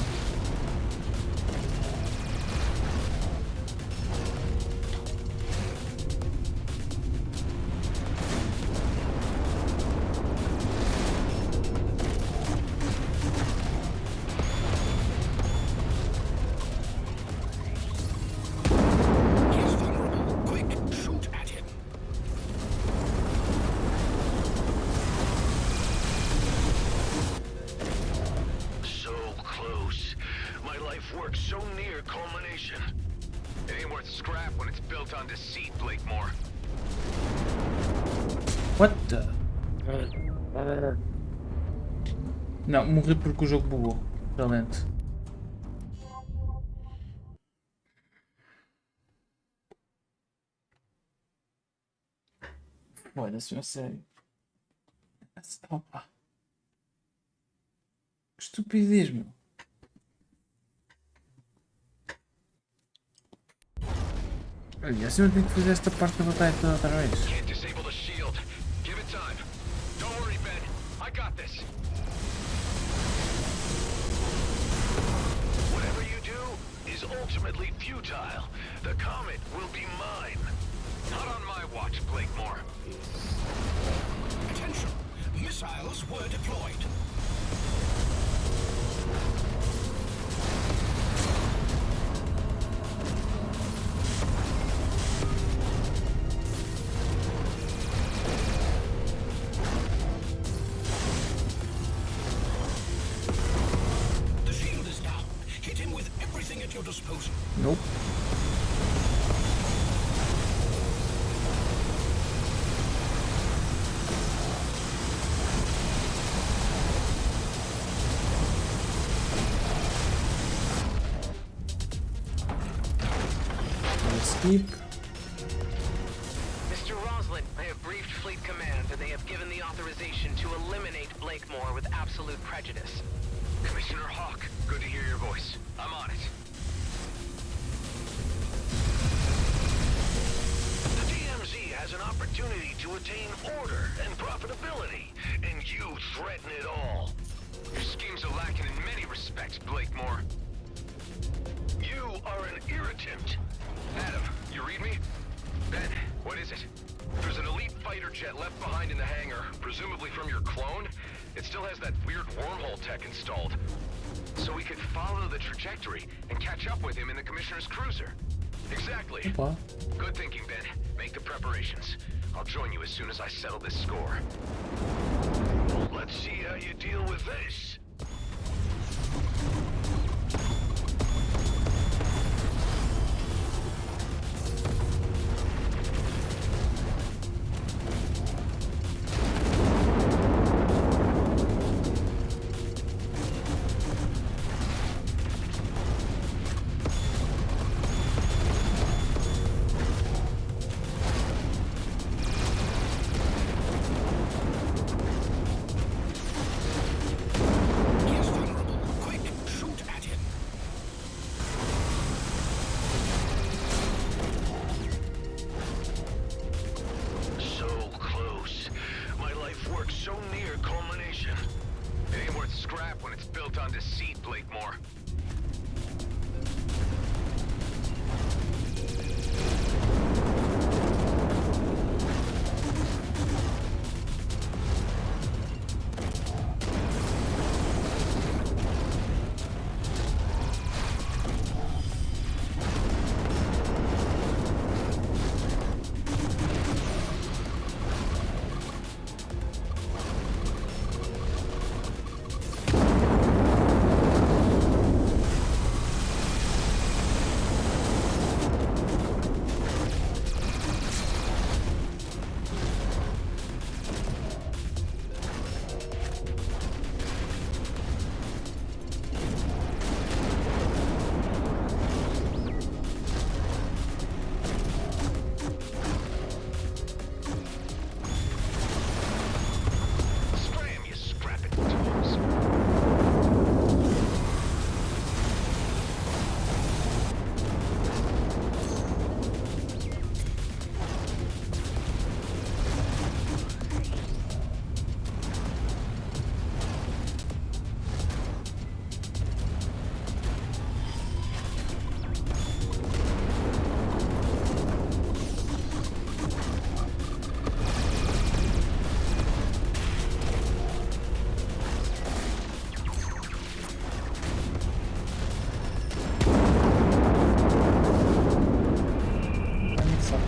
illusion. It ain't worth scrap when it's built on deceit, Blakemore. What the? Não, morri porque o jogo bugou. Realmente. Foda-se, a sério. Opa. Que estupidez, meu. Olha, assim eu tenho que fazer esta parte da batalha toda outra vez. Can't disable the shield. Give it time. Don't worry, Ben. I got this. Whatever you do is ultimately futile. The comet will be mine. Not on my watch, Blakemore. Attention! Missiles were deployed. The shield is down. Hit him with everything at your disposal. Nope. Skip. Mr. Roslin, I have briefed Fleet Command, and they have given the authorization to eliminate Blakemore with absolute prejudice. Commissioner Hawk, good to hear your voice. I'm on it. The DMZ has an opportunity to attain order and profitability, and you threaten it all. Your schemes are lacking in many respects, Blakemore. You are an irritant. Adam, you read me? Ben, what is it? There's an elite fighter jet left behind in the hangar, presumably from your clone. It still has that weird wormhole tech installed. So we could follow the trajectory and catch up with him in the Commissioner's cruiser. Exactly. Opa. Good thinking, Ben. Make the preparations. I'll join you as soon as I settle this score. Let's see how you deal with this.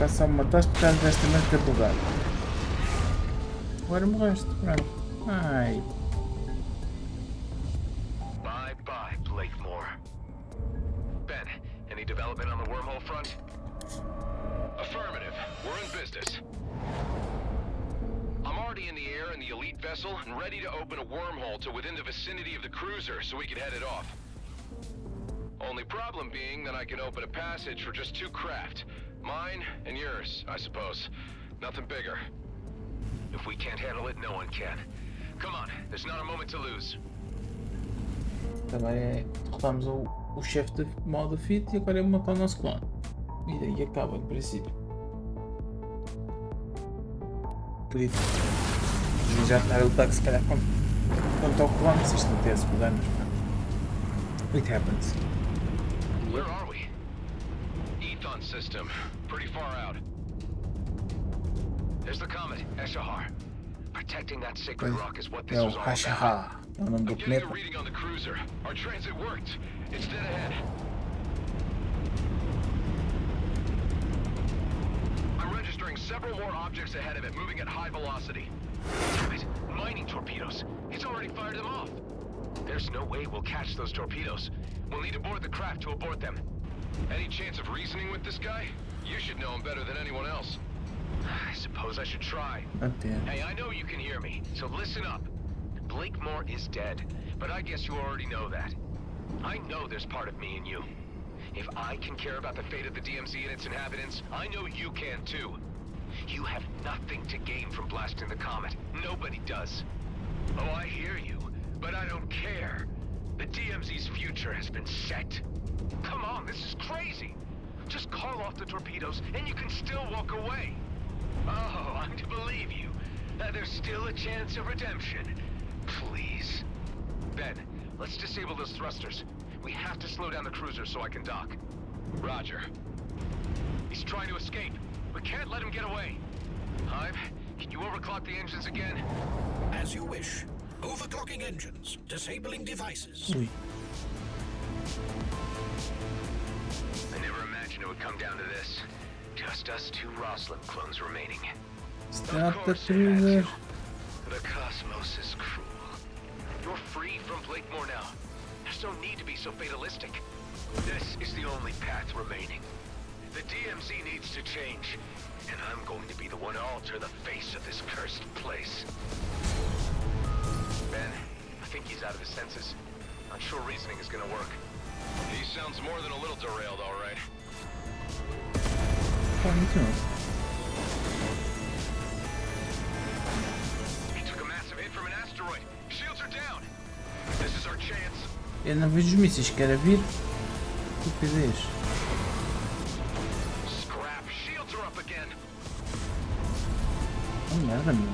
Só me mataste por causa desta merda bugada. Agora morreste, pronto. Ai. Bye bye, Blakemore. Ben, any developments? movement on the wormhole front? Affirmative. We're in business. I'm already in the air in the elite vessel and ready to open a wormhole to within the vicinity of the cruiser so we can head it off. Only problem being that I can open a passage for just 2 craft. Mine and yours, I suppose. Nothing bigger. If we can't handle it, no one can. Come on, there's not a moment to lose. Também derrotamos o chefe de modo fit e agora é matar o nosso clone. E daí acaba, no princípio. Podia já estar a lutar se calhar contra o clone se isto não tivesse problemas. It happens. Where are we? Ethon system. Pretty far out. There's the comet, Eshahar. Protecting that sacred rock is what this was all about. Eshahar. É o nome do I'm getting a planeta. reading on the cruiser. Our transit worked. It's dead ahead. I'm registering several more objects ahead of it, moving at high velocity. Damn it! Mining torpedoes. It's already fired them off. There's no way we'll catch those torpedoes. We'll need to board the craft to abort them. Any chance of reasoning with this guy? You should know him better than anyone else. I suppose I should try. Hey, I know you can hear me, so listen up. Blakemore is dead, but I guess you already know that. I know there's part of me in you. If I can care about the fate of the DMZ and its inhabitants, I know you can too. You have nothing to gain from blasting the comet. Nobody does. Oh, I hear you, but I don't care. The DMZ's future has been set. Come on, this is crazy. Just call off the torpedoes and you can still walk away. Oh, I'm to believe you. There's still a chance of redemption. Please. Ben, let's disable those thrusters. We have to slow down the cruiser so I can dock. Roger. He's trying to escape. We can't let him get away. Hive, can you overclock the engines again? As you wish. Overclocking engines. Disabling devices. Oui. I never imagined it would come down to this. Just us 2 Roslin clones remaining. Stop the cruiser. The cosmos is cruel. You're free from Blakemore now. There's no need to be so fatalistic. This is the only path remaining. The DMZ needs to change, and I'm going to be the one to alter the face of this cursed place. Ben, I think he's out of his senses. Not sure reasoning is gonna work. He sounds more than a little derailed, all right. He took a massive hit from an asteroid. Shields are down. This is our chance. Eu não vejo os mísseis, quero vir. Estupidez. Scrap. Shields are up again. Oh, merda, meu.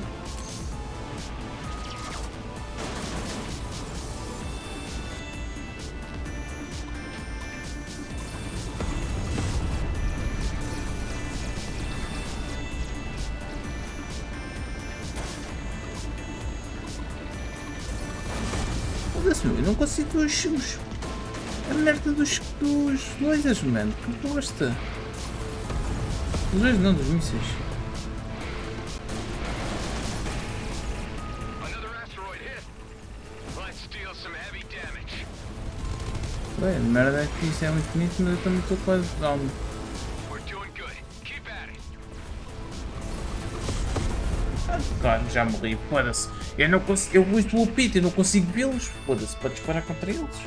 Foda-se, meu, eu não consigo a merda dos lasers, mano, que bosta. Dos lasers não, dos mísseis. Bem, a merda é que isso é muito bonito, mas eu também estou quase down. Claro, já morri, foda-se. Eu não consigo, eu uso o pito, eu não consigo vê-los, foda-se, para disparar contra eles.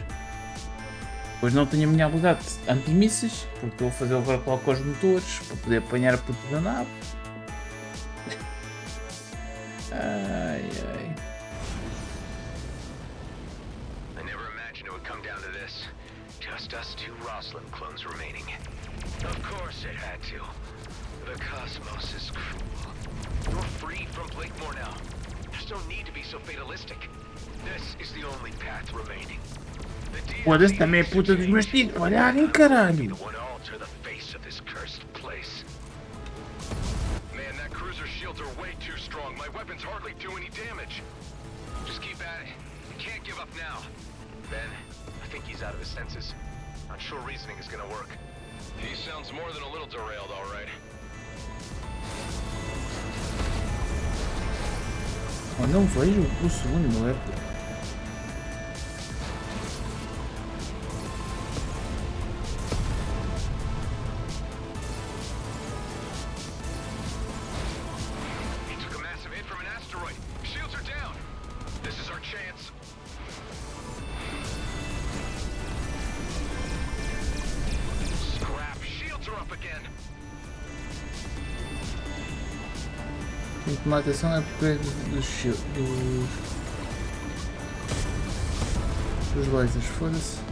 Pois não tenho a minha habilidade anti-mísseis, porque estou a fazer overclock com os motores, para poder apanhar a puta da nave. Ai, ai. I never imagined it would come down to this. Just us 2 Roslin clones remaining. Of course it had to. The cosmos is cruel. You're free from Blakemore now. There's no need to be so fatalistic. This is the only path remaining. Foda-se também a puta dos meus tiros, olharem, caralho. Man, that cruiser shields are way too strong. My weapons hardly do any damage. Just keep at it. You can't give up now. Ben, I think he's out of his senses. Not sure reasoning is gonna work. He sounds more than a little derailed, all right. Eu não vejo o segundo, não é? again. Tem que tomar atenção é porque dos lasers, foda-se.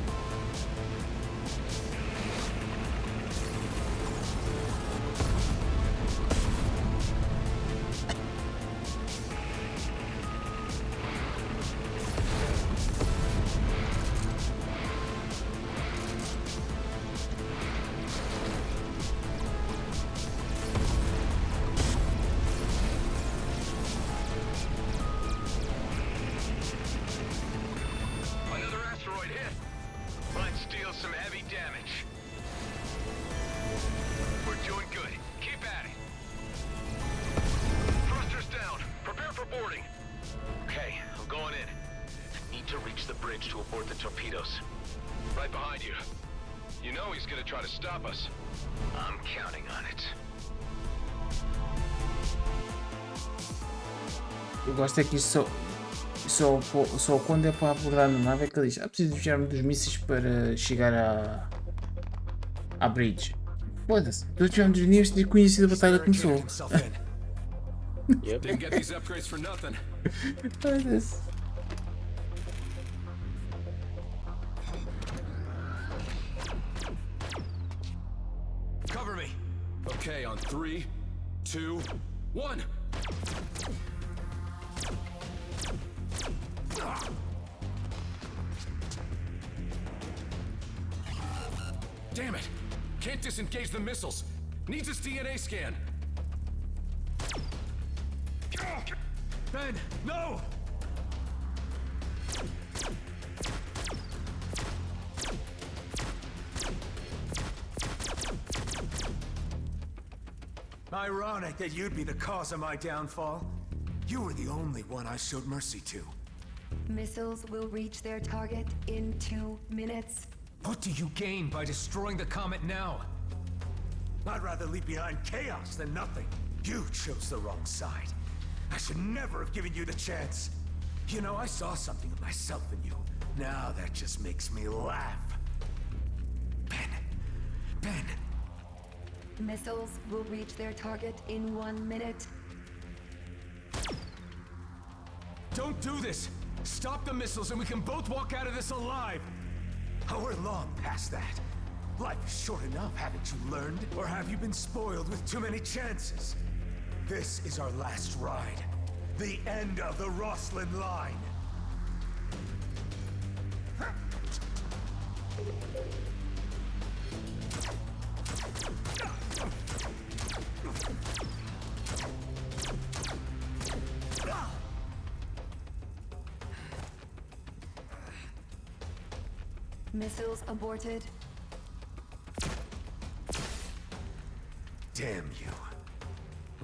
Another asteroid hit. Might steal some heavy damage. We're doing good. Keep at it. Thrusters down. Prepare for boarding. Okay, I'm going in. Need to reach the bridge to abort the torpedoes. Right behind you. You know he's gonna try to stop us. I'm counting on it. Eu gosto é que isto só quando é para abordar na nave é que ele diz: preciso desviar-me dos mísseis para chegar à bridge. Foda-se, estou a desviar-me dos níveis de conhecer a batalha começou. Didn't get these upgrades for nothing. Foda-se. Cover me. Okay, on 3, 2, 1. Damn it! Can't disengage the missiles. Needs his DNA scan. Ben, no! Ironic that you'd be the cause of my downfall. You were the only one I showed mercy to. Missiles will reach their target in 2 minutes. What do you gain by destroying the comet now? I'd rather leave behind chaos than nothing. You chose the wrong side. I should never have given you the chance. You know, I saw something of myself in you. Now that just makes me laugh. Ben. Missiles will reach their target in 1 minute. Don't do this! Stop the missiles and we can both walk out of this alive! Oh, we're long past that. Life is short enough, haven't you learned? Or have you been spoiled with too many chances? This is our last ride. The end of the Roslin line. Missiles aborted. Damn you.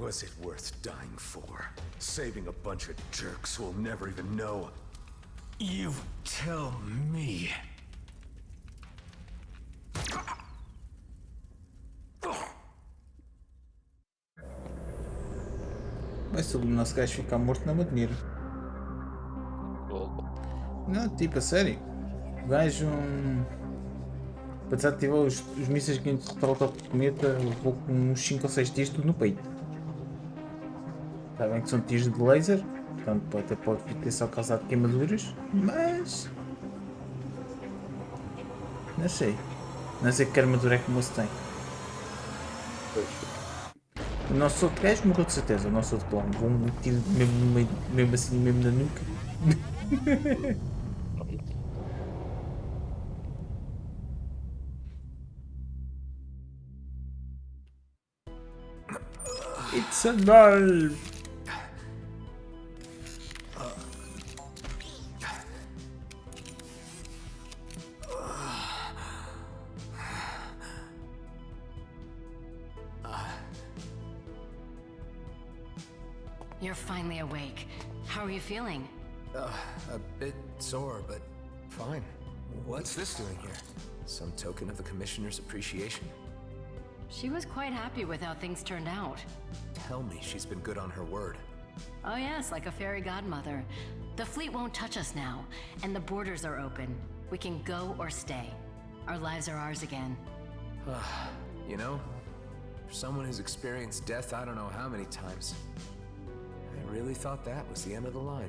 Was it worth dying for? Saving a bunch of jerks who'll never even know. You tell me. Mas se o nosso gajo ficar morto não me admiro. Não, tipo, a sério. O gajo para desativar os mísseis que derrotar o topo de cometa, levou com uns 5 ou 6 tiros tudo no peito. Está bem que são tiros de laser, portanto até pode ter só causado queimaduras, mas não sei que armadura é que o moço tem. O nosso outro gajo morreu de certeza, o nosso outro clone, levou um tiro mesmo assim, mesmo na nuca. It's a nerve! You're finally awake. How are you feeling? A bit sore, but fine. What's this doing here? Some token of the Commissioner's appreciation? She was quite happy with how things turned out. Tell me she's been good on her word. Oh yes, like a fairy godmother. The fleet won't touch us now, and the borders are open. We can go or stay. Our lives are ours again. You know, For someone who's experienced death I don't know how many times, I really thought that was the end of the line.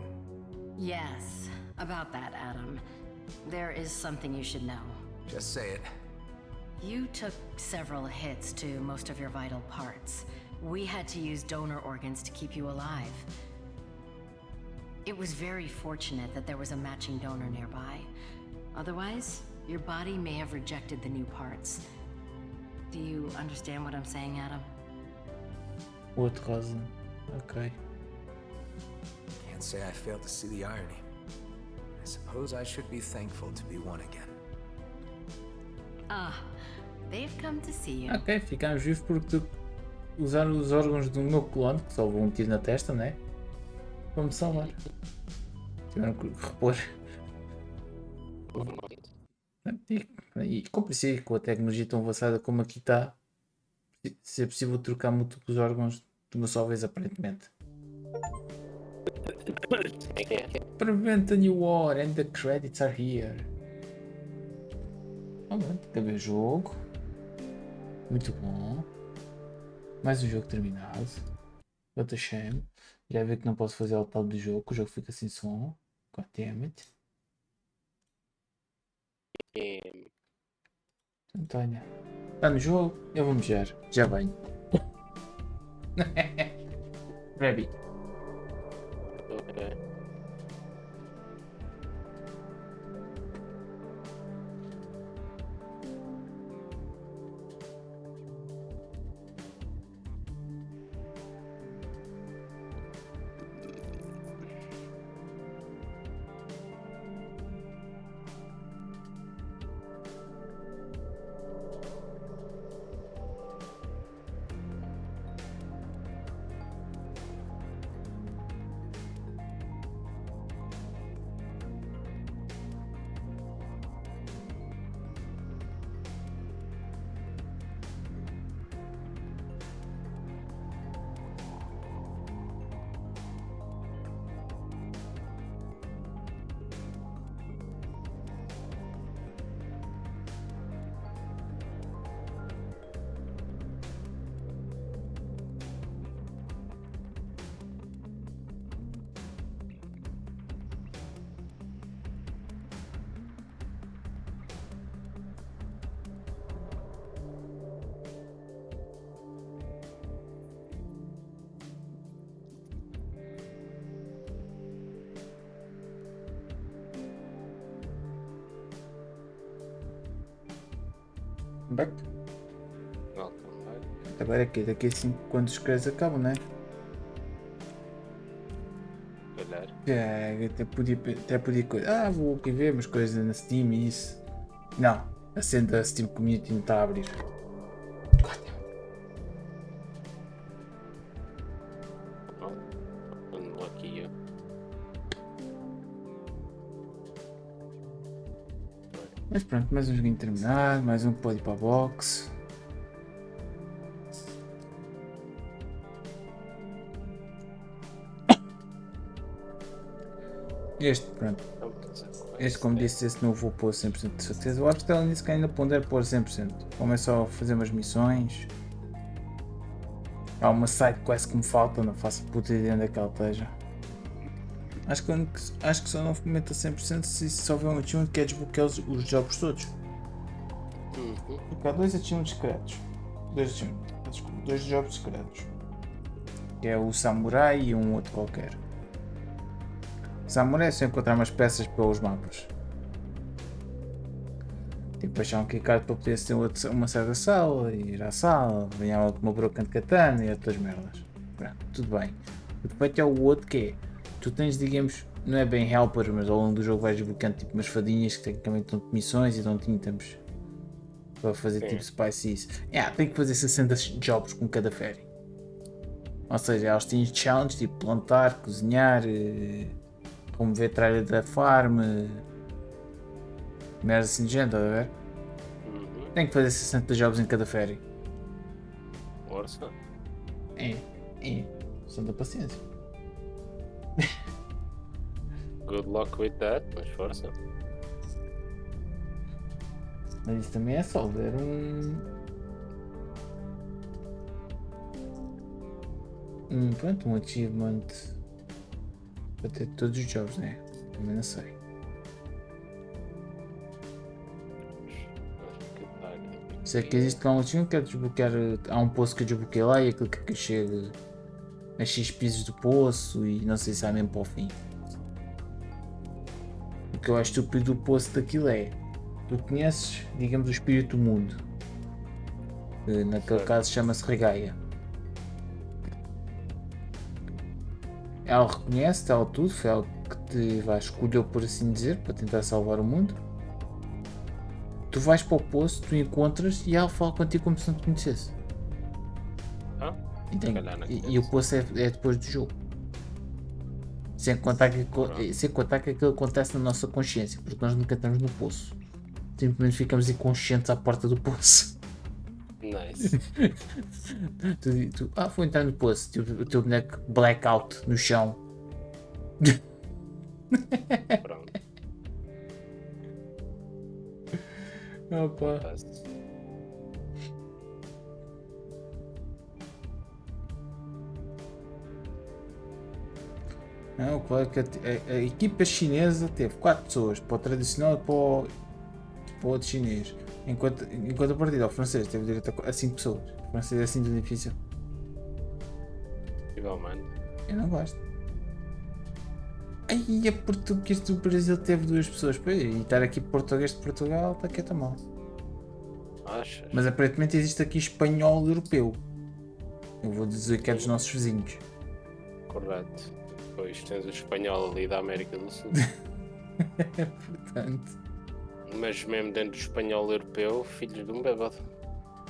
Yes, about that, Adam. There is something you should know. Just say it. You took several hits to most of your vital parts. We had to use donor organs to keep you alive. It was very fortunate that there was a matching donor nearby. Otherwise, your body may have rejected the new parts. Do you understand what I'm saying, Adam? Outro rosa. Ok. Can't say I failed to see the irony. I suppose I should be thankful to be one again. Ah, they've come to see you. Ok, ficamos vivos porque tu usaram os órgãos do meu clone, que só levou um tiro na testa, né? Para me salvar. Tiveram que repor. E compreensível com a tecnologia tão avançada como aqui está, se é possível trocar múltiplos órgãos de uma só vez, aparentemente. Prevent a new war and the credits are here. Acabei o jogo. Muito bom. Mais um jogo terminado. What a shame. Já vi que não posso fazer o tal do jogo, o jogo fica sem som. God damn it. António, está no jogo? Eu vou mejar. Já venho. Ready. Ok. Back. Welcome back. Agora aqui, daqui a 5 quando os créditos acabam, né? Calhar. É, até podia coisa. Ah, vou aqui ver umas coisas na Steam e isso. Não, a cena da Steam Community não está a abrir. Unlucky you. Mas pronto, mais um joguinho terminado, mais um que pode ir para a box. Este, pronto. Este, como disse, esse não vou pôr 100% de certeza. Eu acho que ela disse que ainda pondera pôr 100%. Como é só fazer umas missões. Há uma side quest que me falta, não faço puta ideia onde é que ela esteja. Acho que só não comenta 100% se só houver um achievement que é desbloquear os jogos todos. Porque há 2 achievements secretos. 2 jogos secretos. Que é o Samurai e um outro qualquer. O Samurai é só encontrar umas peças pelos mapas. Tipo, achar um keycard para poder ter uma certa sala, ir à sala, ganhar uma broca de katana e outras merdas. Pronto, tudo bem. O defeito é o outro que é, tu tens, digamos, não é bem helper, mas ao longo do jogo vais desbloqueando tipo umas fadinhas que tecnicamente dão missões e dão-te itens para fazer tipo spices. Tem que fazer 60 jobs com cada fairy. Ou seja, elas têm challenge tipo plantar, cozinhar, remover tralha da farm, merda assim de gente, estás a ver? Tem que fazer 60 jobs em cada fairy. Força. Só da paciência. Good luck with that, mas força. Mas isso também é só ver Pronto, um achievement para ter todos os jogos, né? Também não sei. Sei que existe lá um achievement que é desbloquear. Há um poço que eu desbloqueei lá e aquilo que chega a X pisos do poço e não sei se há mesmo para o fim. O que eu acho estúpido do poço daquilo é. Tu conheces, digamos, o espírito do mundo. Que naquele caso chama-se Regaia. Ela reconhece, ela tudo, foi ela que te vai escolher, por assim dizer, para tentar salvar o mundo. Tu vais para o poço, tu encontras e ela fala contigo como se não te conhecesse. E o poço é depois do jogo. Sem contar que aquilo acontece na nossa consciência, porque nós nunca estamos no poço. Simplesmente ficamos inconscientes à porta do poço. Nice. Vou entrar no poço, o teu boneco blackout no chão. Pronto. Opa. Não, claro que a equipa chinesa teve 4 pessoas para o tradicional e para o outro chinês. Enquanto a partida ao francês teve direito a 5 pessoas. O francês é assim tão difícil. Igualmente. Eu não gosto. Aí é português do Brasil teve 2 pessoas. Pois, e estar aqui português de Portugal está que é tão mal. Achas? Mas aparentemente existe aqui espanhol europeu. Eu vou dizer que é dos nossos vizinhos. Correto. Depois tens o espanhol ali da América do Sul. Portanto. Mas mesmo dentro do espanhol europeu, filhos de um bêbado.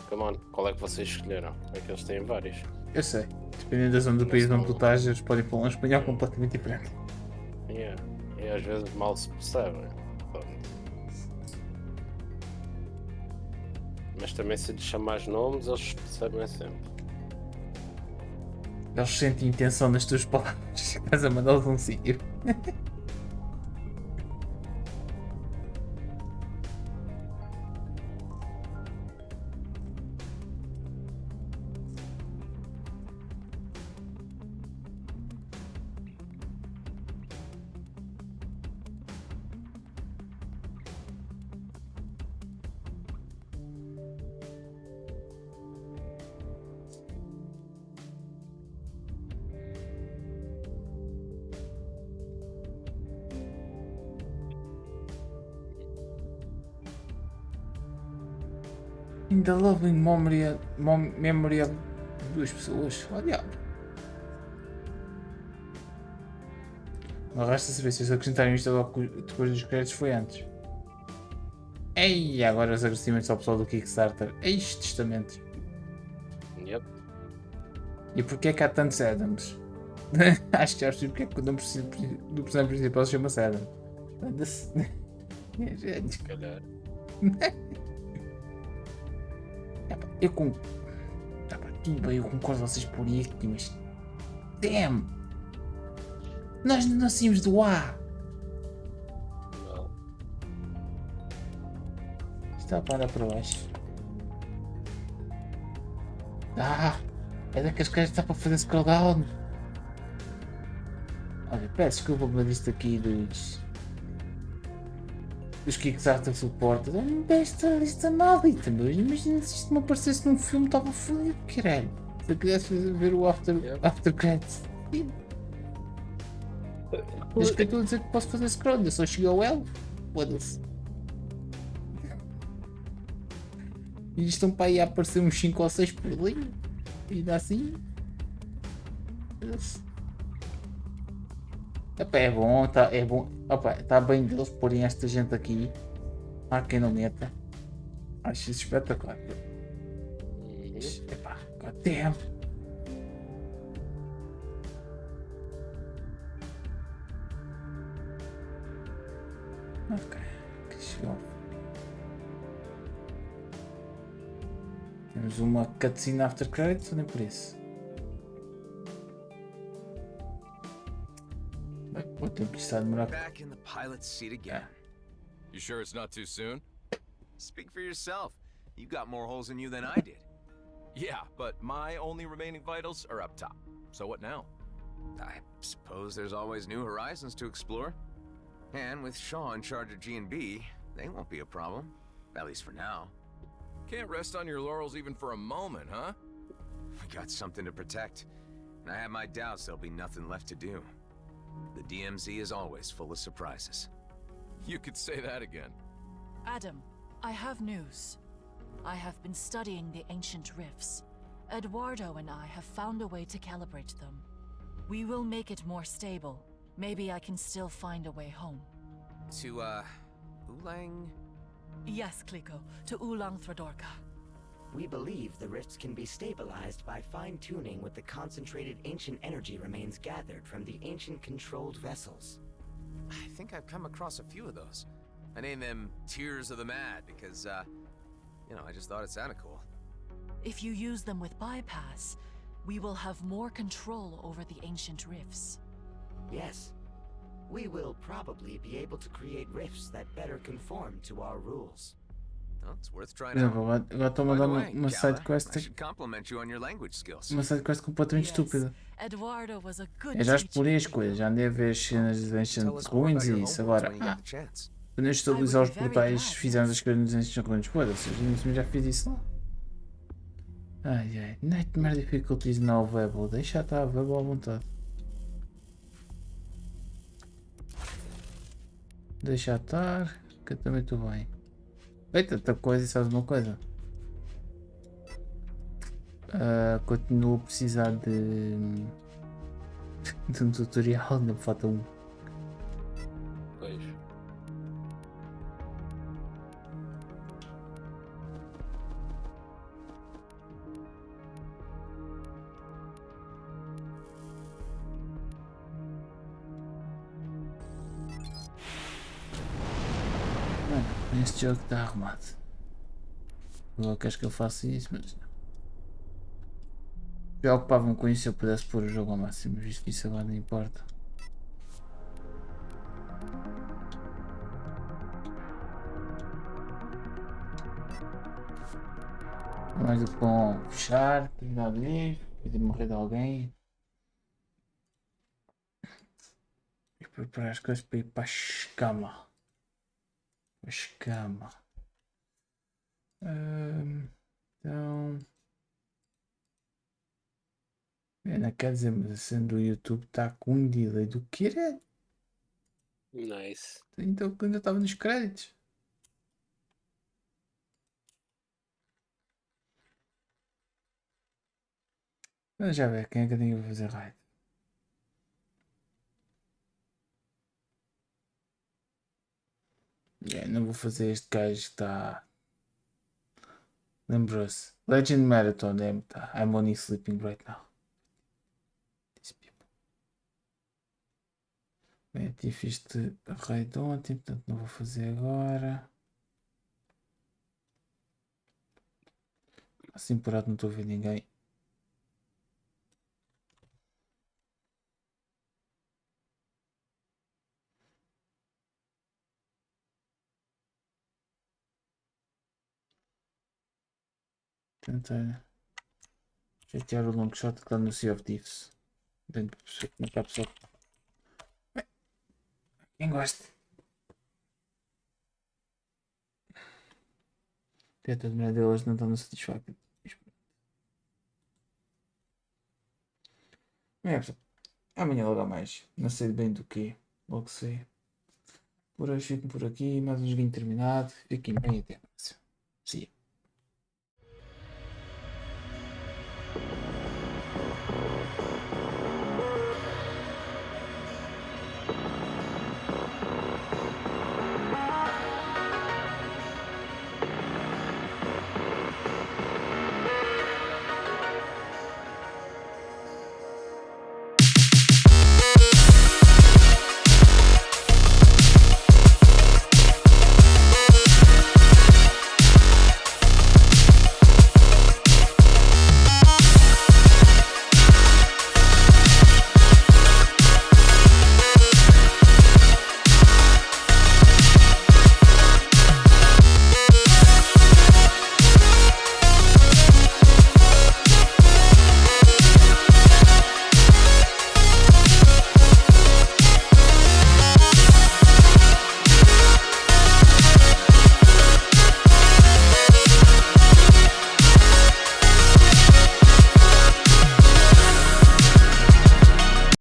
Come on, qual é que vocês escolheram? É que eles têm vários. Eu sei. Dependendo da zona do país onde tu estás, eles podem falar um espanhol completamente diferente. Yeah. E às vezes mal se percebe. Mas também se lhes chamares nomes, eles percebem sempre. Eles sentem intenção nas tuas palavras. Estás a mandá-los a um sítio. In the loving memory of 2 pessoas. Ó diabo. Não resta saber se eles acrescentaram isto logo depois dos créditos foi antes. Ei, agora os agradecimentos ao pessoal do Kickstarter. Eis testamento. Yep. E porquê é que há tantos Adams? Acho que já percebi porque é que o nome do personagem principal se chama Adam. Se calhar. Eu concordo. Tudo bem, eu concordo vocês por isto, mas. Damn! Nós não nascemos do A! Não. Está para andar para baixo. É daqueles caras que está para fazer scroll down. Olha, peço desculpa, mas isto aqui dos Kickstarter suporta. Esta maldita, meu. Imagina se isto me aparecesse num filme, estava fodido, caralho. Se eu quisesse ver o After Credits. Desde que eu estou a dizer que posso fazer scroll, eu só cheguei ao L. Foda-se. E estão para aí a aparecer uns 5 ou 6 por linha. E dá assim. Epá, é bom, é bom. Está bem deles porem esta gente aqui. Há quem não meta. Acho isso espetacular. Epá, goddamn. Ok, que show. Temos uma cutscene after credits ou nem por isso? Vou ter que estar a demorar. Back in the pilot's seat again. You sure it's not too soon? Speak for yourself. You got more holes in you than I did. Yeah, but my only remaining vitals are up top. So what now? I suppose there's always new horizons to explore. And with Shaw in charge of G&B, they won't be a problem. At least for now. Can't rest on your laurels even for a moment, huh? We got something to protect. And I have my doubts there'll be nothing left to do. The DMZ is always full of surprises. You could say that again. Adam, I have news. I have been studying the ancient rifts. Eduardo and I have found a way to calibrate them. We will make it more stable. Maybe I can still find a way home. To, Ulang? Yes, Kliko, to Ulang Thradorka. We believe the rifts can be stabilized by fine-tuning with the concentrated ancient energy remains gathered from the ancient controlled vessels. I think I've come across a few of those. I named them Tears of the Mad because, you know, I just thought it sounded cool. If you use them with bypass, we will have more control over the ancient rifts. Yes. We will probably be able to create rifts that better conform to our rules. Well, it's worth trying Por exemplo, out. agora estou a By the mandar way, uma Gala, sidequest. I should compliment you on your language skills. Uma sidequest completamente estúpida. Eduardo was a good Eu já teacher. explorei as coisas, já andei a ver as cenas de Ancient Ruins e isso. Agora, quando eu estabilizar os portais, fizemos as coisas nos Ancient Ruins. Pô, ou seja, já fiz isso lá. Ai ai, Nightmare Difficulties now available. Deixa estar available à vontade. Deixa estar, que eu também estou bem. Eita, tanta coisa e sabes uma coisa? Continuo a precisar de um tutorial, ainda me falta um. Pois. Mano, este jogo está arrumado. Eu quero que eu faça isso, mas não. Preocupava-me com isso se eu pudesse pôr o jogo ao máximo, visto que isso agora não importa. Mais do que bom fechar, atividade livre, poder morrer de alguém. E preparar as coisas para ir para a escama. A escama. Então. Não quer dizer, mas a cena do YouTube está com um delay do que era. Nice. Então ainda estava nos créditos. Vamos já ver quem é que eu tenho que fazer raid. Não vou fazer este gajo que está. Lembrou-se. Legend Marathon, tá. I'm only sleeping right now. Bem, eu fiz este raid ontem, portanto não vou fazer agora. Assim por alto não estou a ver ninguém. Tentar chatear o long shot que lá no Sea of Thieves. Dentro de pessoa, como é que a pessoa. Bem, quem gosta. Tenta de maneira delas não estão no satisfactory. É, pessoal. Amanhã logo há mais. Não sei bem do que. Logo sei. Por hoje fico por aqui. Mais uns 20 terminado. Fiquem bem até a próxima. See ya.